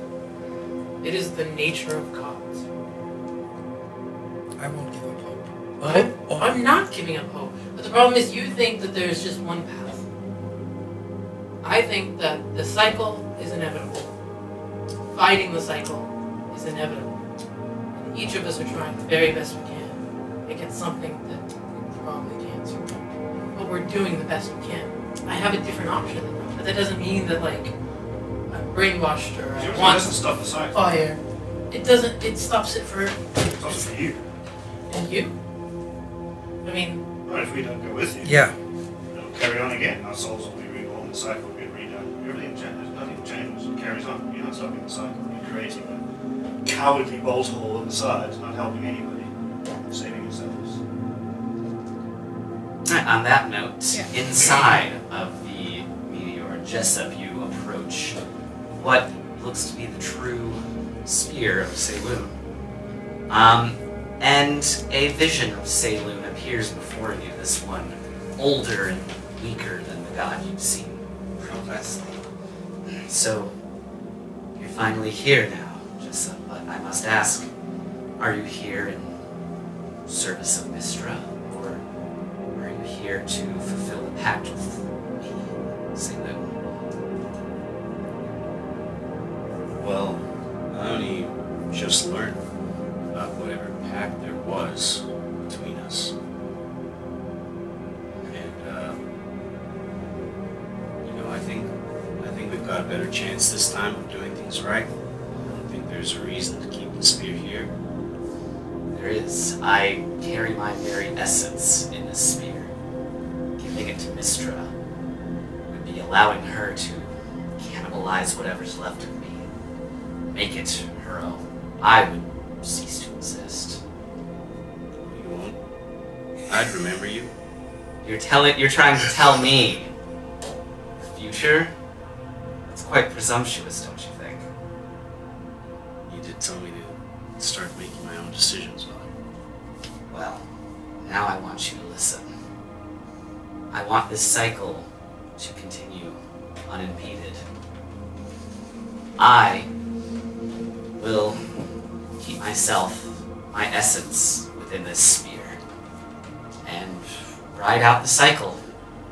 It is the nature of gods. I won't give up hope. I'm not giving up hope. But the problem is you think that there's just one path. I think that the cycle is inevitable. Fighting the cycle is inevitable. And each of us are trying the very best we can against something that we probably can't survive. But we're doing the best we can. I have a different option than that. But that doesn't mean that, like, I'm brainwashed or I It want doesn't stop the cycle. fire. It doesn't, it stops it for It stops for you. and you. I mean, But if we don't go with you, Yeah. it'll carry on again. Our souls will be reborn, the cycle will get redone. Everything changes, nothing changes, it carries on. You're not stopping the cycle, you're creating a cowardly bolt hole on the sides, not helping anybody, saving yourselves. Alright, on that note, Yeah. inside of the meteor, Jessup, you approach what looks to be the true spear of Saloon. And a vision of Saloon appears before you, this one older and weaker than the god you've seen previously. So, you're finally here now, Jessup, but I must ask, are you here in service of Mystra, or are you here to fulfill the pact with me, Saloon? Well, I only just learned about whatever pact there was between us. And, I think we've got a better chance this time of doing things right. I don't think there's a reason to keep the spear here. There is. I carry my very essence in this spear. Giving it to Mystra would be allowing her to cannibalize whatever's left of me. Make it her own. I would cease to exist. You won't. I'd remember you. You're trying to tell me the future? It's quite presumptuous, don't you think? You did tell me to start making my own decisions, Well, now I want you to listen. I want this cycle to continue unimpeded. I will keep myself, my essence, within this spear, and ride out the cycle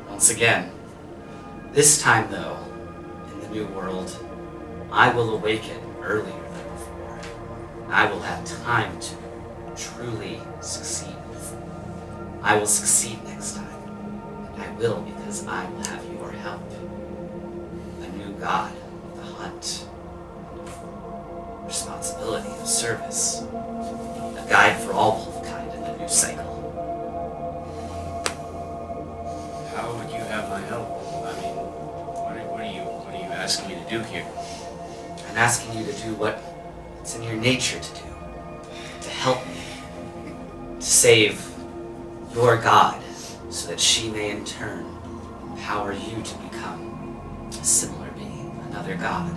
once again. This time, though, in the new world, I will awaken earlier than before. I will have time to truly succeed. I will succeed next time. And I will because I will have your help. A new god of the hunt. Responsibility of service. A guide for all wolfkind in the new cycle. do here? I'm asking you to do what it's in your nature to do. To help me. To save your god, so that she may in turn empower you to become a similar being, another god.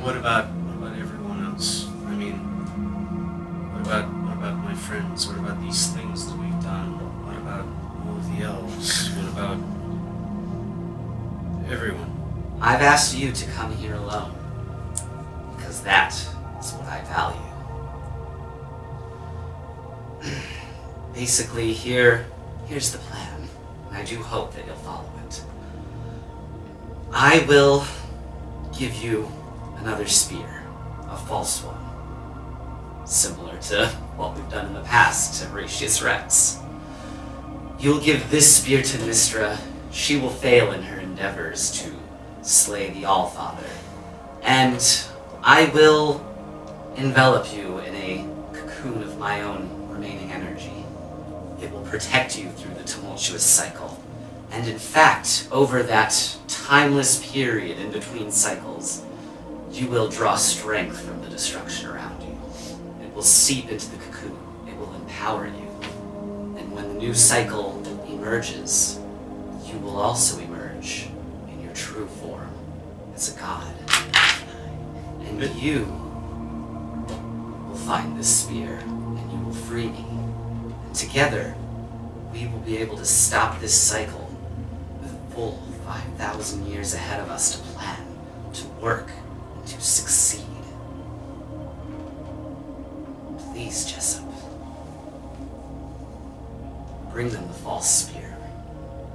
What about everyone else? I mean, what about my friends? What about these things that we've done? What about all of the elves? What about everyone? I've asked you to come here alone, because that is what I value. Basically, here's the plan, and I do hope that you'll follow it. I will give you another spear, a false one, similar to what we've done in the past to Horatius Rex. You'll give this spear to Mystra. She will fail in her endeavors to slay the Allfather, and I will envelop you in a cocoon of my own remaining energy. It will protect you through the tumultuous cycle. And in fact, over that timeless period in between cycles, you will draw strength from the destruction around you. It will seep into the cocoon. It will empower you. And when the new cycle emerges, you will also emerge in your true form as a god. And you will find this spear, and you will free me. Together, we will be able to stop this cycle with a full 5,000 years ahead of us to plan, to work, and to succeed. Please, Jessup, bring them the false spear.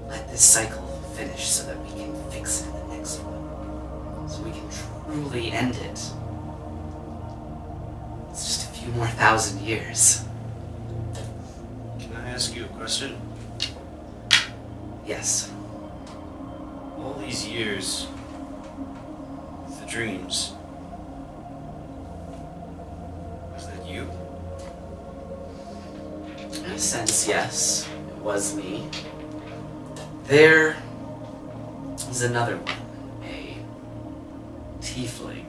Let this cycle finish so that we can fix it in the next one. So we can truly end it. It's just a few more thousand years. Ask you a question? Yes. All these years, the dreams, was that you? In a sense, yes. It was me. There is another one, a tiefling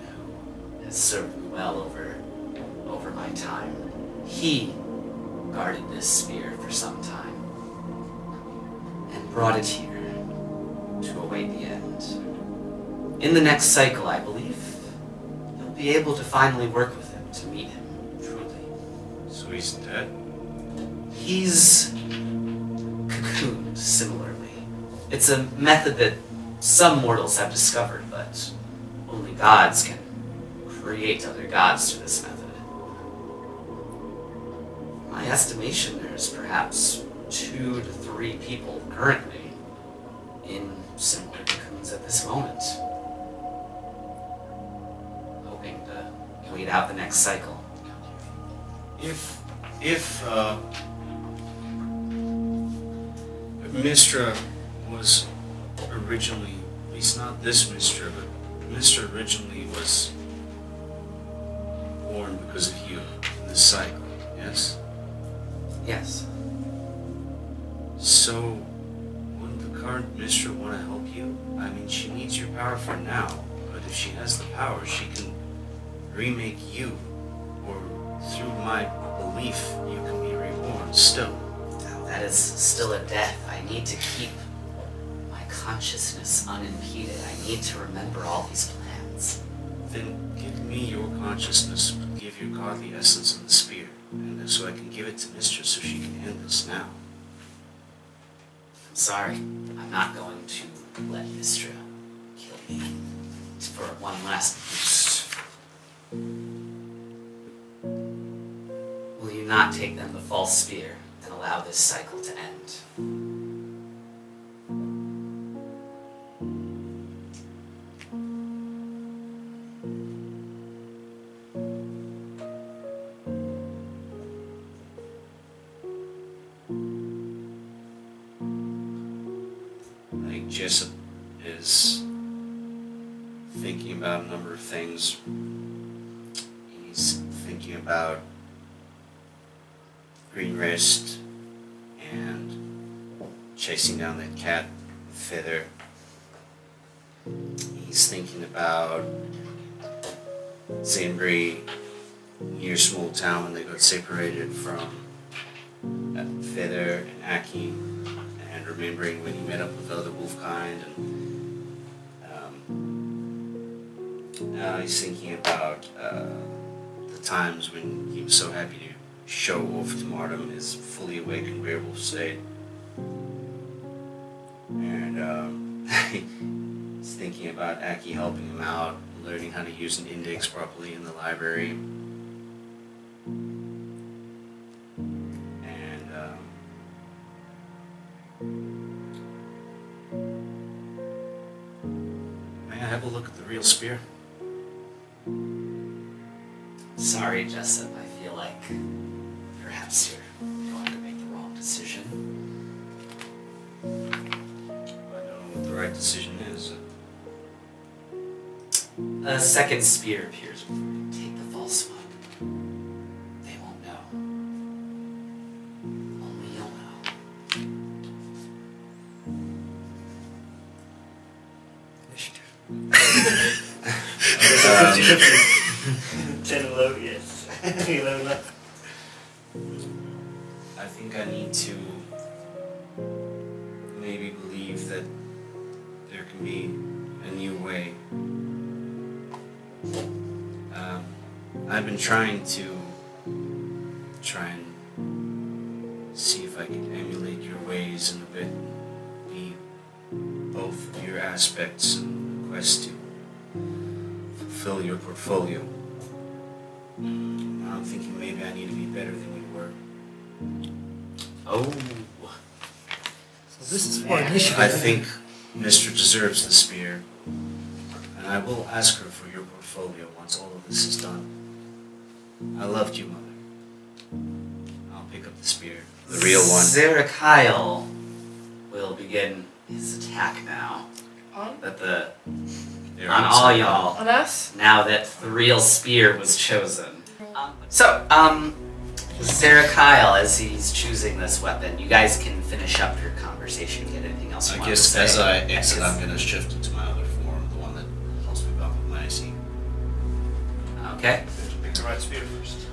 who has served me well over my time. He guarded this spear for some time, and brought it here to await the end. In the next cycle, I believe, you'll be able to finally work with him, to meet him, truly. So he's dead? He's cocooned similarly. It's a method that some mortals have discovered, but only gods can create other gods through this method. My estimation, there's perhaps 2 to 3 people currently in similar cocoons at this moment, hoping to wait out the next cycle. If Mystra was originally, at least not this Mystra, but Mystra originally was born because of you in this cycle, yes? Yes. So, wouldn't the current Mystra want to help you? I mean, she needs your power for now, but if she has the power, she can remake you, or through my belief, you can be reborn still. Now, that is still a death. I need to keep my consciousness unimpeded. I need to remember all these plans. Then give me your consciousness, but give your godly essence of the spear, and so I can give it to Mystra so she can end this now. I'm sorry. I'm not going to let Mystra kill me. It's for one last boost. Will you not take them the false spear and allow this cycle to end? Jessup is thinking about a number of things. He's thinking about Green Wrist and chasing down that cat, Feather. He's thinking about Zambri, near small town when they got separated from Feather and Aki, and remembering when he met up with other wolf kind, and now he's thinking about the times when he was so happy to show off to Martum his fully awakened werewolf state. And he's thinking about Aki helping him out, learning how to use an index properly in the library. And may I have a look at the real spear? Sorry, Jessup. I feel like perhaps you're going to make the wrong decision. I don't know what the right decision is. A second spear appears before you take the false one. They won't know. Only you'll know. Initiative. 50-50. 10 and low, yes. 11 up. I think I need to maybe believe that there can be a new way. I've been trying and see if I can emulate your ways in a bit, be both of your aspects in the quest to fulfill your portfolio. Now I'm thinking maybe I need to be better than you were. Oh. So this is for initiative. I think Mystra deserves the spear, and I will ask her for your portfolio once all of this is done. I loved you, Mother. I'll pick up the spear. The real one. Zerakyle will begin his attack now. On? There On is all a- y'all. On us? Now that the real spear was chosen. Zerakyle, as he's choosing this weapon, you guys can finish up your conversation. Get anything else you I want guess to say? as I exit, I'm going to shift into my other form, the one that helps me bump with my AC. Okay. Pick the right spear first.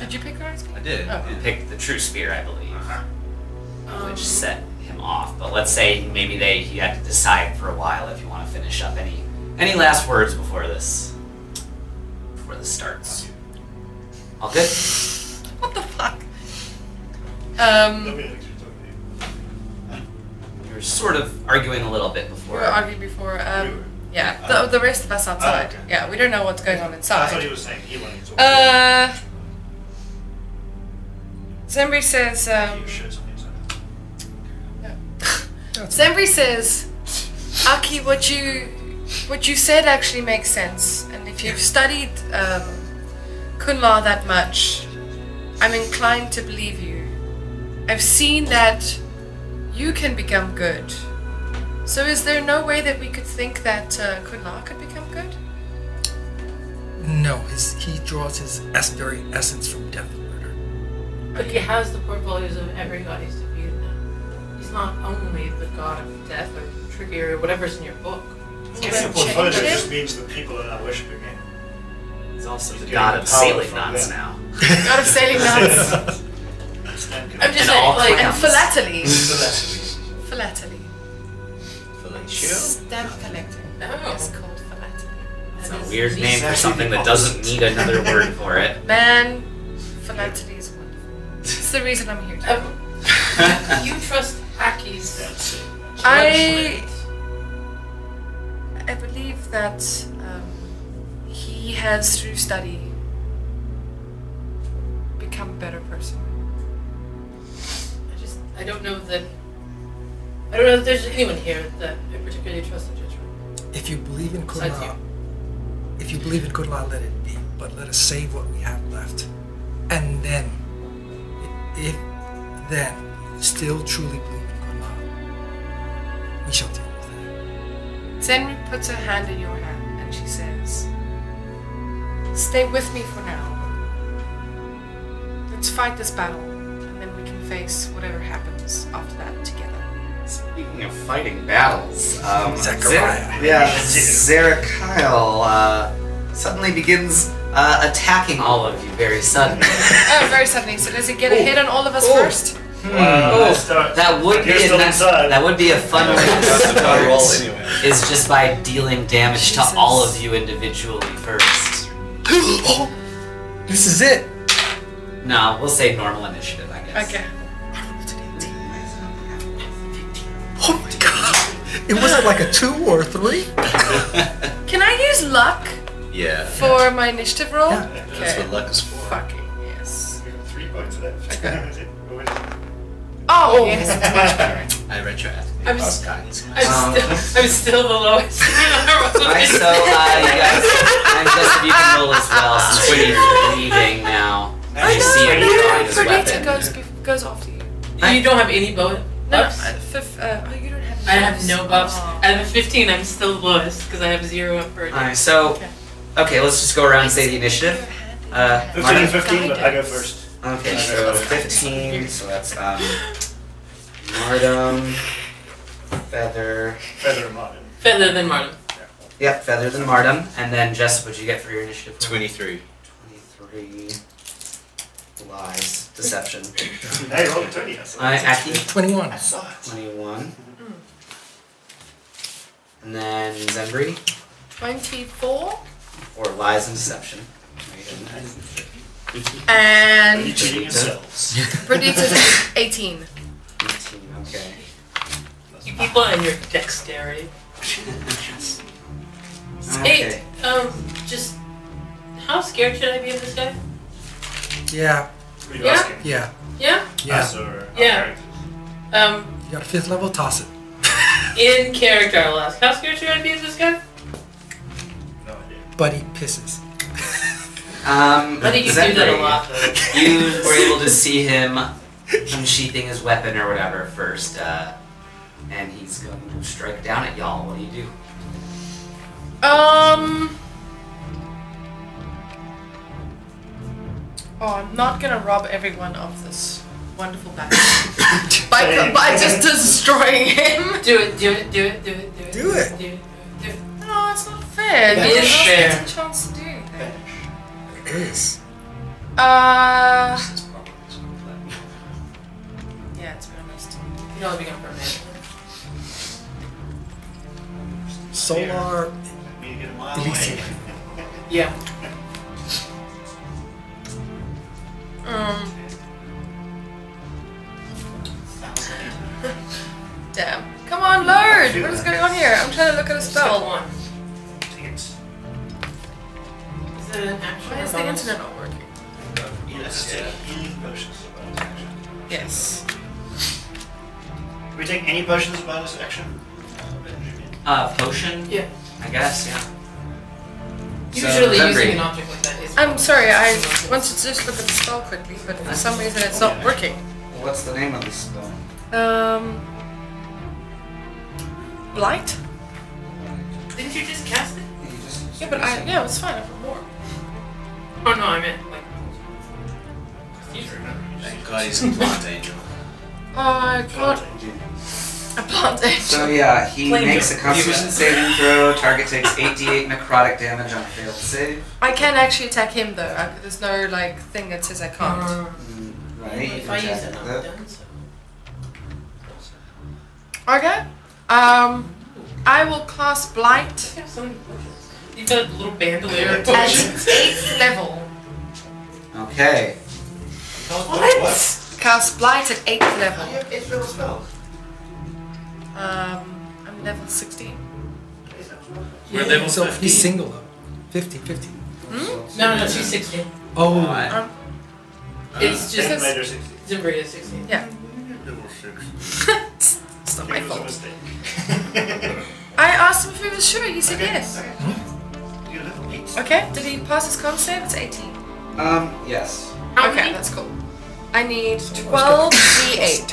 Did you pick ours? I did. Oh. You picked the true spear, I believe, Uh-huh. which set him off. But let's say maybe he had to decide for a while if you want to finish up. Any last words before this starts? All good? What the fuck? Nobody likes you talking to you. You were sort of arguing a little bit We before. were arguing before. We were. Yeah, the rest of us outside. okay. Yeah, we don't know what's going on I thought inside. he was saying he wanted to talk to Zembri says. you. You should something inside. Zembri says, Aki, what you said actually makes sense, and if you've studied Kunla that much, I'm inclined to believe you. I've seen that you can become good. So is there no way that we could think that Kunla could become good? No, he draws his very essence from death and murder. But he has the portfolios of every god he's defeated now. He's not only the god of death or trivia or whatever's in your book. I guess the portfolio just means that people are now worshipping him. He's also He's the getting god the of power sailing from knots them. now. God of sailing nuts. I'm just And all saying, like, and clams. philately. Philately. Philately. Stamp collecting. Oh. It's called philately. It's That a is weird the name for exactly something that doesn't need another word for it. Man, philately is wonderful. It's the reason I'm here today. You trust Aki's That's it. I believe that he has, through study, become a better person. I don't know that there's anyone here that I particularly trust in judgment. If you believe in Besides Kunla, let it be. But let us save what we have left, and then, if then you still truly believe in Kunla, we shall deal with it. Zenri puts her hand in your hand and she says, "Stay with me for now. Let's fight this battle, and then we can face whatever happens after that together." Speaking of fighting battles, Zechariah. Zerakyle suddenly begins attacking all of you very suddenly. Oh, very suddenly. So does he get a hit on all of us first? That would be that would be a fun way to start. Is just by dealing damage to all of you individually first. This is it. No, we'll say normal initiative, I guess. Okay. Oh my god! It wasn't like a 2 or a 3. Can I use luck Yeah. for my initiative roll? Yeah. That's what luck is for. Fucking yes. We got 3 points left. Oh yes. I retroactively I'm lost guidance. I'm still the lowest. Alright, so you guys, and just if you can roll as well, since we're leaving now. I You see him drawing his Perdita weapon. goes after you. You don't have any buffs? No, Buffs? you don't have. I have no buffs. Oh. Out of 15, I'm still the lowest because I have 0 up for it. Alright, so okay, let's just go around and say the initiative. 15 and 15, but I go Guidance. first. Okay, so 15, so that's Mardum, Feather. Feather and Martin. Feather than Martin. Yep, Feather than Mardum, and then Jess, what'd you get for your initiative? 23. 23. Lies. Deception. Hey, roll a 20. Aki? 21. 21. And then Zembri? 24. Or Lies and Deception. And You cheating yourselves. Perdita's 18. 18, okay. You people and your dexterity. Okay. Hey, just how scared should I be of this guy? Yeah. What are you Yeah? asking? Yeah? Yeah. Us or our Yeah. characters? You got a 5th level? Toss it. In character, I'll ask. How scared should I be of this guy? No idea. Buddy pisses. I think you do that a Zembri, lot, though. You were able to see him unsheathing his weapon or whatever first, and he's going to strike down at y'all. What do you do? Oh, I'm not gonna rob everyone of this wonderful battle by just destroying him. Do it, do it, do it, do it, do it. Do it. Do it, do it. No, it's not fair. It No is one else fair. gets a chance to do anything. It is. Yeah, to be honest. You know, I'll be going for a minute. Solar Me to get a mile Elysium. away. Yeah. Damn. Come on, load! What is going on here? I'm trying to look at a Step spell. 1. Tickets. Is it an action Why or is the bonus? internet not working? Yes, Yeah. healing potions as a bonus action. Yes. Do we take any potions as a bonus action? Benjamin? Potion? Yeah. I guess, yeah. Usually Zembri. using an object like that is. I'm sorry, I wanted to just look at the spell quickly, but for some reason it's not working. What's the name of the spell? Blight? Didn't you just cast it? Yeah, but it was fine, I put more. Oh no, I meant like. Thank God he's a plant angel. Oh, I got a plant angel. So yeah, he Plain makes a joke. constitution saving throw. Target takes 8d8 necrotic damage on a failed save. I can actually attack him though. There's no like thing that says I can't. Right? you If can I use check it, I'm that. done. So. Okay. I will cast Blight You have so many potions. You've got a little bandolier of at potions. 8th level. Okay. What? Cast Blight at 8th Oh, you level. have 8th level spells. I'm level 16. We're level So 15. he's single though. 15. No, she's 16. Oh. It's just Because- Later 16. Zimbria is 16. Yeah. Level 6. It's not my It was a fault. mistake. I asked him if he was sure. He said yes. Okay. You're level 8. Okay. Did he pass his con save? It's 18. Yes. How Okay, many? that's cool. I need 12 d8.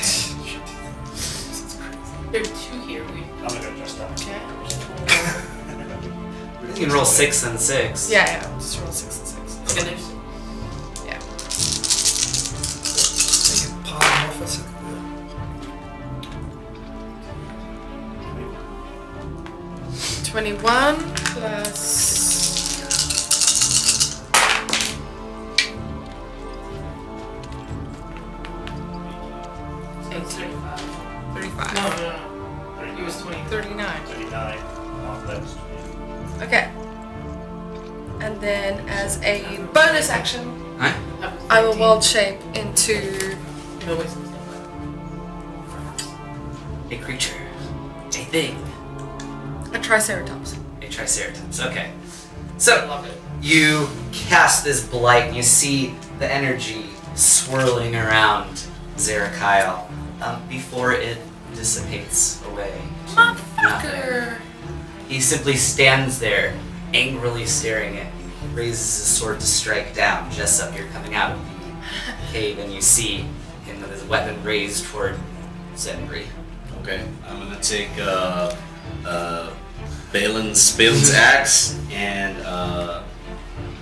There are 2 here. I'm not gonna trust that. Okay. You can roll 6 and 6. Yeah. Just roll 6 and 6. Finish. Yeah. They can polymorph us. 21 plus... It's 35. 35. No. He was 20. 39. 39. Half left. Okay. And then as a bonus action, Huh? I will wild shape into No ways. A creature. A thing. a Triceratops. A Triceratops. Okay. So, I love it. you cast this blight and you see the energy swirling around Zerakyle before it dissipates away. Motherfucker! He simply stands there, angrily staring at you. He raises his sword to strike down. Jessup, you're coming out of the cave and you see him with his weapon raised toward Zenbri. Okay, I'm gonna take Balin's axe, and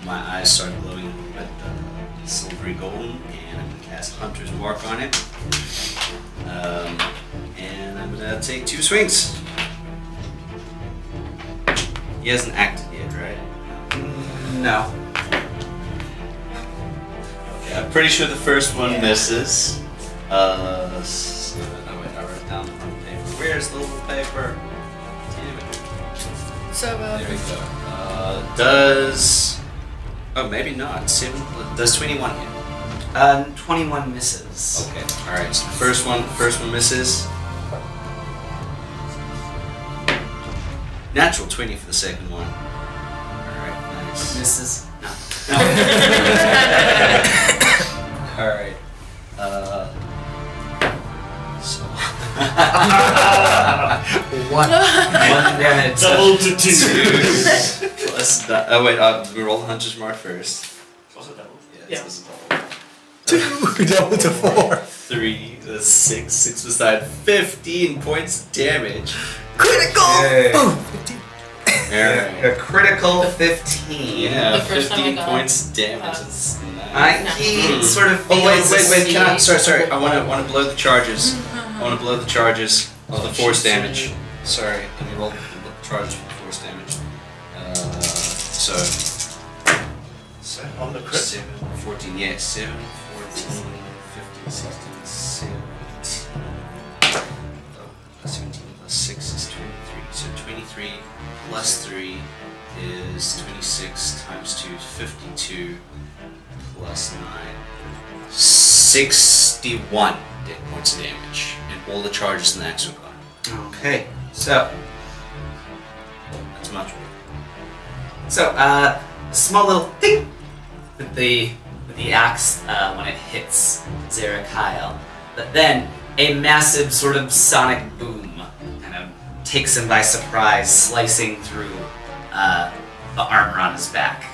my eyes start glowing with silvery golden, and I'm gonna cast Hunter's Mark on it. And I'm gonna take 2 swings. He hasn't acted yet, right? No. Okay, I'm pretty sure the first one misses. Oh wait, I wrote down on paper. Where's the little paper? Damn it. So, There we go. Does... Oh, maybe not. 7... Does 21 hit? 21 misses. Okay. Alright, so the first one misses. Natural 20 for the second one. Alright, nice. Misses. No. Alright. So... One. 1 damage. Double to 2. Plus that... Oh wait, we roll the Hunter's Mark first. Was it double? Yeah. So it's a double. 2 double to 4. 3, that's 6. 6 beside 15 points of damage. Critical! Yay. Boom! 15. Alright. A critical 15. Yeah, The first time I 15 got points damage. uh, That's nice. He sort of Oh wait, feels can I, sorry. I want to blow the charges. I want to blow the charges of the force damage. Sorry, can you roll the charges for the force damage? So On the crit. 7, 14, yeah, 7, 14, 15, 16, 17. Oh, 17 plus 6 is 23. So 23 plus 3 is 26 times 2 is 52 plus 9. 61 points of damage. And all the charges in the axe are gone. Okay, so That's much better. a small little thing with the axe when it hits Zerakyle, but then a massive sort of sonic boom kind of takes him by surprise, slicing through the armor on his back.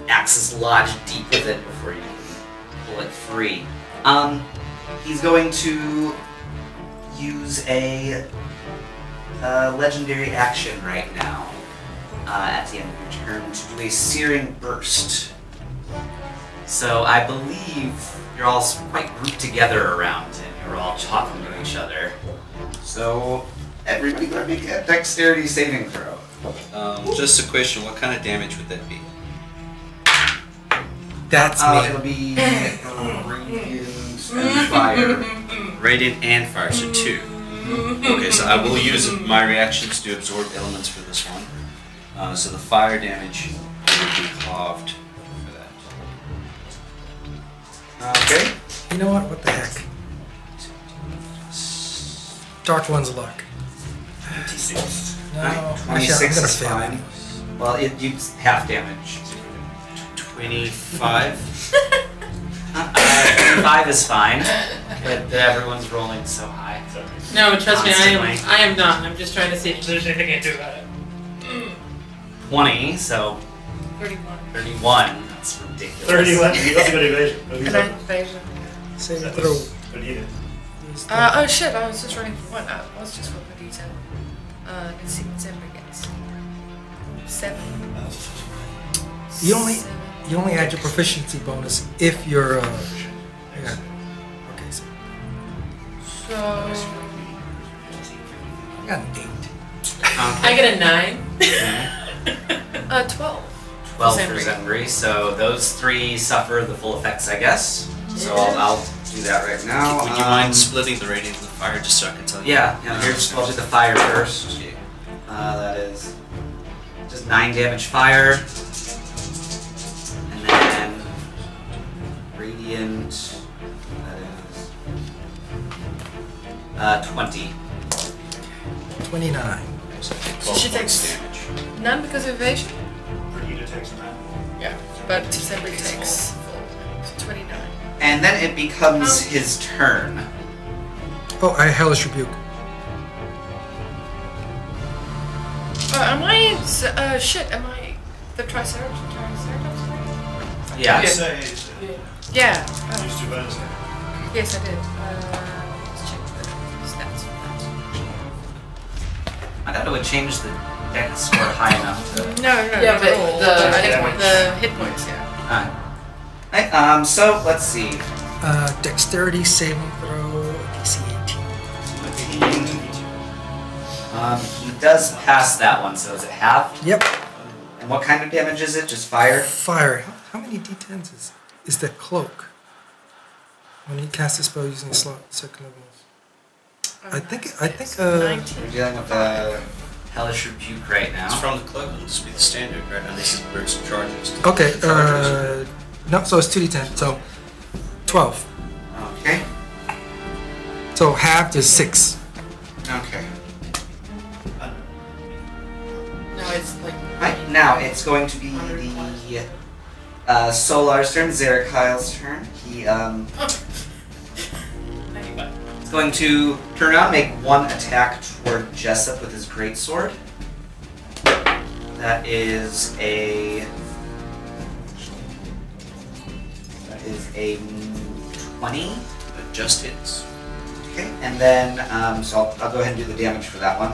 Axe is lodged deep with it before you can pull it free. He's going to use a legendary action right now at the end of your turn to do a searing burst. So I believe you're all quite grouped together around him. You're all talking to each other. So everybody better make a dexterity saving throw. Just a question, what kind of damage would that be? That's It'll me. be radiant and fire. Radiant and fire, so 2. Okay, so I will use my reactions to absorb elements for this one. So the fire damage will be halved for that. Okay. You know what? What the heck? Dark one's luck. 26. No, Right, actually, 26 I'm gonna is fail fine. anyways. Well, you half damage. 25. 25 is fine, but everyone's rolling so high. No, trust me, Constantly. I am not. I'm just trying to see if there's anything I can do about it. 20, so 31. 31. That's ridiculous. 31. You also got evasion. And then evasion. Saving throw. What do you do? Oh shit, I was just running for one. I was just for the detail. Let's see what Zimmer gets. 7. You only add your proficiency bonus if you're yeah. Okay, so So I got an 8. I get a 9. 12. 12 Same for for you. Zenri. So those 3 suffer the full effects, I guess. So I'll do that right now. Would you mind splitting the radiant and the fire just so I can tell you? Yeah, here's, I'll do the fire first. Yeah. That is just 9 damage fire. And then radiant. That is 20. 29. So she takes damage. none because of evasion? Brigida takes 9. Yeah. But December takes full. So 29. And then it becomes his turn. Oh, I hellish rebuke. Am I shit, am I the Triceratops? Yeah. I'd say Yeah. used to bonus attack. Yes, I did. Let's check the stats for I thought it would change the dex score high enough to. that. No, Yeah, not but at all. the hit points. The hit points, yeah. Alright, so let's see. Dexterity saving throw, DC 18. He does pass that one, so is it half? Yep. And what kind of damage is it? Just fire? Fire. How many d10s is the cloak? When he casts a spell using second levels. I think 19. We're dealing with a hellish rebuke right now. It's from the cloak. It'll just be the standard, right? Now this is where it's charges. okay, Charges. no, so it's 2d10, so 12. Okay. So half is 6. Okay. No, it's like. Right, now it's going to be the Solar's turn, Zerakai's turn. He is going to turn around, make one attack toward Jessup with his greatsword. That is a 20. It just hits. Okay, and then so I'll go ahead and do the damage for that one.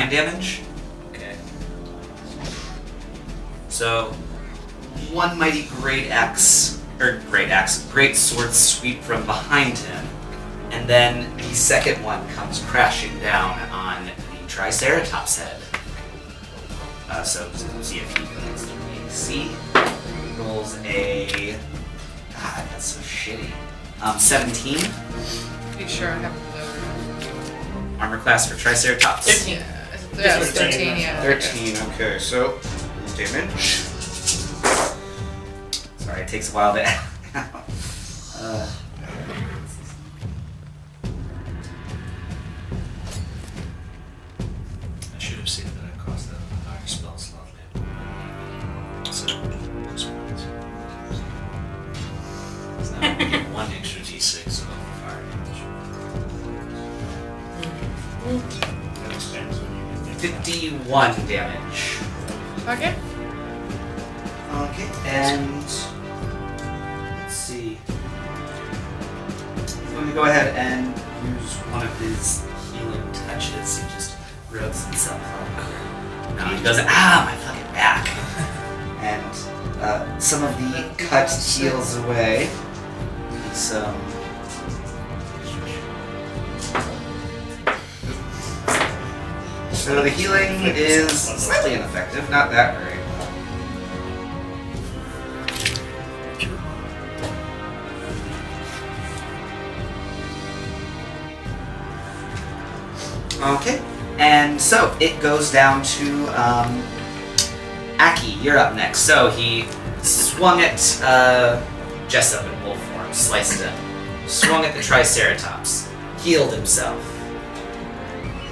Damage. Okay. So, one mighty great sword sweep from behind him, and then the second one comes crashing down on the Triceratops head. So see if he gets through the AC. Rolls a. God, that's so shitty. 17. Pretty sure I have the Armor class for Triceratops. 15. Yeah, it's 13, yeah. 13, okay, so damage. Sorry, it takes a while to I should have seen that I cost a higher spell slot there. So, this one's. So now we get 1 extra d6 of fire damage. That extends when you get 51 damage. Okay. Okay, and let's see. I'm going to go ahead and use one of his healing touches. He just rubs himself up. No, he goes, my fucking back. And some of the cut heals away. Some. So the healing is slightly ineffective, not that great. Okay, and so it goes down to Aki. You're up next. So he swung at Jessup in wolf form, sliced it. Swung at the Triceratops, healed himself.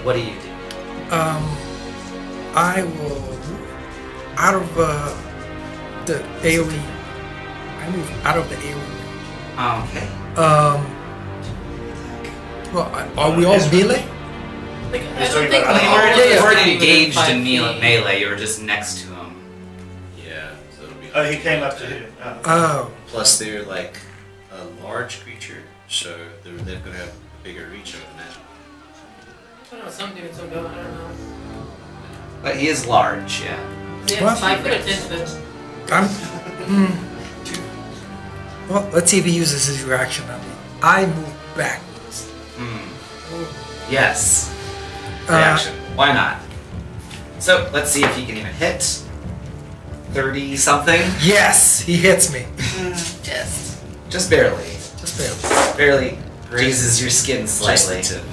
What do you do? I will move out of the AoE. I move out of the AoE. Okay. Well, are we all melee? Like, I He's don't talking think about- we You were weren't just engaged within in 5 feet. melee, you were just next to him. Yeah, so Oh, he came up to him. Oh. Oh. Plus, they're like a large creature, so they're going to have a bigger reach, I would imagine. I don't know, some do and some don't, I don't know. But he is large, yeah. They have What? 5 foot attention. Well, let's see if he uses his reaction on me. I move backwards. Yes. Reaction. Why not? So, let's see if he can even hit. 30 something? Yes, he hits me. Just barely. Just barely. Barely grazes your skin slightly. Just the tip.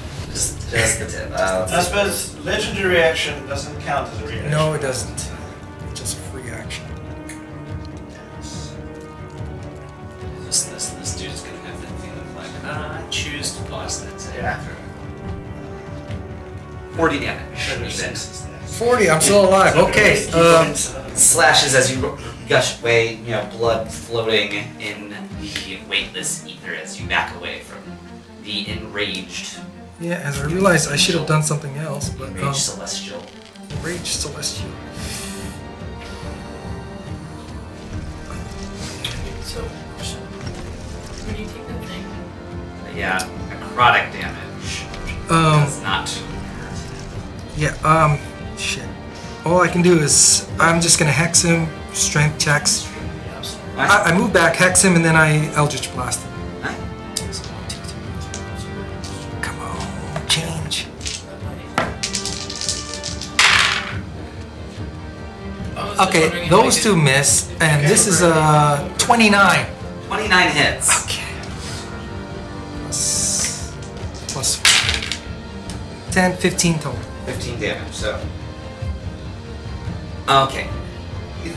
Just the tip. I suppose legendary reaction doesn't count as a reaction. No, it doesn't. It's just a free action. This dude is going to have that feeling like, I choose to blast that thing. Yeah. 40 damage. Even. 40, I'm still alive. Okay. Slashes as you gush away, blood floating in the weightless ether as you back away from the enraged Yeah, as I realized I should have done something else, but celestial. Rage Celestial. So, when you take that thing, Yeah, necrotic damage. Does not hurt. Yeah, shit. All I can do is, I'm just gonna hex him, strength checks. I move back, hex him, and then I Eldritch Blast him. Come on, change. Okay, those two miss, and this is 29. 29 hits. Okay. Plus 10, 15 total. 15 damage, so. Okay.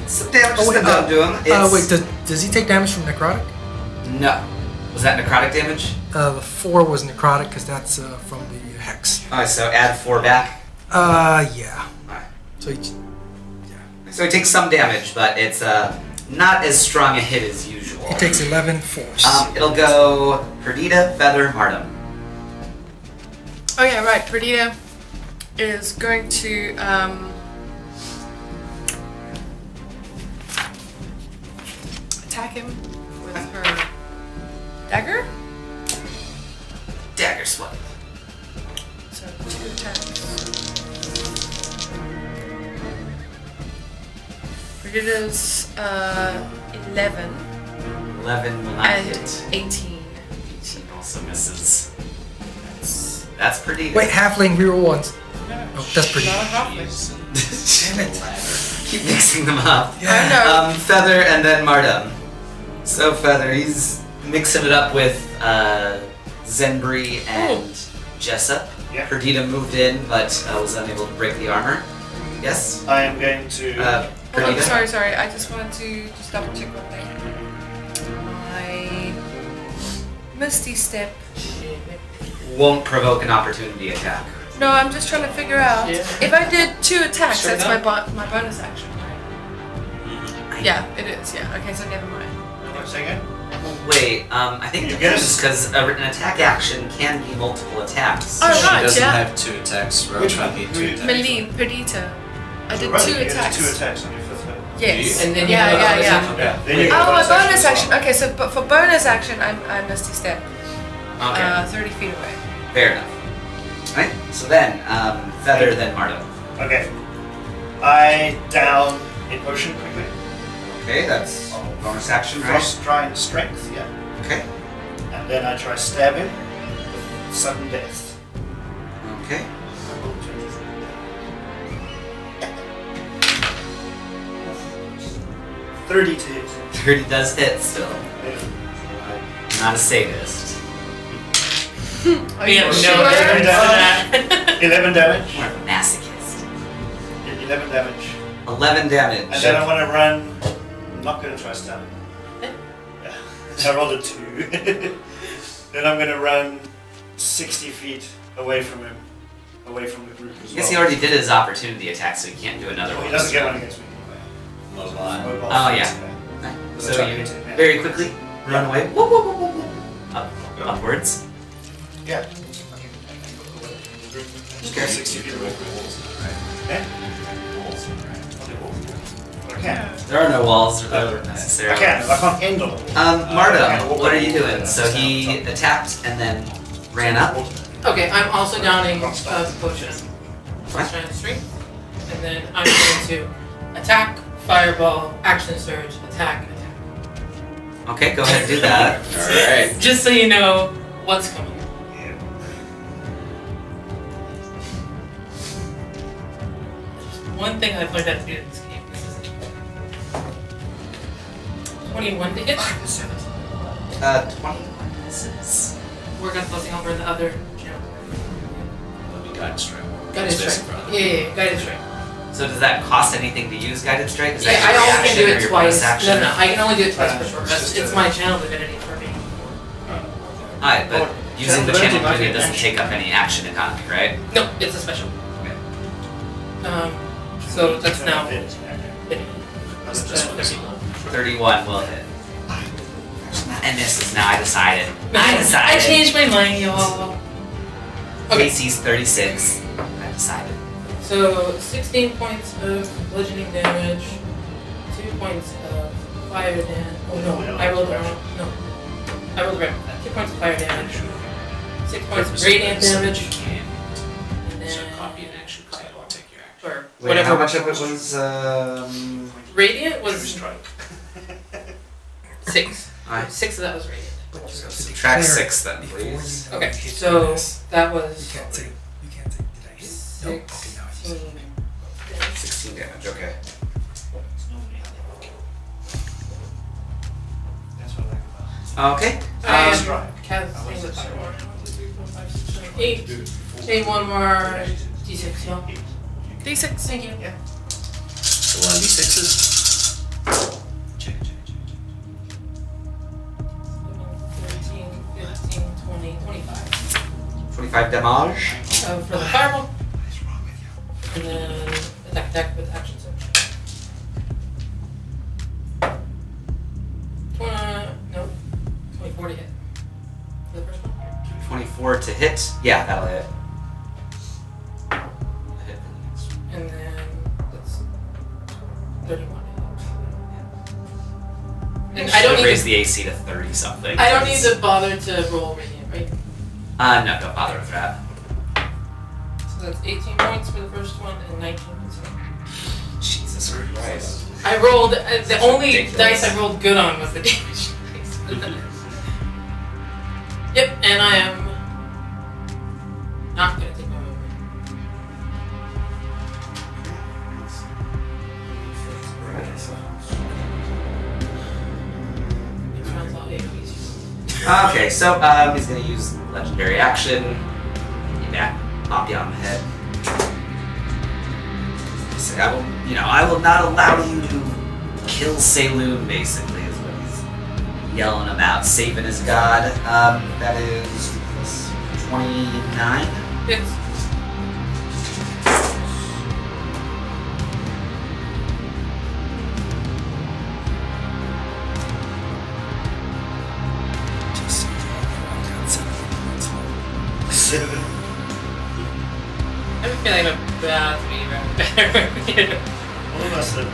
Some damage is wait, done to him. It's... wait, does he take damage from necrotic? No. Was that necrotic damage? The 4 was necrotic because that's from the hex. Alright, so add 4 back. Yeah. Alright. So So he takes some damage, but it's not as strong a hit as usual. he takes 11 force. It'll go Perdita, Feather, Martum. Oh yeah, right. Perdita is going to attack him with her dagger. Dagger swipe. So 2 attacks. Perdita's 11 11 will not and hit. 18. 18 also misses. That's Perdita. Wait, halfling reroll once. Oh, that's pretty. Not a halfling. Damn it. Keep mixing them up. I know. Feather and then Martum. So Feather, he's mixing it up with Zenbri and Jessup. Yeah. Perdita moved in, but was unable to break the armor. Yes? I am going to. Oh, Perdita? sorry. I just wanted to just double check one thing. My Misty Step. Won't provoke an opportunity attack. No, I'm just trying to figure out. Yeah. If I did 2 attacks, Sure that's enough. my bonus action, right? Yeah, it is. Yeah. Okay, so never mind. Say again? Wait, I think it You depends guess. because an attack action can be multiple attacks. Oh, She right, doesn't yeah. have 2 attacks. Which Rogue one? need 2 attacks. Meline, Perdita. I did Right, 2 you get attacks. 2 attacks on your fifth level. Yes. And then you yeah, have yeah, another yeah. action. Yeah. Then you get Oh, a bonus as well. action. Okay, so but for bonus action, I'm Misty Step. Okay, 30 feet away. fair enough. Alright, so then, Feather, then Martum. Okay. I down a potion quickly. Okay, that's bonus action, right? Frost Drying Strength, yeah. Okay. And then I try stabbing with sudden death. Okay. 30 to hit. 30 does hit still. Not a sadist. Are We you have sure? no evidence of that. 11 damage. More of a masochist. 11 damage. 11 damage. And then I want to run. I'm not going to try stabbing. Yeah. I rolled a 2. Then I'm going to run 60 feet away from him. Away from the group as I well. guess he already did his opportunity attack, so he can't do another Well, one. he doesn't get one against me anyway. Mobile. Oh, yeah. So you very quickly run away. Whoop, whoop, whoop, whoop, whoop. Upwards. Yeah. Just go 60 feet away from the walls. Right? Yeah? Okay, walls. I can. There are no walls I necessarily. can. I can't end on it. Marta, what are you doing? So he attacked and then ran up. Okay, I'm also downing a potion. Strength, strength. And then I'm going to attack, fireball, action surge, attack, attack. Okay, go ahead and do that. Alright. Just so you know what's coming. Yeah. One thing I've learned how to do in this game is 21 to hit. 21 misses. We're gonna focusing over in the other channel. That'll be guidance strike. Guided strike. Yeah, guided strike. So does that cost anything to use guided strike? Is Yeah, that I your only can do reaction or it your twice. bonus action? No, I can only do it twice for short It's rest. just It's a- my channel divinity for me. Alright, but using the channel Channel divinity doesn't action. take up any action economy, right? No, it's a special. Okay. So that's now. That's just what it's 31 will hit. And misses. Now I decided. I decided. I changed my mind, y'all. Okay. KC's 36. I decided. So 16 points of bludgeoning damage, 2 points of fire damage. Oh no, I rolled wrong. No, I rolled right. 2 points of fire damage, 6 points of radiant damage, and So then copy an action because I won't take your action. or Wait, whatever. how much of it was, Radiant was strike. 6. Alright. 6 of that was radiant. So subtract 6 then, please. Okay, so that was You can't take. Did I hit? Nope. Okay, now I just. 16 damage, okay. That's what I like about Okay. I am strike. casting the fire. 8. Say one more d6, y'all. D6. Thank you. Yeah. So 1d6s. Check. 13, 15, 20, 25. 25 damage. For the fireball, What's wrong with you? and then attack with action surge. 24 to hit. For the first one. 24 to hit. Yeah, that'll hit. Hit for the next one. And then that's 31 to hit. And I don't need raise to, the AC to 30 something. I don't need to bother to roll radiant, right? No, don't bother with that. So that's 18 points for the first one and 19 points. Jesus Christ. I rolled, the only ridiculous. dice I rolled good on was the damage dice. Yep, and I am not gonna take my movement. It runs all AoEs. Okay, so he's gonna use legendary action. Pop you on the head. Say, I will not allow you to kill Saloon, basically, is what he's yelling about, saving his god. That is 29. It's Just so you know, I got 7 points left. 7. I have a feeling I'm about to be better. All of us that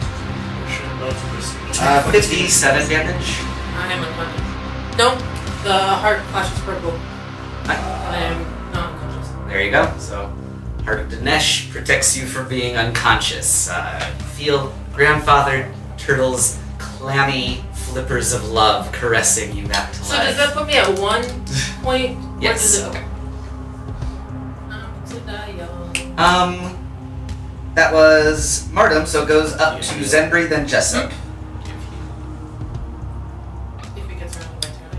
should not risk 57 damage. I am unconscious. Nope, the heart flashes purple. And I am not unconscious. There you go. So, Heart of Dinesh protects you from being unconscious. Feel Grandfather Turtle's clammy flippers of love caressing you back to So life. does that put me at 1 point? Yes. Or does it, okay. To die young. That was Martum, so it goes up to Zenbri, then Jessup. If it gets around to my turn, I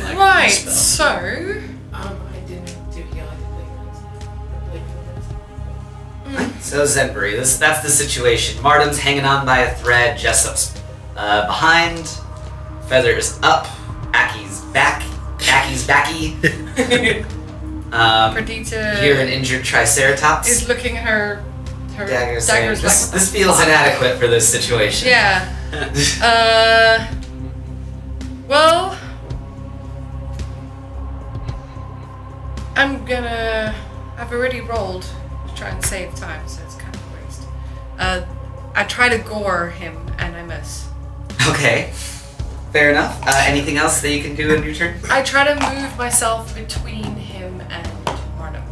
can. Right, spell. so. I didn't do heal, I did So Zenbri, that's the situation. Martum's hanging on by a thread, Jessup's behind, Feather's up, Aki's back, Aki's backy. Perdita Here an injured Triceratops. is looking at her Dagger's daggers saying, like, this feels inadequate for this situation. yeah. Well, I've already rolled to try and save time, so it's kind of a waste. I try to gore him and I miss. Okay. Fair enough. Anything else that you can do in your turn? I try to move myself between him and Martin.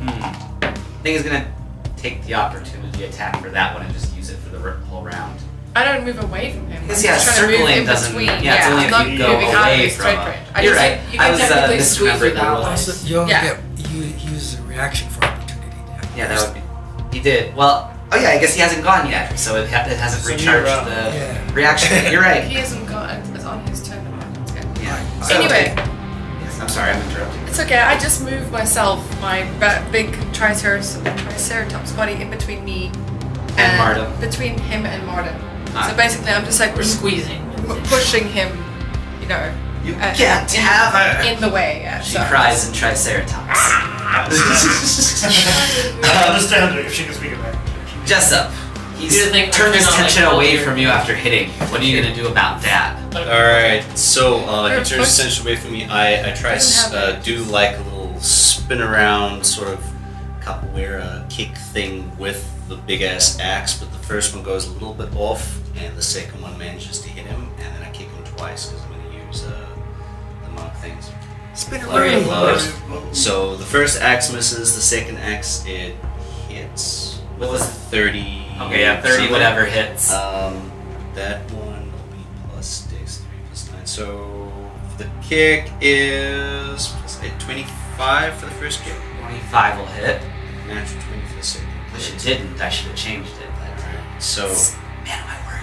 I think he's gonna take the opportunity attack for that one and just use it for the whole round. I don't move away from him. Because I'm just trying to move circling in doesn't. between. Yeah, it's only I'm not if you go moving out of away his from. straight range. You're right. You I can was technically squeeze misremembering it the that rules. way. Also, you only Yeah. get you use a reaction for opportunity attack. Yeah, that would be. He did. Well, oh yeah, I guess he hasn't gone yet, so it hasn't So recharged you're, the Yeah. reaction. You're right. He hasn't got it. It's on his turn. Okay. Yeah. So anyway, Yes, I'm sorry, I'm interrupting. it's okay. I just move myself, my big triceratops body in between me And Martin. Between him and Martin. Ah. So basically, I'm just like We're squeezing. pushing him, you know, You can't have her. in the way. Yeah, She so. cries in Triceratops. I understand her if she can speak it back. Jessup, he's You think turned his I'm gonna, attention like, away here? from you after hitting you. What are you gonna do about that? Alright, so he You're turns push- his attention away from me. I try Doesn't have to it. do like a little spin around sort of capoeira kick thing with the big ass axe, but the first one goes a little bit off, and the second one manages to hit him, and then I kick him twice because I'm going to use the monk things. Spin Flurry of around. blows. So the first axe misses, the second axe it hits. What was 30? Okay, yeah, 30 something. whatever hits. That one will be plus 6, 3 plus 9. So the kick is plus 8, 25 for the first kick. 25 will hit. Natural 20 for the second. Wish it didn't. I should have changed it. Alright, so Man, my word.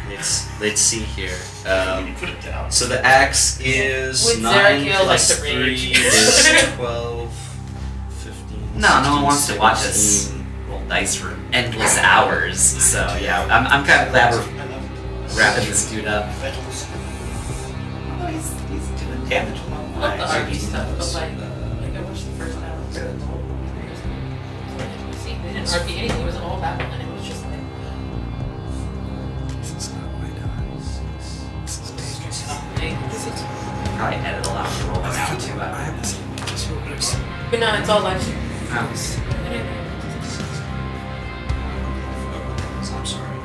let's see here. You put it down. So the axe is With 9 Zerek, plus like the 3 rage. is 12, 15. No, no one 16, wants to watch us 17. roll dice for endless hours. So yeah, I'm kind of glad we're wrapping this dude up. Oh, he's doing damage. Not the RP stuff, but like I watched the first hour. See, they didn't RP anything. It was all battle, and it was just like. This is not my dice. This is dangerous. Probably edit a lot of roll them out too. I haven't seen this yours. But no, it's all live stream. I'm sorry.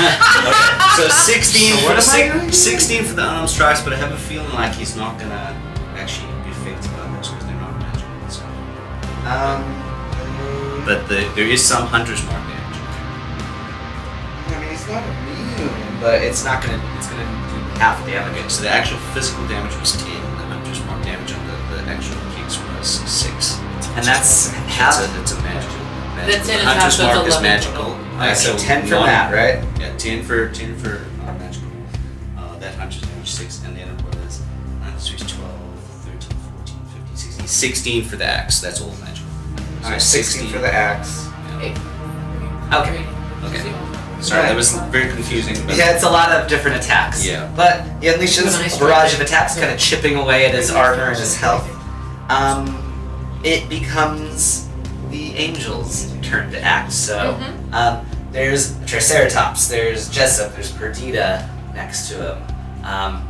Okay, so 16 So for what the am I doing? 16 for the unarmed strikes, but I have a feeling like he's not gonna actually be affected by those because they're not magical. So. But there is some hunter's mark damage. I mean, it's not immune, but it's not gonna. It's gonna do half damage. Okay, so the actual physical damage was 10. The hunter's mark damage on the actual kicks was 6. And that's half. It's a magical. That's in The its hunter's half, mark that's is 11 magical. Alright, so 10 for one- that, right? Yeah, 10 for magical. That hunter's damage 6, and then it was 9, 6, 12, 13, 14, 15, 16. 16 for the axe. That's all magical. So Alright, 16 for the axe. Hey. Okay. Okay. Sorry, that was very confusing. But Yeah, it's a lot of different attacks. Yeah. But he unleashes Nice a barrage try. of attacks, kind of chipping away at his armor and his health. It becomes the angel's turn to act. So there's Triceratops, there's Jessup, there's Perdita next to him.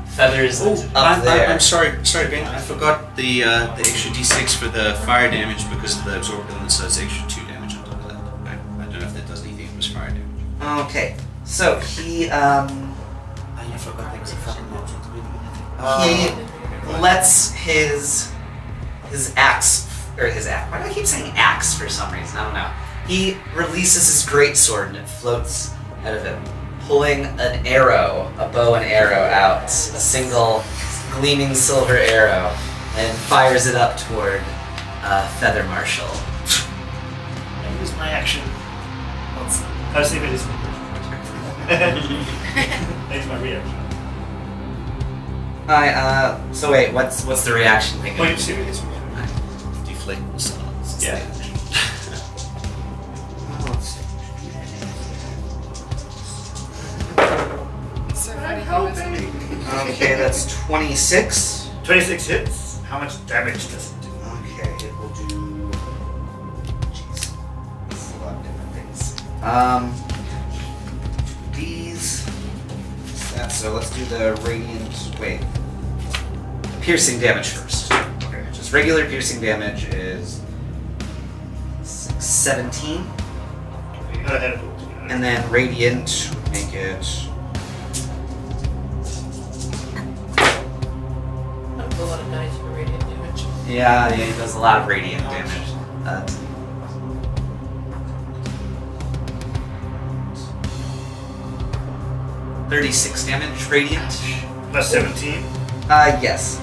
Feathers up there. I'm sorry, Ben. I forgot the extra d6 for the fire damage because of the absorb element, so it's extra 2 damage on top of that. I don't know if that does anything. It was fire damage. Okay, so he I forgot that was a fucking he lets his axe, or his axe. Why do I keep saying axe for some reason? I don't know. He releases his greatsword and it floats out of him, pulling an arrow, a bow and arrow out, a single gleaming silver arrow, and fires it up toward Feather Marshal. I use my action. I'll see if it is. I use my reaction. So wait, what's the reaction thing? Well, you see if it is. Deflect missiles. Yeah. So funny how it's Okay, that's 26. 26 hits. How much damage does it do? Okay, it will do. Jeez, this is a lot of different things. These. So let's do the radiant. Wait. Piercing damage first. Okay. Just regular piercing damage is 17. You got ahead of it. And then radiant would make it. That's a lot of dice for radiant damage. Yeah, he does a lot of radiant damage. 36 damage radiant. Plus 17. Yes.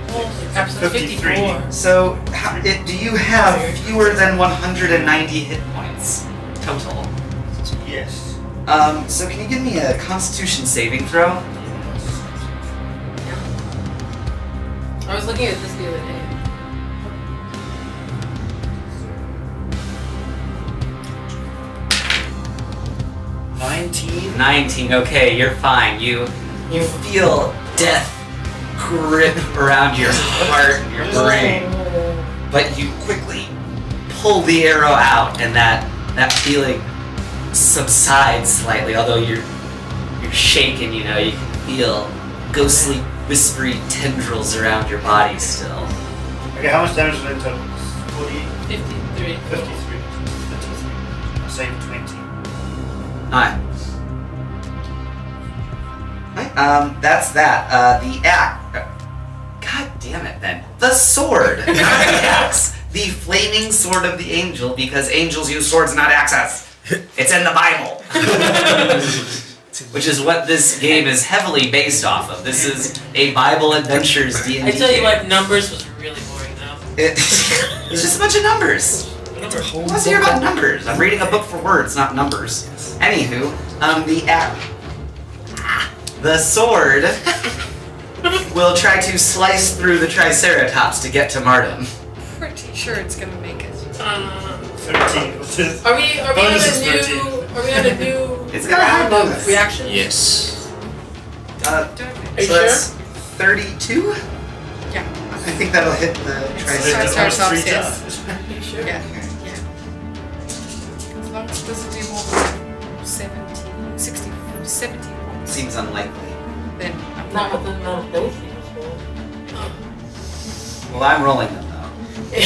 Perhaps 53. 54. So, do you have fewer than 190 hit points total? Yes. So can you give me a Constitution saving throw? I was looking at this the other day. 19. Okay, you're fine. You feel death grip around your heart and your brain, but you quickly pull the arrow out, and that feeling subsides slightly. Although you're shaken, you can feel ghostly, whispery tendrils around your body still. Okay, how much damage did I take? 40? 53. 53. I saved 20. Alright. That's that. The axe. God damn it, then. The sword, not the axe. The flaming sword of the angel, because angels use swords, not axes. It's in the Bible. Which is what this game is heavily based off of. This is a Bible Adventures D&D I tell you game. what, numbers was really boring though. It's just a bunch of numbers. Let's hear about numbers. I'm reading a book for words, not numbers. Anywho, the sword will try to slice through the Triceratops to get to Martum. Pretty sure it's gonna make it. 13. Are we on Bonus is a 13. new? Are we on a new It's got a high round bonus. of reactions? Yes. Are you So that's 32? Yeah. I think that'll hit the Triceratops. Triceratops, yes. Are you sure? Yeah. As long as it doesn't do more than 70, 60, 70 points, Seems unlikely. then I'm Not not. with the amount of those things. Well, I'm rolling them though. I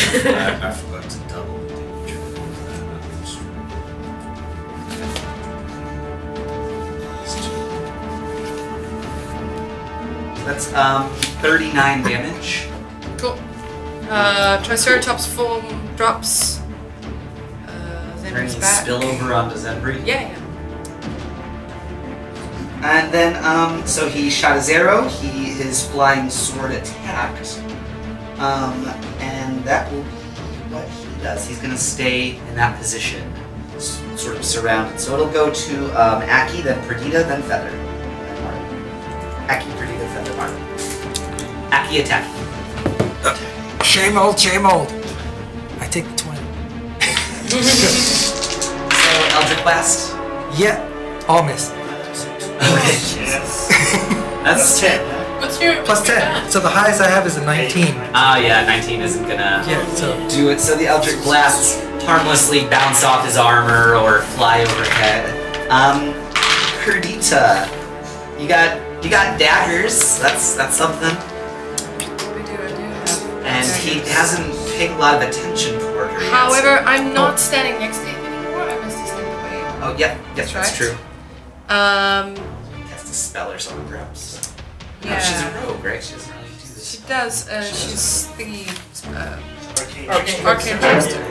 forgot to double the damage. That's 39 damage. Cool. Triceratops form drops. Then Any it's back. spillover onto Zenbri. Yeah. And then, so he shot his arrow, his flying sword attacked, and that will be what he does. He's gonna stay in that position, sort of surrounded. So it'll go to Aki, then Perdita, then Feather. Then Martin. Aki, Perdita, Feather, Martin. Aki attack. Shame old, shame old. I take the 20. So Eldritch Blast. Yeah, all miss. Okay. Yes. That's 10. What's your Plus 10. So the highest I have is a 19. yeah, 19 isn't gonna Yeah, so do it. So the Eldritch Blasts harmlessly bounce off his armor or fly overhead. Perdita, you got daggers. That's something. I do have. And he hasn't paid a lot of attention toward her. yet. However, I'm not standing next to him anymore. I must have stepped away. Oh, yep, that's right. true. Cast a spell or something, perhaps. No, Yeah. she's a rogue, right? She doesn't really do this. She does. She's thingy. Arcane. Arcane Master.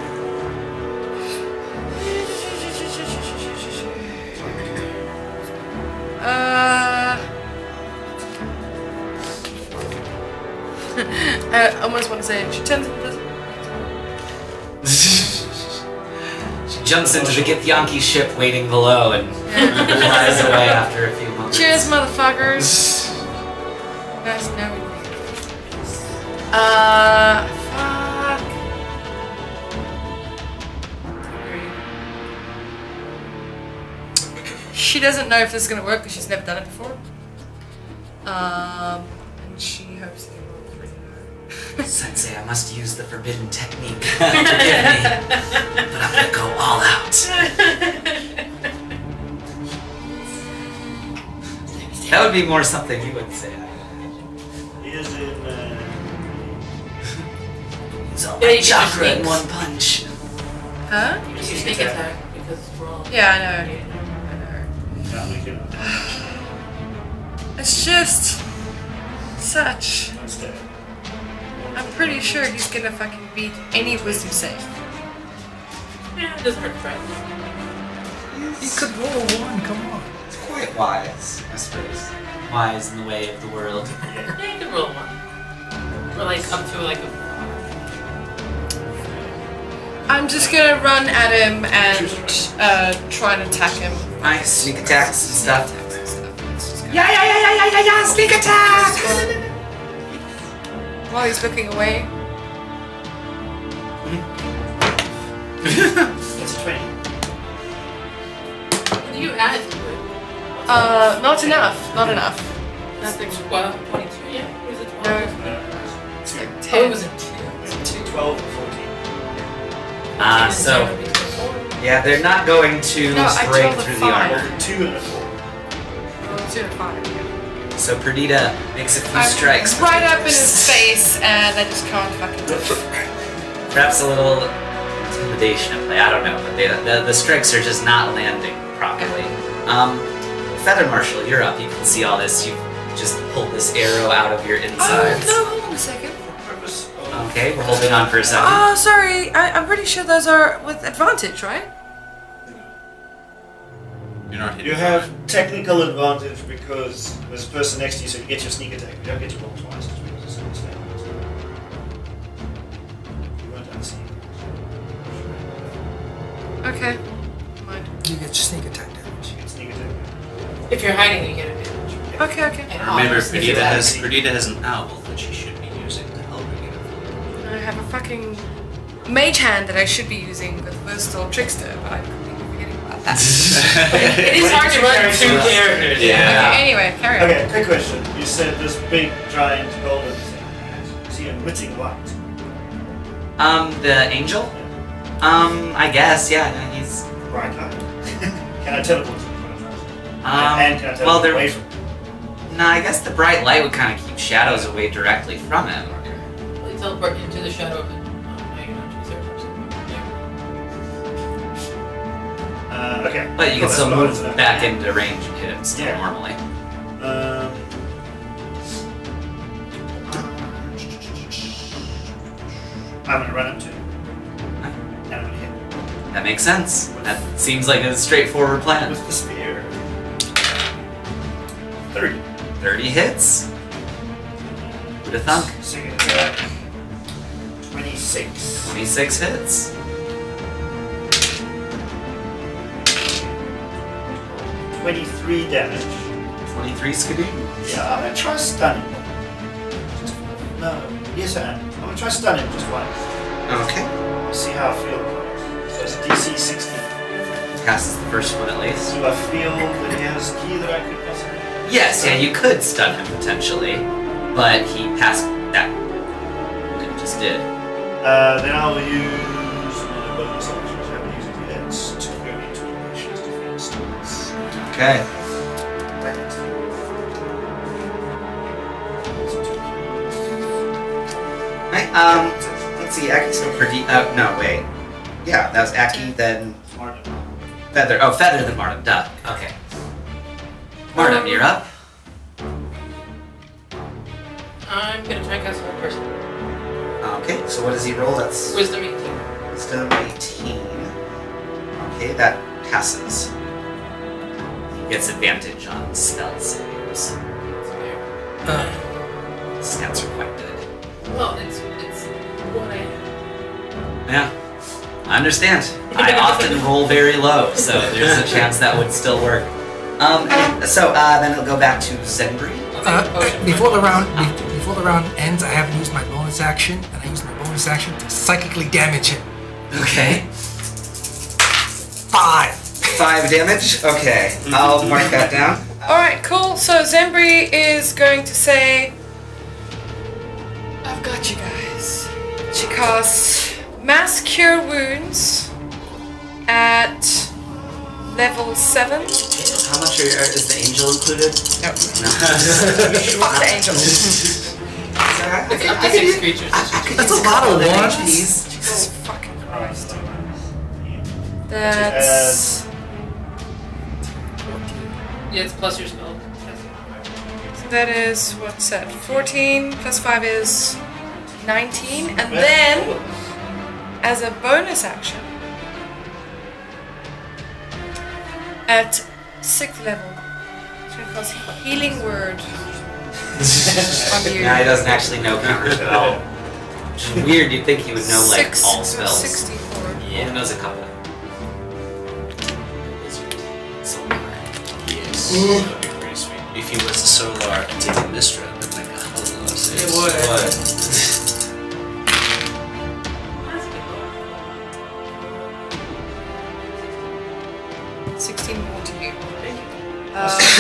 I almost want to say she turns into She jumps into the Githyanki ship waiting below and flies away after a few moments. cheers, motherfuckers. Nice knowing you. Fuck. She doesn't know if this is gonna work because she's never done it before. And she hopes it will really work. Sensei, I must use the forbidden technique. Forgive me, but I'm gonna go all out. That would be more something you would say. He is in. Use all Yeah, my you can chakra in sneak. one punch. Huh? You sneak attack because it's wrong. Yeah, I know. It's just such. That's dead. I'm pretty sure he's gonna fucking beat any wisdom save. Yeah, it doesn't hurt to try. You could roll a 1, come on. It's quite wise, I suppose. Wise in the way of the world. Yeah, you can roll 1. Or like up to like a. I'm just gonna run at him and try and attack him. Nice, sneak attacks and stuff. Yeah, sneak attack! While he's looking away. That's a 20. What do you add to it? Not enough. Not enough. Nothing. Well, 22. Yeah. Or was it 12? No. It's Oh, 10. was it 2? 12 and 14. So, yeah, they're not going to No, I break told the through the 5. armor. 2 and a 4. 2 and 5. So Perdita makes a few I'm strikes. right up in his face, and I just can't fucking. Perhaps a little intimidation at play. I don't know, but the strikes are just not landing properly. Feather Marshal, you're up. You can see all this. You just pulled this arrow out of your insides. Oh no! Hold on a second. Purpose. Okay, we're holding on for a second. Oh, sorry. I'm pretty sure those are with advantage, right? You're not hitting. You have technical advantage because there's a person next to you, so you get your sneak attack. You don't get to roll twice just because it's a mistake. You won't unseen. Okay. Mind. You get your sneak attack damage. You get sneak attack. If you're hiding, you get advantage. Okay. And Remember, obviously, Perdita if has, you're Perdita has an owl that she should be using to help her get it. I have a fucking mage hand that I should be using with Versatile Trickster, but I'm completely forgetting about that. It is hard to run 2 characters. Yeah. Okay, anyway, carry on. Okay, quick question. You said this big, giant, golden thing, right? Is he emitting light? The angel? I guess, yeah. No, he's. Bright light. Can I teleport to him? And can I well, teleport away from him? No, I guess the bright light would kind of keep shadows away directly from him. Will you teleport into the shadow of it? No, you're not. He's there first. Okay. But you can Cool, still that's move what I was back into range and hit him still Yeah. normally. I'm gonna run up to him. And I'm gonna hit him That makes sense. That seems like a straightforward plan. with the spear. 30. 30 hits. Who'd have thunk? Second attack. 26. 26 hits. 23 damage. 23 skidoo. Yeah, I'm gonna try stun him. No, yes I am. I'm gonna try stun him just once. Okay. See how I feel. So it's a DC 16. Passes the first one at least. Do I feel that he has a key that I could possibly? Yes, yeah, you could stun him potentially, but he passed that. It just did. Then I'll use my bonus action, which I've been using hits, to go into a nation's defense stance. Okay. Right, let's see, Aki still pretty. No, wait. Yeah, that was Aki, then Feather. Oh, Feather, then Martum. Duh. Okay. Martum, you're up. I'm gonna try and cast another person. Okay, so what does he roll? That's Wisdom 18. Wisdom 18. Okay, that passes. He gets advantage on spell saves. Stats are quite good. Well, it's what I am. Yeah, I understand. I often roll very low, so there's a chance that would still work. Then it'll go back to Zenbri. Before the round ends, I haven't used my bonus action, and I use my bonus action to psychically damage him. Okay. 5. 5 damage? Okay. I'll mark that down. Alright, cool. So Zembri is going to say, I've got you guys. She casts Mass Cure Wounds at level 7. How much is the angel included? No. No. Fuck the angel. That's a lot of ones. Jesus fucking Christ. That's... Yeah, it's plus your spell. So that is, what's that? 14 plus 5 is 19. And then, as a bonus action, at 6th level, it's going to cause Healing Word on you. Nah, he doesn't actually know counters at all. Weird, you'd think he would know like all spells. 64. Yeah, he knows a couple. Yes. That would be pretty sweet. If he was a Solar taking Mystra, that would make a hell of a lot of sense. It would. That's a good 16 more to you.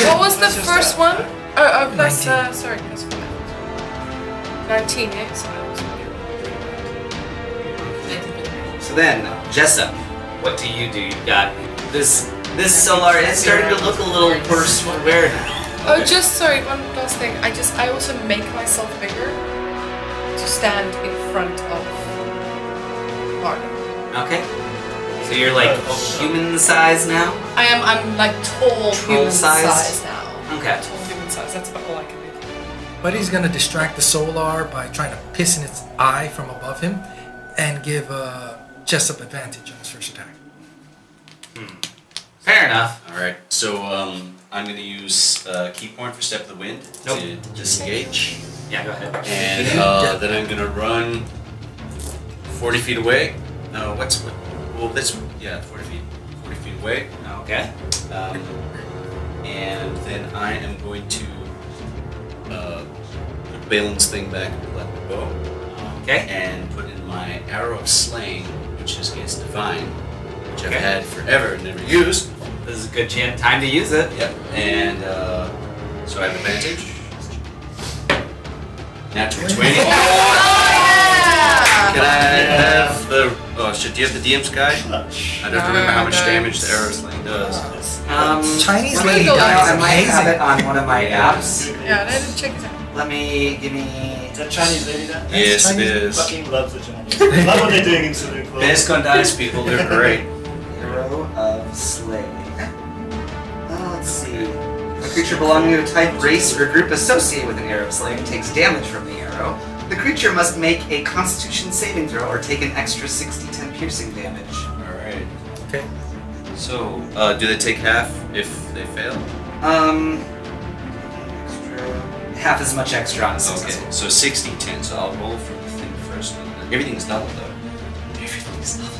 What was the first one? Oh, plus, sorry, plus 5. 19, yeah? So I was So then, Jessup, what do? You've got this Solar is starting to look a little worse for wear now. Oh, just sorry, one last thing. I also make myself bigger to stand in front of Martin. Okay. So you're like human size now? I'm like tall human size now. Okay. Tall human size, that's about all I can do. But he's gonna distract the Solar by trying to piss in its eye from above him and give Jessup advantage on his first attack. Fair enough. Alright, so I'm going to use Key Point for Step of the Wind to disengage. Yeah, go ahead. And then I'm going to run 40 feet away. No, well, 40 feet. 40 feet away. Okay. And then I am going to put Balin's thing back and let the bow. Okay. And put in my Arrow of Slaying, which is against Divine, which I've had forever and never used. This is a good time to use it. Yep. And so I have advantage. Natural 20. Yeah! Can I have the... Oh shit, do you have the DM's guide? I don't remember how much damage the Arrow Slaying does. Chinese let me lady go. dies I might have it amazing. on one of my apps. Yeah, I didn't check it out. Give me... Is that Chinese lady there? Yes, it Chinese. is. Fucking love the Chinese. Love what they're doing in Saloon Club. Best Dice people, they're great. Arrow of Slaying. Let's see. A creature belonging to a type, race, or group associated with an arrow of slaying takes damage from the arrow. The creature must make a Constitution saving throw or take an extra 60-10 piercing damage. Alright. Okay. So, do they take half if they fail? Extra, half as much extra on a successful. Okay, so 60-10, so I'll roll for the thing first. Everything's double though. Everything's double.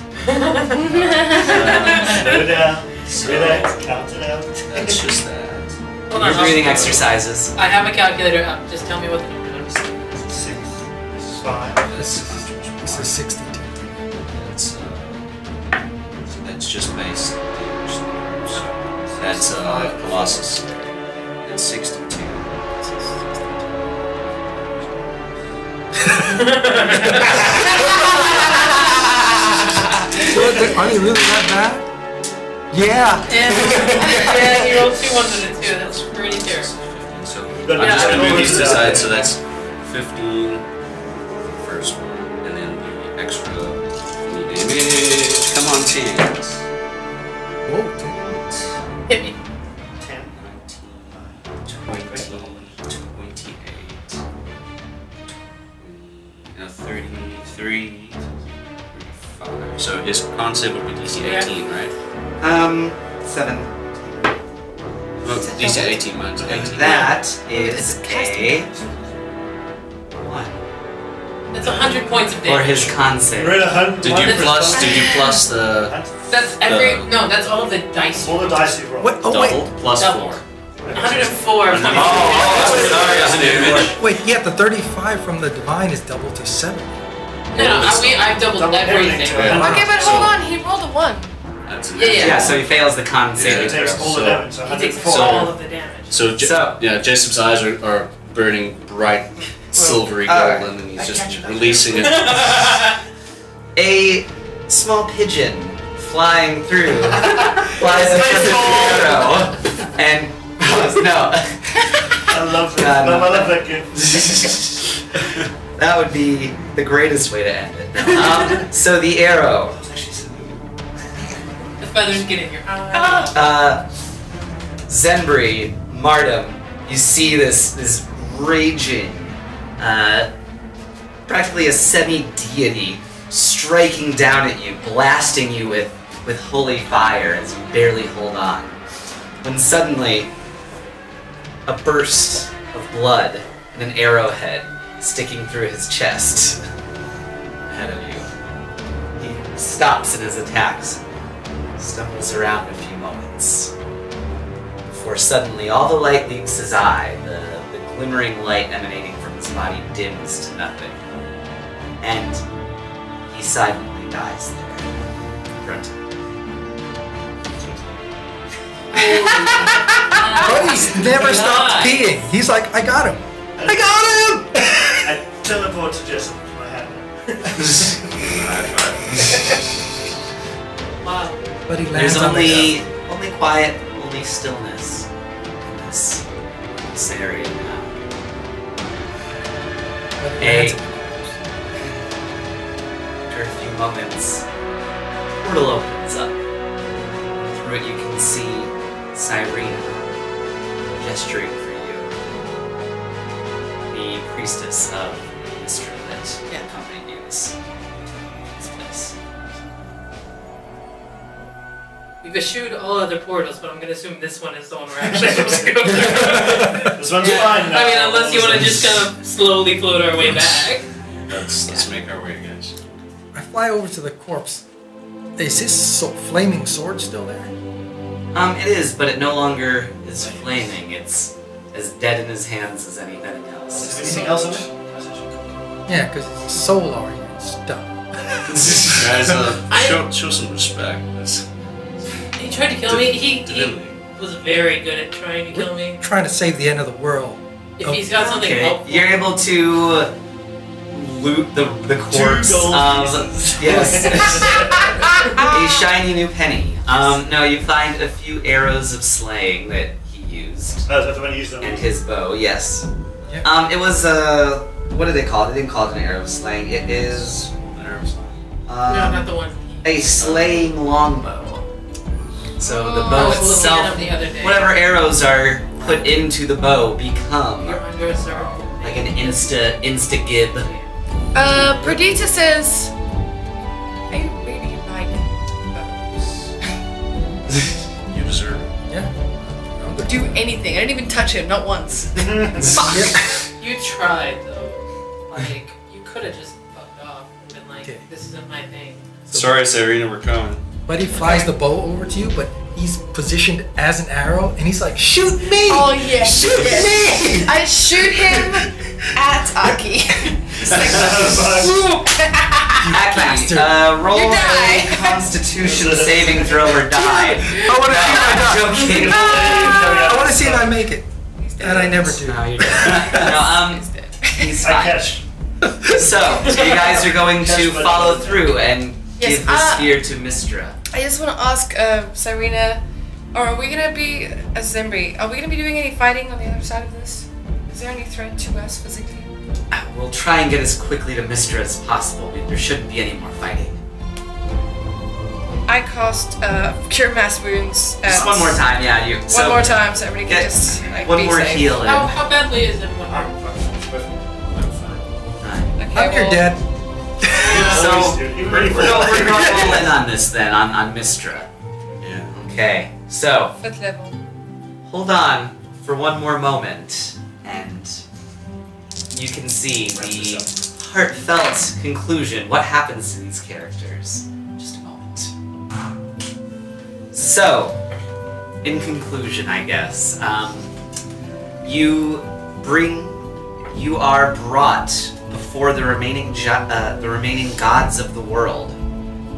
Slow down. So, Relax. Count it out. that's just that. Hold Your on, breathing exercises. I have a calculator up. Just tell me what the number is. 6. This is 5. This is 60. That's, so that's just base damage. So that's Colossus. That's 62. Are they really that bad? Yeah. Yeah, you rolled 2 ones and a 2. That's pretty terrible. So But I'm just yeah, going to move these to the yeah. side, so that's 15 first one, and then the extra damage. Come on, 10. Whoa, dude. Hit me. 10. 19, 28, 33, 35. So his con save would be DC 18, right? 7. Well, DC 18 minus 18. That is a 1. That's 100 points of For damage. his con save. We're at 100. Did you plus the That's every... No, that's all of the dice. All the dice you roll. What? Oh, wait. double plus Double. 4? 104. Sorry, Wait, yeah, the 35 from the divine is doubled to 7. No, I've doubled Double everything. everything. Yeah. Okay, but hold on, he rolled a 1. That's Yeah, yeah. Yeah, so he fails the con saving It takes throw. all the So- damage. So He takes 104. all of the damage. So, So- yeah, Jessup's eyes are burning bright silvery alright. golden, and he's I just catch it. releasing it. A small pigeon flying through flies in front of the arrow and no. I love that. God, no. I love that gift. That would be the greatest way to end it. No. So the arrow The feathers get in your eye. Zenbri, Martum, you see this raging, practically a semi-deity striking down at you, blasting you with holy fire as you barely hold on. When suddenly, a burst of blood and an arrowhead sticking through his chest ahead of you. He stops in his attacks, stumbles around a few moments, before suddenly all the light leaves his eye, the glimmering light emanating from his body dims to nothing, and he silently dies there, confronted. Buddy's never stopped peeing. He's like, I got him. I got him! I teleport to Jessup with my hand. Wow. But he lands There's on the only quiet, only stillness in this area now. But he Hey. lands on the After a few moments, the portal opens up. Through it you can see Cyrena gesturing for you. The priestess of Mystra that accompanied you this place. We've eschewed all other portals, but I'm gonna assume this one is the one we're actually supposed to go through. This one's fine now. I mean, unless you want to just kind of slowly float our way back. Let's make our way, guys. I fly over to the corpse. Is his flaming sword still there? It is, but it no longer is flaming. It's as dead in his hands as anything Is there else. anything else in it? Yeah, because his soul already stuck. Guys, show some respect. He tried to kill me. He Divinity. was very good at trying to kill me. Trying to save the end of the world. If he's got something Okay, helpful. you're able to loot the corpse 2 gold of pieces. yes, a shiny new penny. No, you find a few arrows of slaying that he used, Oh, is that the one you used on and his bow. Yes. Yeah. It was what did they call it? They didn't call it an arrow of slaying. It is No, not the one. a slaying longbow. So the I bow was looking at itself, him the other day. whatever arrows are put into the bow become You're under a circle. like an insta gib. Perdita says, I really like bows. You deserve it. Yeah. Would do anything. I didn't even touch him, not once. Fuck. You tried though. Like you could have just fucked off and been like, Okay. "This isn't my thing." Sorry, Cyrena, we're coming. But he flies the bow over to you, but he's positioned as an arrow, and he's like, shoot me! Oh yes, Shoot yes. me! I shoot him at Aki. It's like, Aki, bastard. roll You a die. Constitution saving throw or die. I want to see if I die. Joking. I want to see if I make it. And I never do. No, you're dead. No, He's dead. he's I fine. catch. So you guys are going to follow through and Yes, give the sphere to Mystra. I just want to ask Cyrena, or are we gonna be Zembri? Are we gonna be doing any fighting on the other side of this? Is there any threat to us physically? We'll try and get as quickly to Mystra as possible. There shouldn't be any more fighting. I cast Cure Mass Wounds. Just one more time, yeah. You. One more time, so everybody can Get just like one be more safe. heal in. How badly is everyone I'm hurt? fine. Okay, I'm your well, dad. So You we're ready for going that? to roll in on this then, on Mystra. Yeah. Okay, so 5th level. hold on for one more moment, and you can see the heartfelt conclusion. What happens to these characters? In just a moment. So, in conclusion, I guess, you are brought before the remaining gods of the world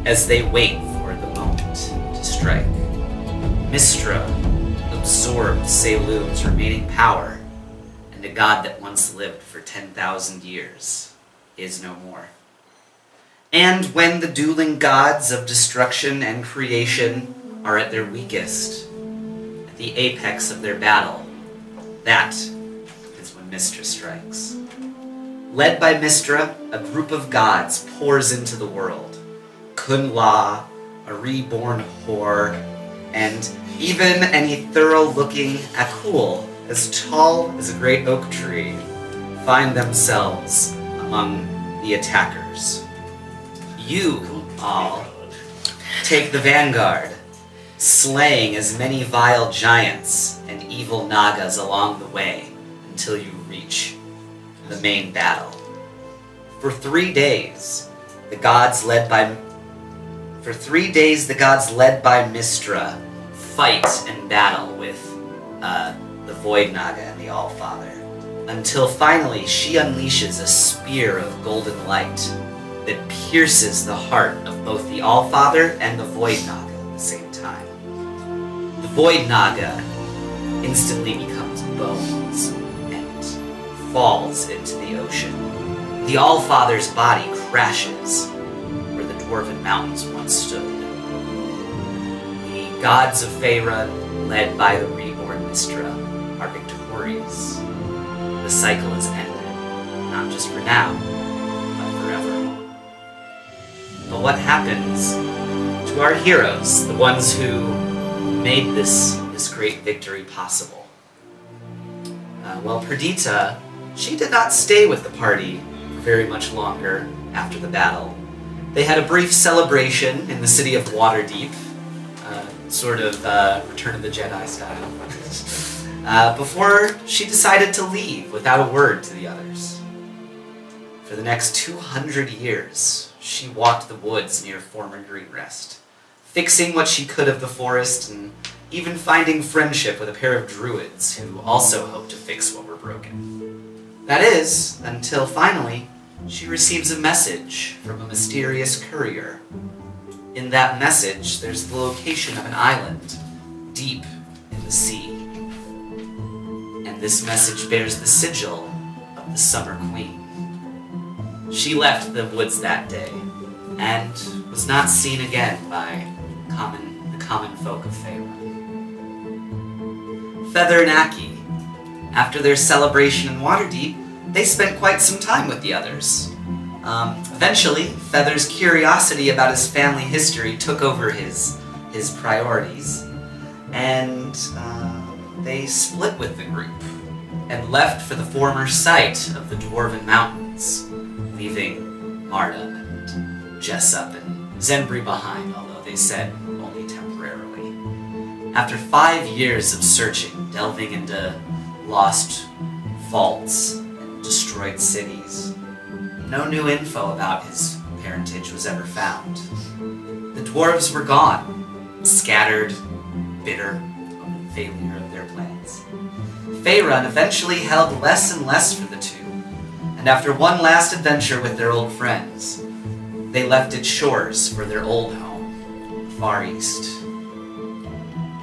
as they wait for the moment to strike. Mystra absorbed Selûne's remaining power, and a god that once lived for 10,000 years is no more. And when the dueling gods of destruction and creation are at their weakest, at the apex of their battle, that is when Mystra strikes. Led by Mystra, a group of gods pours into the world. Kunla, a reborn whore, and even any thorough-looking Akul, as tall as a great oak tree, find themselves among the attackers. You all take the vanguard, slaying as many vile giants and evil Nagas along the way until you reach the main battle. For 3 days, the gods led by Mystra fight and battle with the Void Naga and the Allfather, until finally she unleashes a spear of golden light that pierces the heart of both the Allfather and the Void Naga at the same time. The Void Naga instantly becomes bones and falls into the ocean. The Allfather's body crashes where the Dwarven Mountains once stood. The gods of Faerun, led by the reborn Mystra, are victorious. The cycle is ended, not just for now, but forever. But what happens to our heroes, the ones who made this great victory possible? Well, Perdita, she did not stay with the party for very much longer after the battle. They had a brief celebration in the city of Waterdeep, sort of Return of the Jedi style, before she decided to leave without a word to the others. For the next 200 years, she walked the woods near former Greenrest, fixing what she could of the forest and even finding friendship with a pair of druids who also hoped to fix what were broken. That is, until finally, she receives a message from a mysterious courier. In that message, there's the location of an island deep in the sea. And this message bears the sigil of the Summer Queen. She left the woods that day, and was not seen again by the common folk of Faerun. Feather and Aki, after their celebration in Waterdeep, they spent quite some time with the others. Eventually, Feather's curiosity about his family history took over his priorities, and they split with the group and left for the former site of the Dwarven Mountains, leaving Marta and Jessup and Zenbri behind, although they said only temporarily. After 5 years of searching, delving into lost vaults and destroyed cities, no new info about his parentage was ever found. The dwarves were gone, scattered, bitter over the failure of their plans. Faerun eventually held less and less for the two, and after one last adventure with their old friends, they left its shores for their old home, far east.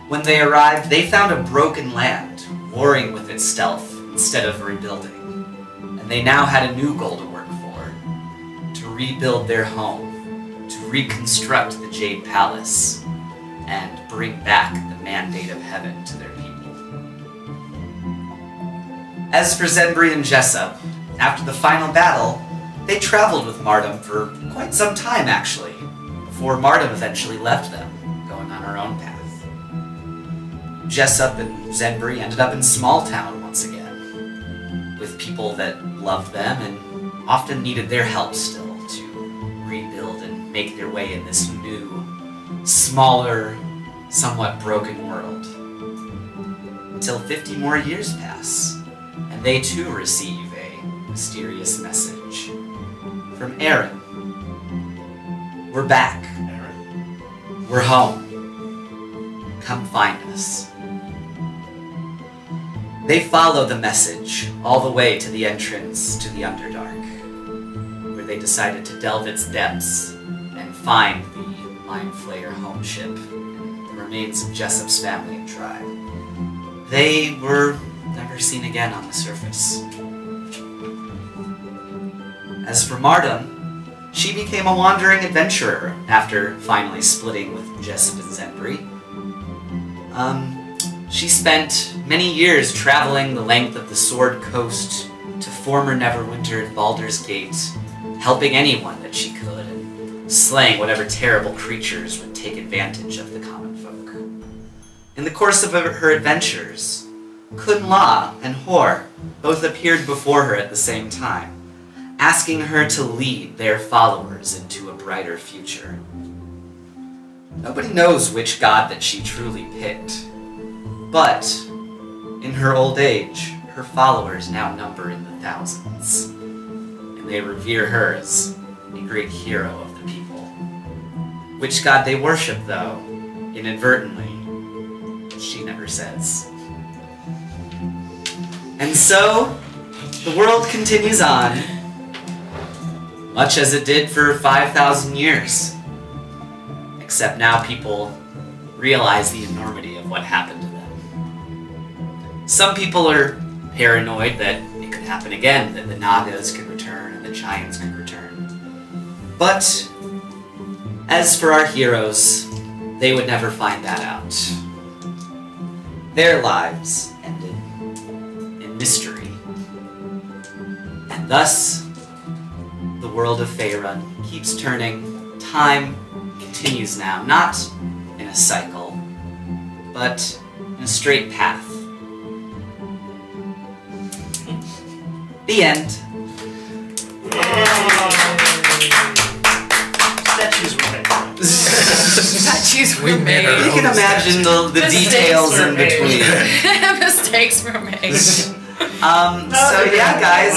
When they arrived, they found a broken land, warring with itself instead of rebuilding, and they now had a new goal to work for: to rebuild their home, to reconstruct the Jade Palace, and bring back the mandate of heaven to their people. As for Zenbri and Jessup, after the final battle, they traveled with Martum for quite some time, actually, before Martum eventually left them, going on her own path. Jessup and Zenbri ended up in Small Town once again, with people that loved them and often needed their help still to rebuild and make their way in this new, smaller, somewhat broken world. Until 50 more years pass, and they too receive a mysterious message from Eron. We're back. Aaron? We're home. Come find us. They follow the message all the way to the entrance to the Underdark, where they decided to delve its depths and find the Mind Flayer home ship and the remains of Jessup's family and tribe. They were never seen again on the surface. As for Martum, she became a wandering adventurer after finally splitting with Jessup and Zenbri. She spent many years traveling the length of the Sword Coast to former Neverwinter and Baldur's Gate, helping anyone that she could, and slaying whatever terrible creatures would take advantage of the common folk. In the course of her adventures, Kun La and Hor both appeared before her at the same time, asking her to lead their followers into a brighter future. Nobody knows which god that she truly picked, but in her old age, her followers now number in the thousands, and they revere her as a great hero of the people. Which god they worship, though, inadvertently, she never says. And so, the world continues on, much as it did for 5,000 years. Except now people realize the enormity of what happened to them. Some people are paranoid that it could happen again, that the Nagas could return and the Giants could return. But, as for our heroes, they would never find that out. Their lives ended in mystery. And thus, the world of Faerun keeps turning. Time continues now, not in a cycle, but in a straight path. The end. Statues were made. Statues We were made made. our You can own imagine the Mistakes details were in made. between. Mistakes were made. So yeah, guys,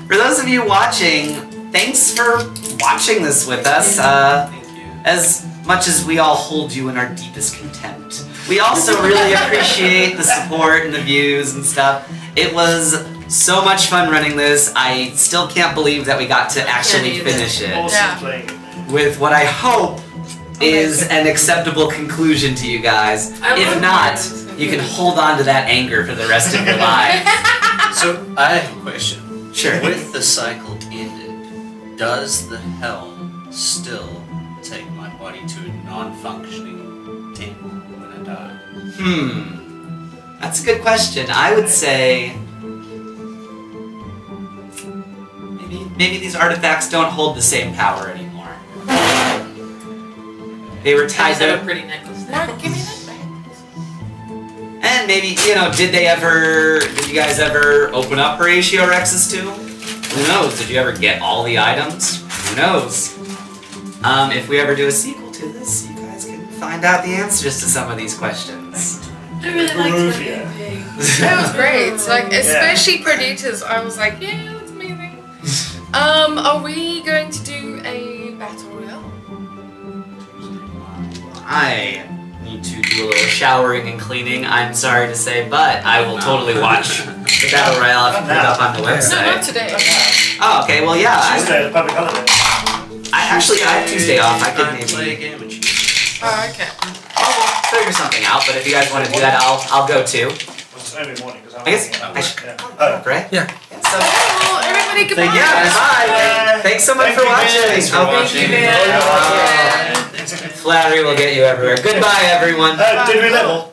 for those of you watching, thanks for watching this with us. Thank you. As much as we all hold you in our deepest contempt, we also really appreciate the support and the views and stuff. It was so much fun running this. I still can't believe that we got to actually either. finish it Awesome Yeah. playing it, man. with what I hope is an acceptable conclusion to you guys. If not, you can hold on to that anger for the rest of your lives. So, I have a question. Sure. With the cycle ended, does the helm still take my body to a non-functioning thing when I die? That's a good question. I would say maybe these artifacts don't hold the same power anymore. They were I tied just have a to, pretty necklace now. Mark, give me that back. and maybe did you guys ever open up Horatio Rex's tomb? Who knows? Did you ever get all the items? Who knows? If we ever do a sequel to this, you guys can find out the answers to some of these questions. I really like Peruvian. Smoking Pig. That was great. Like, especially Predators, I was like, yeah, that's amazing. Are we going to do a battle royale? I need to do a little showering and cleaning, I'm sorry to say, but I will totally watch the Battle Royale if you put it up on the No, not website. today. Oh, okay, well yeah. Tuesday, the public holiday. I have Tuesday off, I could Play a maybe... game with you. Oh, okay. I'll figure something out, but if you guys want to do that, I'll go too. Well, it's every morning, because I'm I guess working out. I should... Yeah. Oh, right? Yeah. So, Well, everybody, goodbye. yeah, bye! Thanks so much Thank for you, watching! Thanks for Oh, watching. Flattery will get you everywhere. Goodbye, everyone! Did we level?